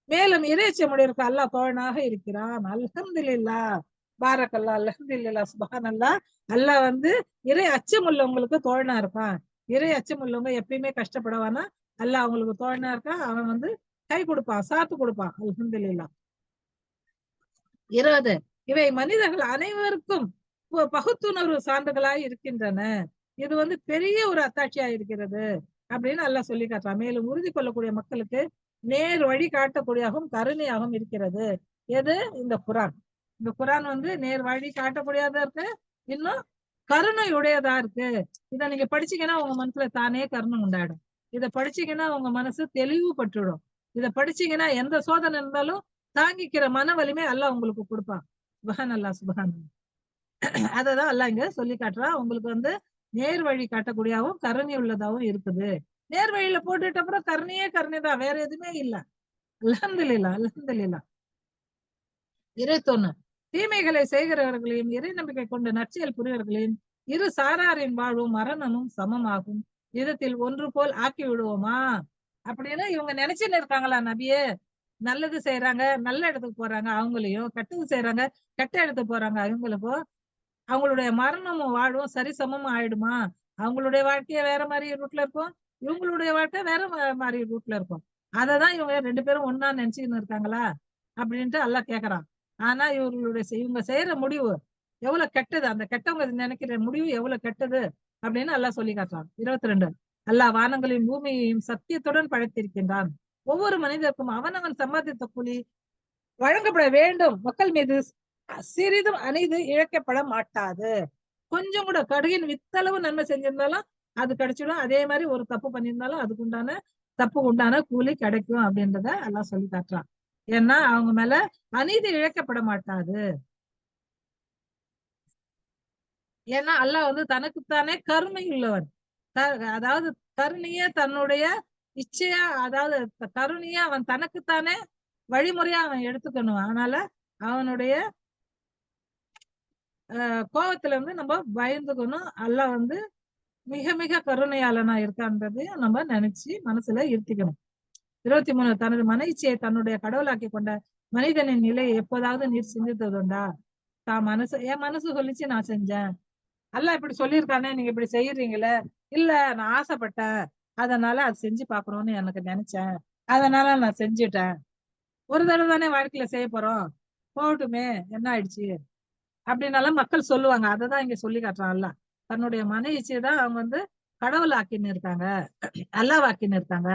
மேலும் இறைச்சமுடையவருக்கு அல்லாஹ் தோழனாக இருக்கிறான். அல்ஹம்துலில்லாஹ், பாரக்கல்லாஹ், அல்ஹம்துலில்லாஹ், சுப்ஹானல்லாஹ். அல்லாஹ் வந்து இறை அச்சம் உள்ளவங்களுக்கு தோழனா இருப்பான். இறை அச்சம் உள்ளவங்க எப்பயுமே கஷ்டப்படுவானா, அல்லாஹ் அவங்களுக்கு தோழனா இருக்கான். அவன் வந்து கை கொடுப்பான், சாத்து கொடுப்பான். அல்ஹம்துலில்லாஹ். 20 இவை மனிதர்கள் அனைவருக்கும் பகுத்துணர்வு சான்றுகளாய் இருக்கின்றன. இது வந்து பெரிய ஒரு அத்தாட்சியா இருக்கிறது அப்படின்னு அல்லாஹ் சொல்லி காட்டுறான். மேலும் உறுதி கொள்ளக்கூடிய மக்களுக்கு நேர் வழி காட்டக்கூடியதாகவும் கருணையாகவும் இருக்கிறது. எது? இந்த குரான். இந்த குரான் வந்து நேர் வழி காட்டக்கூடியதா இருக்கு, இன்னும் கருணை உடையதா இருக்கு. இதை நீங்க படிச்சீங்கன்னா உங்க மனசுல தானே கருணை உண்டாயிடும். இதை படிச்சீங்கன்னா உங்க மனசு தெளிவு பட்டுடும். இதை படிச்சீங்கன்னா எந்த சோதனை இருந்தாலும் தாங்கிக்கிற மன வலிமை அல்லாஹ் உங்களுக்கு கொடுப்பான். சுப்ஹானல்லாஹ், சுப்ஹானல்லாஹ். அததான் அல்லாஹ் இங்க சொல்லி காட்டுறான். உங்களுக்கு வந்து நேர் வழி காட்டக்கூடியதாகவும் கருணை உள்ளதாகவும் இருக்குது. நேர் வழியில போட்டுட்ட அப்புறம் கருணையே கருணை தான், வேற எதுவுமே இல்ல. அல்ஹம்துலில்லாஹ், அல்ஹம்துலில்லாஹ். 21 தீமைகளை செய்கிறவர்களையும் இறை நம்பிக்கை கொண்டு நற்செயல் புரியவர்களையும் இரு சாராரின் வாழ்வும் மரணமும் சமமாகும் விதத்தில் ஒன்று போல் ஆக்கி விடுவோமா அப்படின்னு இவங்க நினைச்சுன்னு இருக்காங்களா நபியே? நல்லது செய்யறாங்க, நல்ல இடத்துக்கு போறாங்க அவங்களையும், கெட்டது செய்யறாங்க, கெட்ட இடத்துக்கு போறாங்க அவங்களுக்கும், அவங்களுடைய மரணமும் வாழ்வும் சரிசமமா ஆயிடுமா? அவங்களுடைய வாழ்க்கைய வேற மாதிரி ரூட்ல இருக்கும், இவங்களுடைய வாழ்க்கை வேற மாதிரி ரூட்ல இருக்கும். அததான் இவங்க 2 பேரும் ஒன்னா நினைச்சுன்னு இருக்காங்களா அப்படின்ட்டு அல்லாஹ் கேக்குறான். ஆனா இவங்க செய்யற முடிவு எவ்வளவு கெட்டது, அந்த கெட்டவங்க நினைக்கிற முடிவு எவ்வளவு கெட்டது அப்படின்னு அல்லாஹ் சொல்லி காட்டுறான். 22 அல்லாஹ் வானங்களையும் பூமியையும் சத்தியத்துடன் படைத்திருக்கின்றான். ஒவ்வொரு மனிதருக்கும் அவனவன் சம்பாதித்த கூலி வழங்கப்பட வேண்டும். மக்கள் மீது சிறிதும் அநீதி இழைக்கப்பட மாட்டாது. கொஞ்சம் கூட கடுகின் வித்தளவு நன்மை செஞ்சிருந்தாலும் அது கிடைச்சிடும். அதே மாதிரி ஒரு தப்பு பண்ணியிருந்தாலும் அதுக்கு உண்டான தப்பு உண்டான கூலி கிடைக்கும் அப்படின்றத எல்லாம் சொல்லி காட்டுறான். ஏன்னா அவங்க மேல அநீதி இழைக்கப்பட மாட்டாது. ஏன்னா அல்லாஹ் வந்து தனக்குத்தானே கருணை உள்ளவன். அதாவது கருணைய தன்னுடைய இச்சையா, அதாவது கருணைய அவன் தனக்குத்தானே வழிமுறையா அவன் எடுத்துக்கணும். அதனால அவனுடைய கோபத்துல இருந்து நம்ம பயந்துக்கணும். அல்லாஹ் வந்து மிக மிக கருணையாளனா இருக்கான்றதையும் நம்ம நினைச்சு மனசுல இருத்திக்கணும். 23 தனது மன இச்சையை தன்னுடைய கடவுளாக்கி கொண்ட மனிதனின் நிலையை எப்போதாவது நீர் சிந்தித்ததுண்டா? தான் மனசு என் மனசு சொல்லிச்சு நான் செஞ்சேன், அல்லாஹ் இப்படி சொல்லியிருக்கானே நீங்க இப்படி செய்யறீங்களே, இல்ல நான் ஆசைப்பட்டேன் அதனால அது செஞ்சு பாக்குறோம்னு எனக்கு நினைச்சேன், அதனால நான் செஞ்சுட்டேன், ஒரு தடவை தானே வாழ்க்கையில செய்ய போறோம், போகட்டுமே என்ன ஆயிடுச்சு அப்படின்னாலும் மக்கள் சொல்லுவாங்க. அததான் இங்க சொல்லி காட்டுறான் அல்லாஹ். தன்னுடைய மன இச்சையை தான் அவங்க வந்து கடவுள் ஆக்கின்னு இருக்காங்க, அல்லாஹ் ஆக்கின்னு இருக்காங்க.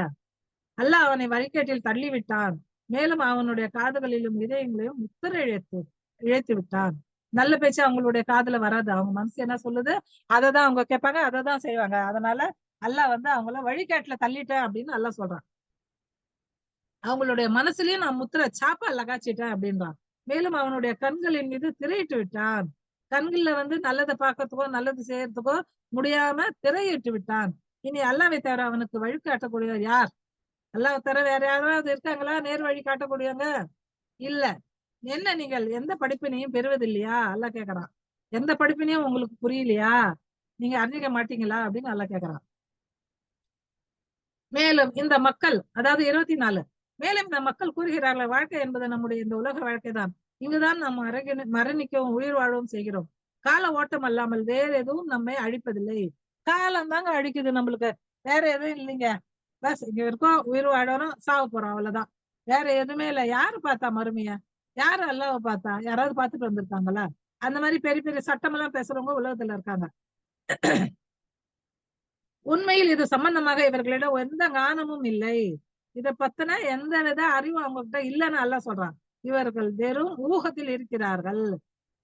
அல்லாஹ் அவனை வழிகேட்டில் தள்ளிவிட்டான். மேலும் அவனுடைய காதுகளிலும் இதயங்களையும் முத்திரை இழைத்து விட்டான். நல்ல பேச்சு அவங்களுடைய காதுல வராது. அவங்க மனசு என்ன சொல்லுது அததான் அவங்க கேட்பாங்க, அததான் செய்வாங்க. அதனால அல்லாஹ் வந்து அவங்கள வழிகாட்டுல தள்ளிட்டேன் அப்படின்னு அல்லாஹ் சொல்றான். அவங்களுடைய மனசுலயும் நான் முத்திரை சாப்பா லகாச்சிட்டேன் அப்படின்றான். மேலும் அவனுடைய கண்களின் மீது திரையிட்டு விட்டான். கண்கள்ல வந்து நல்லதை பார்க்கறதுக்கோ நல்லது செய்யறதுக்கோ முடியாம திரையிட்டு விட்டான். இனி அல்லாஹ்வை தவிர அவனுக்கு வழிகாட்டக்கூடிய யார்? அல்லாஹ் தவிர வேற யாராவது இருக்காங்களா நேர் வழி காட்டக்கூடியவங்க? இல்ல. என்ன நீங்கள் எந்த படிப்பினையும் பெறுவதில்லையா? அல்லாஹ் கேக்குறான். எந்த படிப்பினையும் உங்களுக்கு புரியலையா? நீங்க அறிஞ்சிக்க மாட்டீங்களா அப்படின்னு அல்லாஹ் கேக்குறான். மேலும் இந்த மக்கள், அதாவது 24 மேலும் இந்த மக்கள் கூறுகிறார்கள் வாழ்க்கை என்பது நம்முடைய இந்த உலக வாழ்க்கை தான், இங்குதான் நாம் மரணிக்கவும் உயிர் வாழவும் செய்கிறோம். கால ஓட்டம் அல்லாமல் வேற எதுவும் நம்மை அழிப்பதில்லை. காலம் தாங்க அழிக்குது நம்மளுக்கு, வேற எதுவும் இல்லைங்க. பஸ் இங்க இருக்கோம், உயிர் வாழறோம், சாவ போறோம், அவ்வளவுதான். வேற எதுவுமே இல்ல. யாரு பார்த்தா மறுமைய? யாரு அல்லாஹ்வை பார்த்தா? யாராவது பார்த்துட்டு வந்திருக்காங்களா? அந்த மாதிரி பெரிய பெரிய சட்டம் எல்லாம் பேசுறவங்க உலகத்துல இருக்காங்க. உண்மையில் இது சம்பந்தமாக இவர்களிடம் எந்த ஞானமும் இல்லை. இதை பத்தின எந்த வித அறிவும் அவங்க கிட்ட இல்லைன்னு அல்லாஹ் சொல்றான். இவர்கள் வெறும் ஊகத்தில் இருக்கிறார்கள்.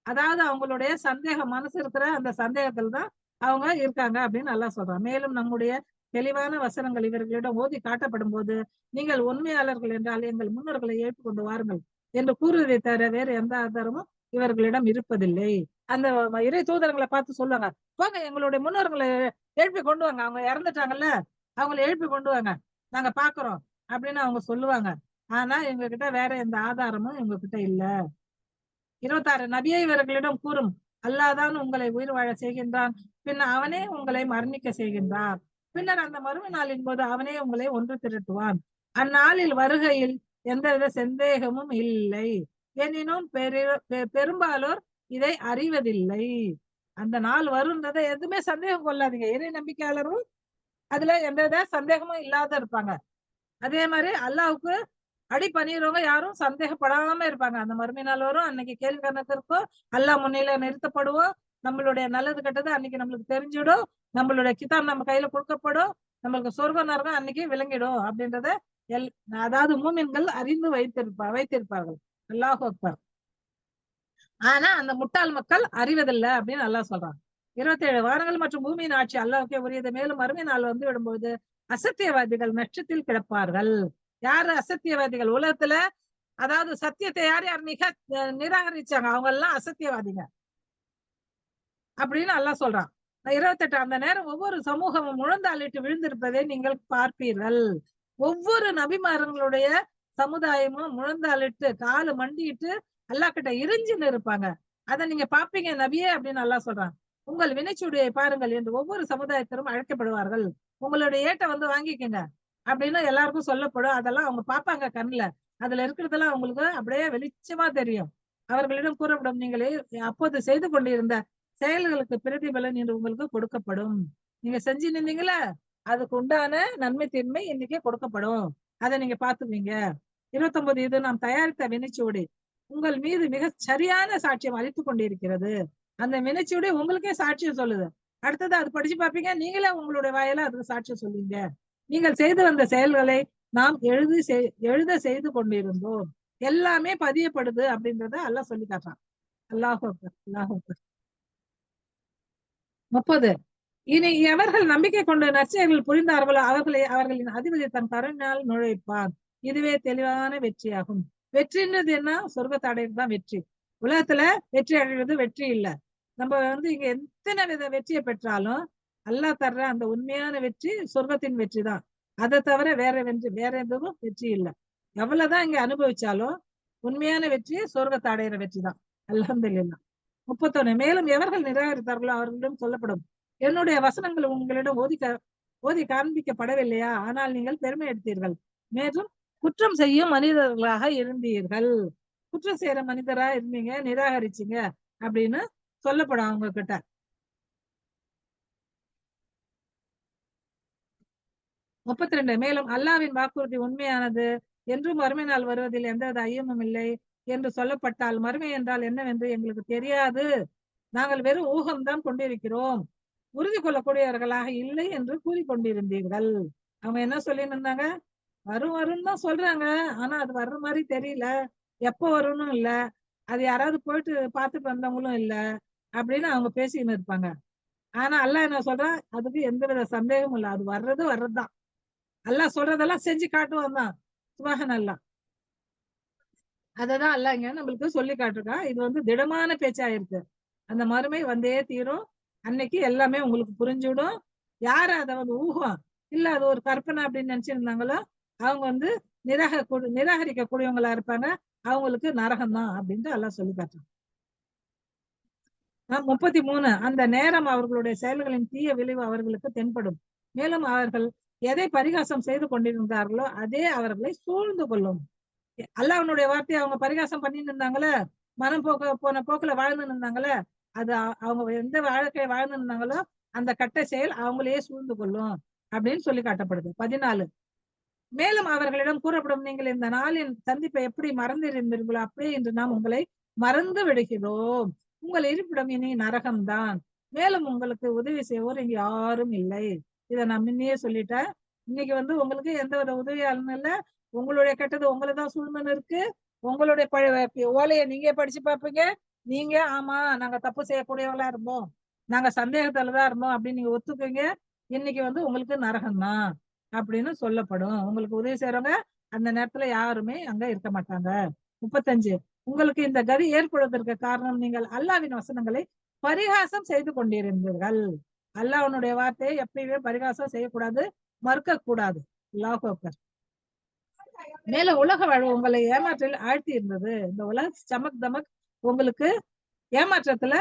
அதாவது அவங்களுடைய சந்தேகம், மனசு இருக்கிற அந்த சந்தேகத்தில் தான் அவங்க இருக்காங்க அப்படின்னு அல்லாஹ் சொல்றான். மேலும் நம்முடைய தெளிவான வசனங்கள் இவர்களிடம் ஓதி காட்டப்படும் போது நீங்கள் உண்மையாளர்கள் என்றால் எங்கள் முன்னோர்களை ஏற்றுக்கொண்டு வாருங்கள் என்று கூறுவதை தவிர வேறு எந்த ஆதாரமும் இவர்களிடம் இருப்பதில்லை. அந்த இறை தூதரங்களை பார்த்து சொல்லுவாங்க, போங்க எங்களுடைய முன்னோர்களை எழுப்பி கொண்டு வாங்க, அவங்க இறந்துட்டாங்கல்ல, அவங்களை எழுப்பி கொண்டு வாங்க, நாங்க பாக்குறோம் அப்படின்னு அவங்க சொல்லுவாங்க. ஆனா எங்க கிட்ட வேற எந்த ஆதாரமும் எங்க கிட்ட இல்ல. 26 நபியை இவர்களிடம் கூறும், அல்லாதான் உங்களை உயிர் வாழ செய்கின்றான், பின்னர் அவனே உங்களை மரணிக்க செய்கின்றார், பின்னர் அந்த மறுமை நாளின் போது அவனே உங்களை ஒன்று திரட்டுவான், அந்நாளில் வருகையில் எந்தவித சந்தேகமும் இல்லை, எனினும் பெரும்பாலோர் இதை அறிவதில்லை. அந்த நாள் வரும்ன்றதை எதுவுமே சந்தேகம் கொள்ளாதீங்க. இறை நம்பிக்கையாளரும் அதுல எந்தவித சந்தேகமும் இல்லாத இருப்பாங்க. அதே மாதிரி அல்லாஹ்வுக்கு அடி பணிறவங்க யாரும் சந்தேகப்படாம இருப்பாங்க. அந்த மறுமை நாள் வரும், அன்னைக்கு கேள்வி கணக்கு இருக்கும், அல்லாஹ் முன்னிலை நிறுத்தப்படுவோம், நம்மளுடைய நல்லது கெட்டது அன்னைக்கு நம்மளுக்கு தெரிஞ்சிடும், நம்மளுடைய கிதாப் நம்ம கையில கொடுக்கப்படும், நம்மளுக்கு சொர்க்கம் நரகம் அன்னைக்கு விளங்கிடும் அப்படின்றத அதாவது மூமின்கள் அறிந்து வைத்திருப்பார்கள். அல்லாஹ் அக்பர். ஆனா அந்த முட்டாள் மக்கள் அறிவதில்லை அப்படின்னு அல்லாஹ் சொல்றாங்க. 27 வாரங்கள் மற்றும் பூமியின் ஆட்சி அல்லாஹ்வுக்கே உரியது. மேலும் மறுமை நாள் வந்து விடும்போது அசத்தியவாதிகள் நஷ்டத்தில் கிடப்பார்கள். யாரு அசத்தியவாதிகள்? உலகத்துல அதாவது சத்தியத்தை யார் யார் நிராகரிச்சாங்க அவங்க எல்லாம் அசத்தியவாதிங்க அப்படின்னு அல்லாஹ் சொல்றான். 28 அந்த நேரம் ஒவ்வொரு சமூகமும் முழந்தாளிட்டு விழுந்திருப்பதை நீங்கள் பார்ப்பீர்கள். ஒவ்வொரு நபிமார்களுடைய சமுதாயமும் முழந்தாளிட்டு காலு மண்டிட்டு அல்லாஹ் கிட்ட இறைஞ்சின்னு இருப்பாங்க. அதை நீங்க பாப்பீங்க நபியே அப்படின்னு அல்லாஹ் சொல்றான். உங்கள் வினைச்சுடியை பாருங்கள் என்று ஒவ்வொரு சமுதாயத்திலும் அழைக்கப்படுவார்கள். உங்களுடைய ஏட்டை வந்து வாங்கிக்கங்க அப்படின்னு எல்லாருக்கும் சொல்லப்படும். அதெல்லாம் அவங்க பாப்பாங்க கண்ணுல. அதுல இருக்கிறதெல்லாம் அவங்களுக்கு அப்படியே வெளிச்சமா தெரியும். அவர்களிடம் கூறப்படும், நீங்களே அப்போது செய்து கொண்டிருந்த செயல்களுக்கு பிரதிபலன் என்று உங்களுக்கு கொடுக்கப்படும். நீங்க செஞ்சு நின்றீங்களா, அதுக்கு உண்டான நன்மை தீன்மை இன்னைக்கே கொடுக்கப்படும். அதை நீங்க பாத்துக்குவீங்க. 29 இது நாம் தயாரித்த வினைச்சுவடி உங்கள் மீது மிக சரியான சாட்சியம் அளித்துக் கொண்டிருக்கிறது. அந்த வினைச்சுவடி உங்களுக்கே சாட்சியம் சொல்லுது. அடுத்தது அது படிச்சு பார்ப்பீங்க, நீங்களே உங்களுடைய வாயில அதுக்கு சாட்சியம் சொல்லுவீங்க. நீங்கள் செய்து வந்த செயல்களை நாம் எழுத செய்து கொண்டிருந்தோம். எல்லாமே பதியப்படுது அப்படின்றத அல்லாஹ் சொல்லி காட்டுறான். அல்லாஹ் அக்பர், அல்லாஹ் அக்பர். 30 இனி எவர்கள் நம்பிக்கை கொண்டு நற்செயல்கள் புரிந்தார்களோ அவர்களின் அதிபதி தன் கருணையால் நுழைப்பார். இதுவே தெளிவான வெற்றியாகும். வெற்றின்றது என்ன? சொர்க்கத்தை அடைவது தான் வெற்றி. உலகத்துல வெற்றி அடைவது வெற்றி இல்ல. நம்ம வந்து இங்க எத்தனை வித வெற்றியை பெற்றாலும் அல்லாஹ் தர்ற அந்த உண்மையான வெற்றி சொர்க்கத்தின் வெற்றி தான். அதை தவிர வேற எதுவும் வெற்றி இல்லை. எவ்வளவுதான் இங்க அனுபவிச்சாலும் உண்மையான வெற்றி சொர்க்கத்தை அடைகிற வெற்றி தான். அல்ஹம்துலில்லாஹ். 31 மேலும் எவர்கள் நிராகரித்தார்களோ அவர்களிடம் சொல்லப்படும், என்னுடைய வசனங்கள் உங்களிடம் ஓதி காண்பிக்கப்படவில்லையா? ஆனால் நீங்கள் பெருமை எடுத்தீர்கள், மேலும் குற்றம் செய்யும் மனிதர்களாக இருந்தீர்கள். குற்றம் செய்யற மனிதரா இருந்தீங்க, நிராகரிச்சீங்க அப்படின்னு சொல்லப்படும் அவங்க கிட்ட. 32 மேலும் அல்லாவின் வாக்குறுதி உண்மையானது, என்றும் மறுமை நாள் வருவதில் எந்தவித ஐயமும் இல்லை என்று சொல்லப்பட்டால் மறுமை என்றால் என்னவென்று எங்களுக்கு தெரியாது, நாங்கள் வெறும் ஊகம்தான் கொண்டிருக்கிறோம், உறுதி கொள்ளக்கூடியவர்களாக இல்லை என்று கூறிக்கொண்டிருந்தீர்கள். அவங்க என்ன சொல்லிட்டு இருந்தாங்க? வரும்னு தான் சொல்றாங்க, ஆனா அது வர்ற மாதிரி தெரியல, எப்போ வரும்னு இல்ல, அது யாராவது போயிட்டு பார்த்துட்டு வந்தவங்களும் இல்ல அப்படின்னு அவங்க பேசிக்கின்னு இருப்பாங்க. ஆனா அல்லாஹ் என்ன சொல்றான்? அதுக்கு எந்தவித சந்தேகமும் இல்லை, அது வர்றதுதான். அல்லாஹ் சொல்றதெல்லாம் செஞ்சு காட்டுவான் தான். சுப்ஹானல்லாஹ். அததான் அல்லாஹ் இங்க நம்மளுக்கு சொல்லி காட்டுறான். இது வந்து திடமான பேச்சா இருக்கு. அந்த மறுமை வந்தே தீரும். அன்னைக்கு எல்லாமே உங்களுக்கு புரிஞ்சுடும். யாரு அதை வந்து ஊகம் இல்ல அது ஒரு கற்பனை அப்படின்னு நினைச்சிருந்தாங்களோ அவங்க வந்து நிராகரிக்க கூடியவங்களா இருப்பாங்க. அவங்களுக்கு நரகம் தான் அப்படின்ட்டு அல்லாஹ் சொல்லி காட்டுறான். 33 அந்த நேரம் அவர்களுடைய செயல்களின் தீய விளைவு அவர்களுக்கு தென்படும். மேலும் அவர்கள் எதை பரிகாசம் செய்து கொண்டிருந்தார்களோ அதே அவர்களை சூழ்ந்து கொள்ளும். அல்லாஹ்வுடைய வார்த்தையை அவங்க பரிகாசம் பண்ணிட்டு இருந்தாங்களே, மனம் போன போக்குல வாழ்ந்து இருந்தாங்களே, அது அவங்க எந்த வாழ்க்கையை வாழ்ந்து இருந்தாங்களோ அந்த கட்ட செயல் அவங்களையே சூழ்ந்து கொள்ளும் அப்படின்னு சொல்லி காட்டப்படுது. 14 மேலும் அவர்களிடம் கூறப்படும், நீங்கள் இந்த நாளின் சந்திப்பை எப்படி மறந்திருந்தீர்களோ அப்படியே இன்று நாம் உங்களை மறந்து விடுகிறோம். உங்கள் இருப்பிடம் இனி நரகம்தான். மேலும் உங்களுக்கு உதவி செய்வோர் இங்க யாரும் இல்லை. இதை நான் முன்னையே சொல்லிட்டேன். இன்னைக்கு வந்து உங்களுக்கு எந்த வித உதவியாலும் இல்ல. உங்களுடைய கெட்டது உங்களை தான் சூழ்ந்துன்னு இருக்கு. உங்களுடைய ஓலையை நீங்க படிச்சு பார்ப்பீங்க. நீங்க ஆமா நாங்க தப்பு செய்யக்கூடியவங்களா இருந்தோம், நாங்க சந்தேகத்துலதான் இருந்தோம் அப்படின்னு நீங்க ஒத்துக்குவீங்க. இன்னைக்கு வந்து உங்களுக்கு நரகம்தான் அப்படின்னு சொல்லப்படும். உங்களுக்கு உதவி செய்யறவங்க அந்த நேரத்துல யாருமே அங்க இருக்க மாட்டாங்க. 35 உங்களுக்கு இந்த கதி ஏற்படுவதற்கு காரணம் நீங்கள் அல்லாஹ்வின் வசனங்களை பரிகாசம் செய்து கொண்டிருந்தீர்கள். அல்லாஹ்வுடைய வார்த்தையை எப்பயுமே பரிகாசம் செய்யக்கூடாது, மறுக்க கூடாது. அல்லாஹ் அக்பர். மேல உலக வாழ்வு உங்களை ஏமாற்றத்தில் ஆழ்த்தி இருந்தது. இந்த உலக சமக் தமக் உங்களுக்கு ஏமாற்றத்துல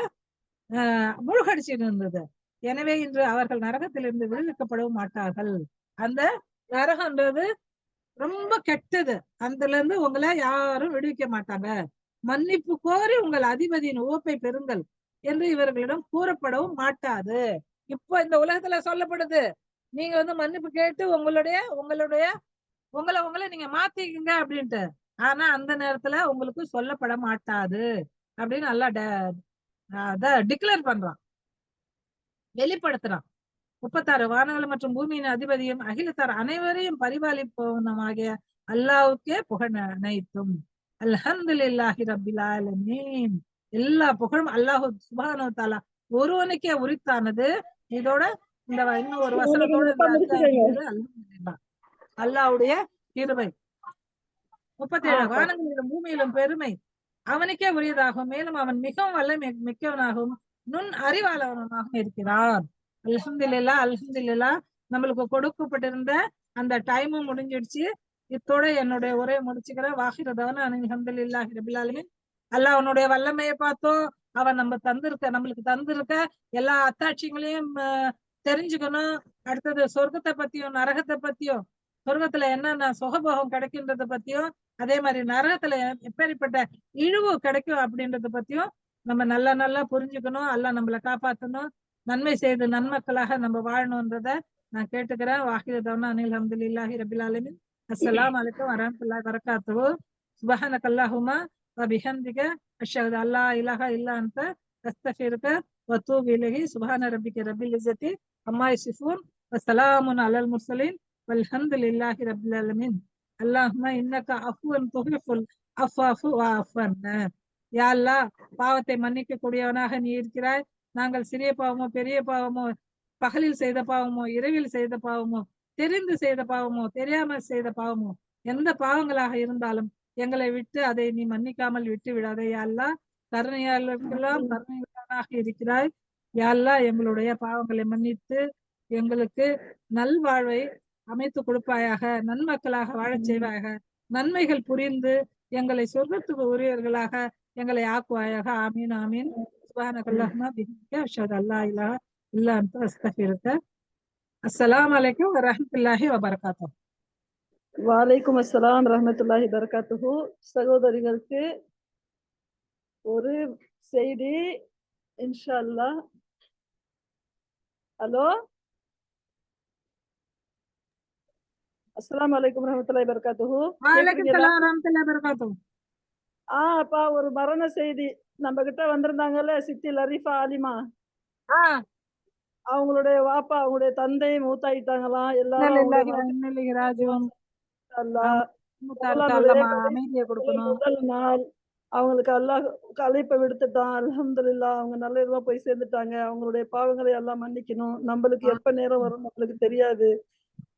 மூழ்கடிச்சிட்டு இருந்தது. எனவே இன்று அவர்கள் நரகத்திலிருந்து விடுவிக்கப்படவும் மாட்டார்கள். அந்த நரகம்ன்றது ரொம்ப கெட்டது. அதுல இருந்து உங்களை யாரும் விடுவிக்க மாட்டாங்க. மன்னிப்பு கோரி உங்கள் அதிபதியின் உவப்பை பெறுங்கள் என்று இவர்களிடம் கூறப்படவும் மாட்டாது. இப்போ இந்த உலகத்துல சொல்லப்படுது, நீங்க வந்து மன்னிப்பு கேட்டு உங்களுடைய உங்களுடைய உங்களை நீங்க மாத்திக்கங்க அப்படின்ட்டு. ஆனா அந்த நேரத்துல உங்களுக்கு சொல்லப்பட மாட்டாது அப்படின்னு நல்லா டிக்ளேர் பண்றான், வெளிப்படுத்துறான். 36 வானங்கள் மற்றும் பூமியின் அதிபதியும் அகிலத்தார் அனைவரையும் பரிபாலிப்பவனுமாகிய அல்லாஹ்வுக்கே புகழ் அனைத்தும். அல்ஹம்துலில்லாஹி ரப்பில் ஆலமீன். எல்லா புகழும் அல்லாஹ் சுப்ஹானஹு வ தஆலா ஒருவனுக்கே உரித்தானது. இதோட இந்த இன்னும் ஒரு வசனத்தோட இந்த அத்தியாயம் முடியுது. அல்ஹம்துலில்லாஹ், அல்லாஹ்வுடைய கிருபை. 37 வானங்களிலும் பூமியிலும் பெருமை அவனுக்கே உரியதாகும். மேலும் அவன் மிகவும் வல்லமை மிக்கவனாகவும் நுண் அறிவாளவனாகவும் இருக்கிறான். அல்ஹம்துலில்லாஹ், அல்ஹம்துலில்லாஹ். நம்மளுக்கு கொடுக்கப்பட்டிருந்த அந்த டைமும் முடிஞ்சிடுச்சு. இத்தோட என்னுடைய உரையை முடிச்சுக்கிறேன். வாஹிரதவன அல்ஹம்துலில்லாஹி ரப்பில் ஆலமீன். அல்லாஹ் அவனுடைய வல்லமையை பார்த்தோம். அவன் நம்மளுக்கு தந்திருக்க எல்லா அத்தாட்சிகளையும் தெரிஞ்சுக்கணும். அடுத்தது சொர்க்கத்தை பத்தியும் நரகத்தை பத்தியும், சொர்க்கத்துல என்னென்ன சுகபோகம் கிடைக்கின்றத பத்தியும், அதே மாதிரி நரகத்துல எப்பேற்பட்ட இழிவு கிடைக்கும் அப்படின்றத பத்தியும் நம்ம நல்லா புரிஞ்சுக்கணும். அல்லாஹ் நம்மளை காப்பாற்றணும், நன்மை செய்து நன்மக்களாக நம்ம வாழணும்ன்றத நான் கேட்டுக்கிறேன். வாஹிரதவன அல்ஹம்துலில்லாஹி ரப்பில் ஆலமீன். அஸ்ஸலாமு அலைக்கும் வரஹ்மத்துல்லாஹி வபரகாத்துஹு. சுப்ஹானக அல்லாஹும்ம வ பிஹம்திக அஷ்ஹது அல்லா இலாஹா இல்லா அன்த அஸ்தக்ஃபிருக வ அத்தூபு இலைஹி. சுப்ஹான ரப்பிக ரப்பில் இஸ்ஸத்தி அம்மா யசிஃபூன் வ ஸலாமுன் அலல் முர்ஸலீன் வல்ஹம்துலில்லாஹி ரப்பில் ஆலமீன். அல்லாஹும்ம இன்னக அஃபுவன் துஹிப்புல் அஃபு வஅஃபு அன்னா. யா அல்லாஹ், பாவத்தை மன்னிக்க கூடியவனாக நீ இருக்கிறாய். நாங்கள் சிறிய பாவமோ பெரிய பாவமோ, பகலில் செய்த பாவமோ இரவில் செய்த பாவமோ, தெரிந்து செய்த பாவமோ தெரியாமல் செய்த பாவமோ, எந்த பாவங்களாக இருந்தாலும் எங்களை விட்டு அதை நீ மன்னிக்காமல் விட்டு விடாதே. யா அல்லாஹ், கருணையாளருக்கெல்லாம் கருணையாளனாக இருக்கிறாய். யா அல்லாஹ், எங்களுடைய பாவங்களை மன்னித்து எங்களுக்கு நல்வாழ்வை அமைத்து கொடுப்பாயாக, நன்மக்களாக வாழச் செய்வாயாக, நன்மைகள் புரிந்து எங்களை சொர்க்கத்துக்கு உரியவர்களாக எங்களை ஆக்குவாயாக. ஆமீன் ஆமீன். சுப்ஹானக அல்லாஹும்ம பிஹம்திக அஷ்ஹது அல்லா இலாஹா இல்லா அன்த அஸ்தக்ஃபிருக. அஸ்ஸலாமு அலைக்கும் வரஹ்மத்துல்லாஹி வபரகாத்துஹு. வலைக்கும் அஸ்ஸலாம் ரஹ்மத்துல்லாஹி பரகாத்துஹு. சகோதரிகளுக்கு ஒரு செய்தி இன்ஷா அல்லாஹ். ஹலோ, அஸ்ஸலாமு அலைக்கும் ரஹ்மத்துல்லாஹி பரகாத்துஹு. வலைக்கும் ஸலாம் வரஹ்மத்துல்லாஹி வபரகாத்துஹு. அப்பா, ஒரு மரண செய்தி நம்ம கிட்ட வந்திருந்தாங்கல்ல, சித்தி லரீஃபா ஆலிமா. அவங்களுடைய வாப்பா, அவங்களுடைய தந்தை மூத்தாயிட்டாங்களாம். எல்லாரும் அமைதியை கொடுக்கணும். முதல் நாள் அவங்களுக்கு அல்லாஹ் அழைப்பை விடுத்துட்டான். அல்ஹம்துலில்லாஹ், அவங்க நல்ல விதமா போய் சேர்ந்துட்டாங்க. அவங்களுடைய பாவங்களை எல்லாம் மன்னிக்கணும். நம்மளுக்கு எப்ப நேரம் வரும் நம்மளுக்கு தெரியாது.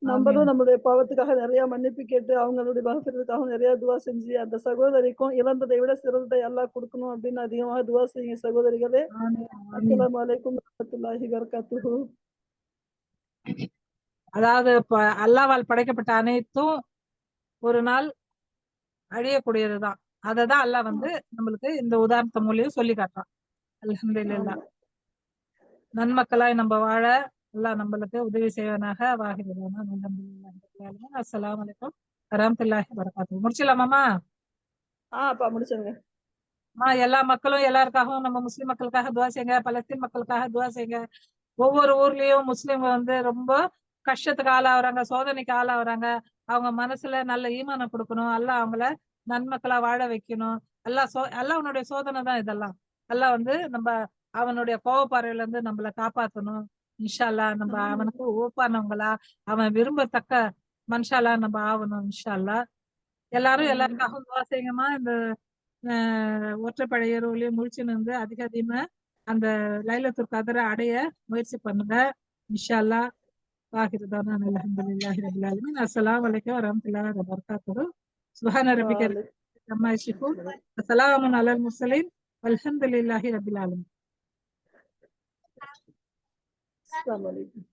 நம்மளும் நம்மளுடைய பாவத்துக்காக நிறைய மன்னிப்பு கேட்டு அவங்களுடைய மகஃபிரத்துக்காக நிறைய துவா செஞ்சு அந்த சகோதரிக்கும் இழந்ததை விட சிறந்ததை எல்லாம் கொடுக்கணும் அப்படின்னு அதிகமாக துவா செய்யுங்க சகோதரிகளே. அஸ்ஸலாமு அலைக்கும் வரஹ்மத்துல்லாஹி வபரகாத்துஹு. அதாவது அல்லாஹ்வால் படைக்கப்பட்ட அனைத்தும் ஒரு நாள் அழியக்கூடியதுதான். அததான் அல்லாஹ் வந்து நம்மளுக்கு இந்த உதாரணத்து மூலியம் சொல்லி காட்டுறான். அல்ஹம்துலில்லாஹ், நன்மக்களாய் நம்ம வாழ அல்லாஹ் நம்மளுக்கு உதவி செய்வனாக. வாஹிரதானா அல்ஹம்துலில்லாஹ். அஸ்ஸலாமு அலைக்கும் வரஹ்மத்துல்லாஹி வபரகாத்துஹு. முடிச்சலாமாமா? அப்பா முடிச்சுங்க. எல்லா மக்களும் எல்லாருக்காகவும் நம்ம முஸ்லிம் மக்களுக்காக துவா செய்யுங்க, பலஸ்தீன் மக்களுக்காக துவா செய்யுங்க. ஒவ்வொரு ஊர்லயும் முஸ்லிம் வந்து ரொம்ப கஷ்டத்துக்கு ஆளாகிறாங்க, சோதனைக்கு ஆளாகிறாங்க. அவங்க மனசுல நல்ல ஈமானம் கொடுக்கணும். அல்லாஹ் அவங்கள நன்மக்களா வாழ வைக்கணும். அல்லாஹ்வுடைய சோதனை தான் இதெல்லாம். அல்லாஹ் வந்து நம்ம அவனுடைய கோவப்பாறையில இருந்து நம்மளை காப்பாற்றணும். இன்ஷா அல்லாஹ் நம்ம அவனுக்கு ஓப்பானவங்களா, அவன் விரும்பத்தக்க மனுஷாலா நம்ம ஆகணும். இன்ஷா அல்லாஹ் எல்லாரும் எல்லாருக்காகவும் துவா செய்யுங்கம்மா. இந்த ஒற்றைப்படை இரவுலயும் முழிச்சுன்னு இருந்து அதிகமா அந்த லைலத்துல் கத்ரை அடைய முயற்சி பண்ணுங்க. இன்ஷா அல்லாஹ் واخر دعوانا الحمد لله رب العالمين. السلام عليكم ورحمة الله وبركاته. سبحان ربك رب العزة عما يصفون وسلام على المرسلين والحمد لله رب العالمين. அஸ்ஸலாமு அலைக்கும்.